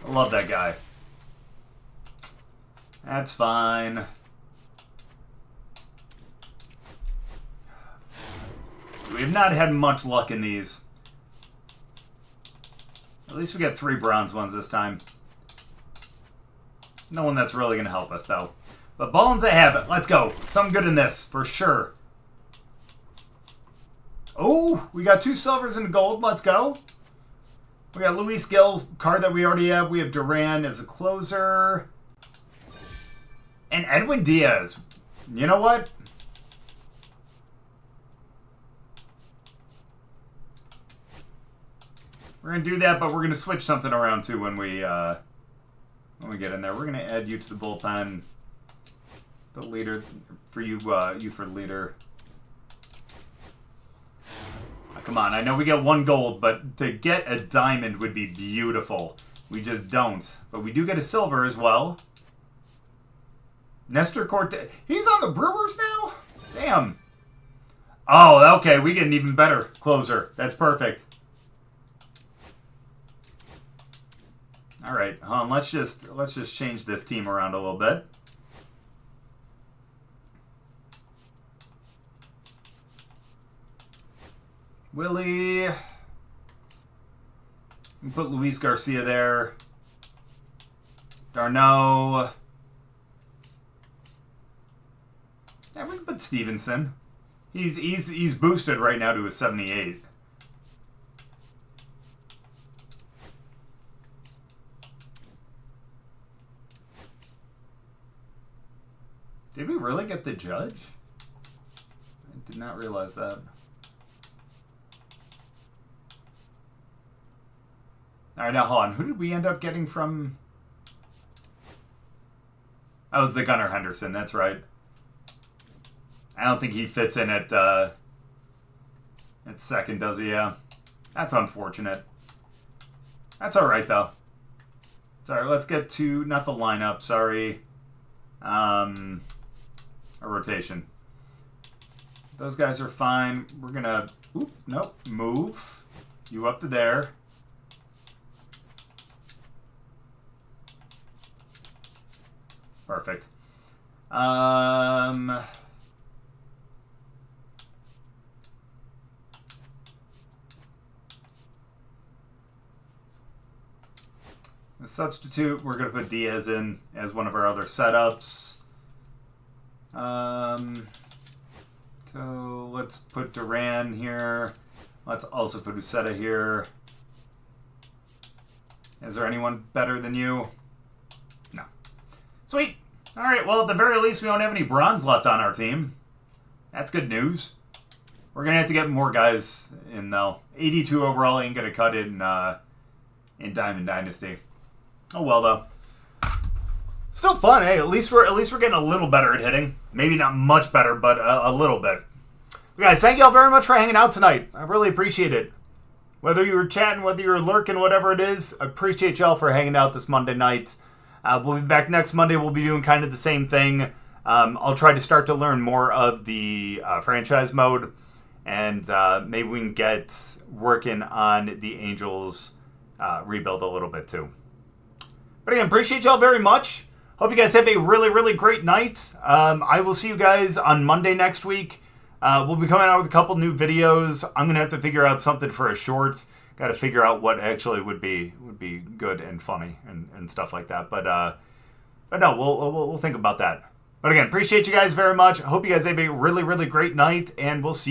I love that guy. That's fine. We have not had much luck in these. At least we got 3 bronze ones this time. No one that's really going to help us, though. But bones, I have it. Let's go. Something good in this, for sure. Oh, we got 2 silvers and a gold. Let's go. We got Luis Gill's card that we already have. We have Duran as a closer. And Edwin Diaz. You know what? We're going to do that, but we're going to switch something around, too, when we get in there. We're going to add you to the bullpen. The leader, for you, you for leader. Oh, come on, I know we get 1 gold, but to get a diamond would be beautiful. We just don't. But we do get a silver as well. Nestor Cortez. He's on the Brewers now? Damn. Oh, okay, we get an even better closer. That's perfect. All right, let's just change this team around a little bit. Willie. We put Luis Garcia there. Darno. Yeah, we can put Stevenson. He's boosted right now to a 78. Did we really get the judge? I did not realize that. Alright, now hold on. Who did we end up getting from? That was the Gunnar Henderson, that's right. I don't think he fits in at second, does he? Yeah. That's unfortunate. That's alright, though. Sorry, let's get to, not the lineup, sorry. A rotation. Those guys are fine. We're gonna, oop, nope, move you up to there. Perfect. The substitute, we're going to put Diaz in as one of our other setups. So let's put Duran here. Let's also put Uceta here. Is there anyone better than you? No. Sweet. All right, well, at the very least, we don't have any bronze left on our team. That's good news. We're going to have to get more guys in, though. 82 overall ain't going to cut in Diamond Dynasty. Oh, well, though. Still fun, hey. At least we're getting a little better at hitting. Maybe not much better, but a little bit. But guys, thank y'all very much for hanging out tonight. I really appreciate it. Whether you were chatting, whether you were lurking, whatever it is, I appreciate y'all for hanging out this Monday night. We'll be back next Monday. We'll be doing kind of the same thing. I'll try to start to learn more of the franchise mode, and maybe we can get working on the Angels rebuild a little bit too. But again, appreciate y'all very much. Hope you guys have a really, really great night. I will see you guys on Monday next week. We'll be coming out with a couple new videos. I'm going to have to figure out something for a shorts. Got to figure out what actually would be good and funny and stuff like that. But no, we'll think about that. But again, appreciate you guys very much. Hope you guys have a really, really great night, and we'll see you.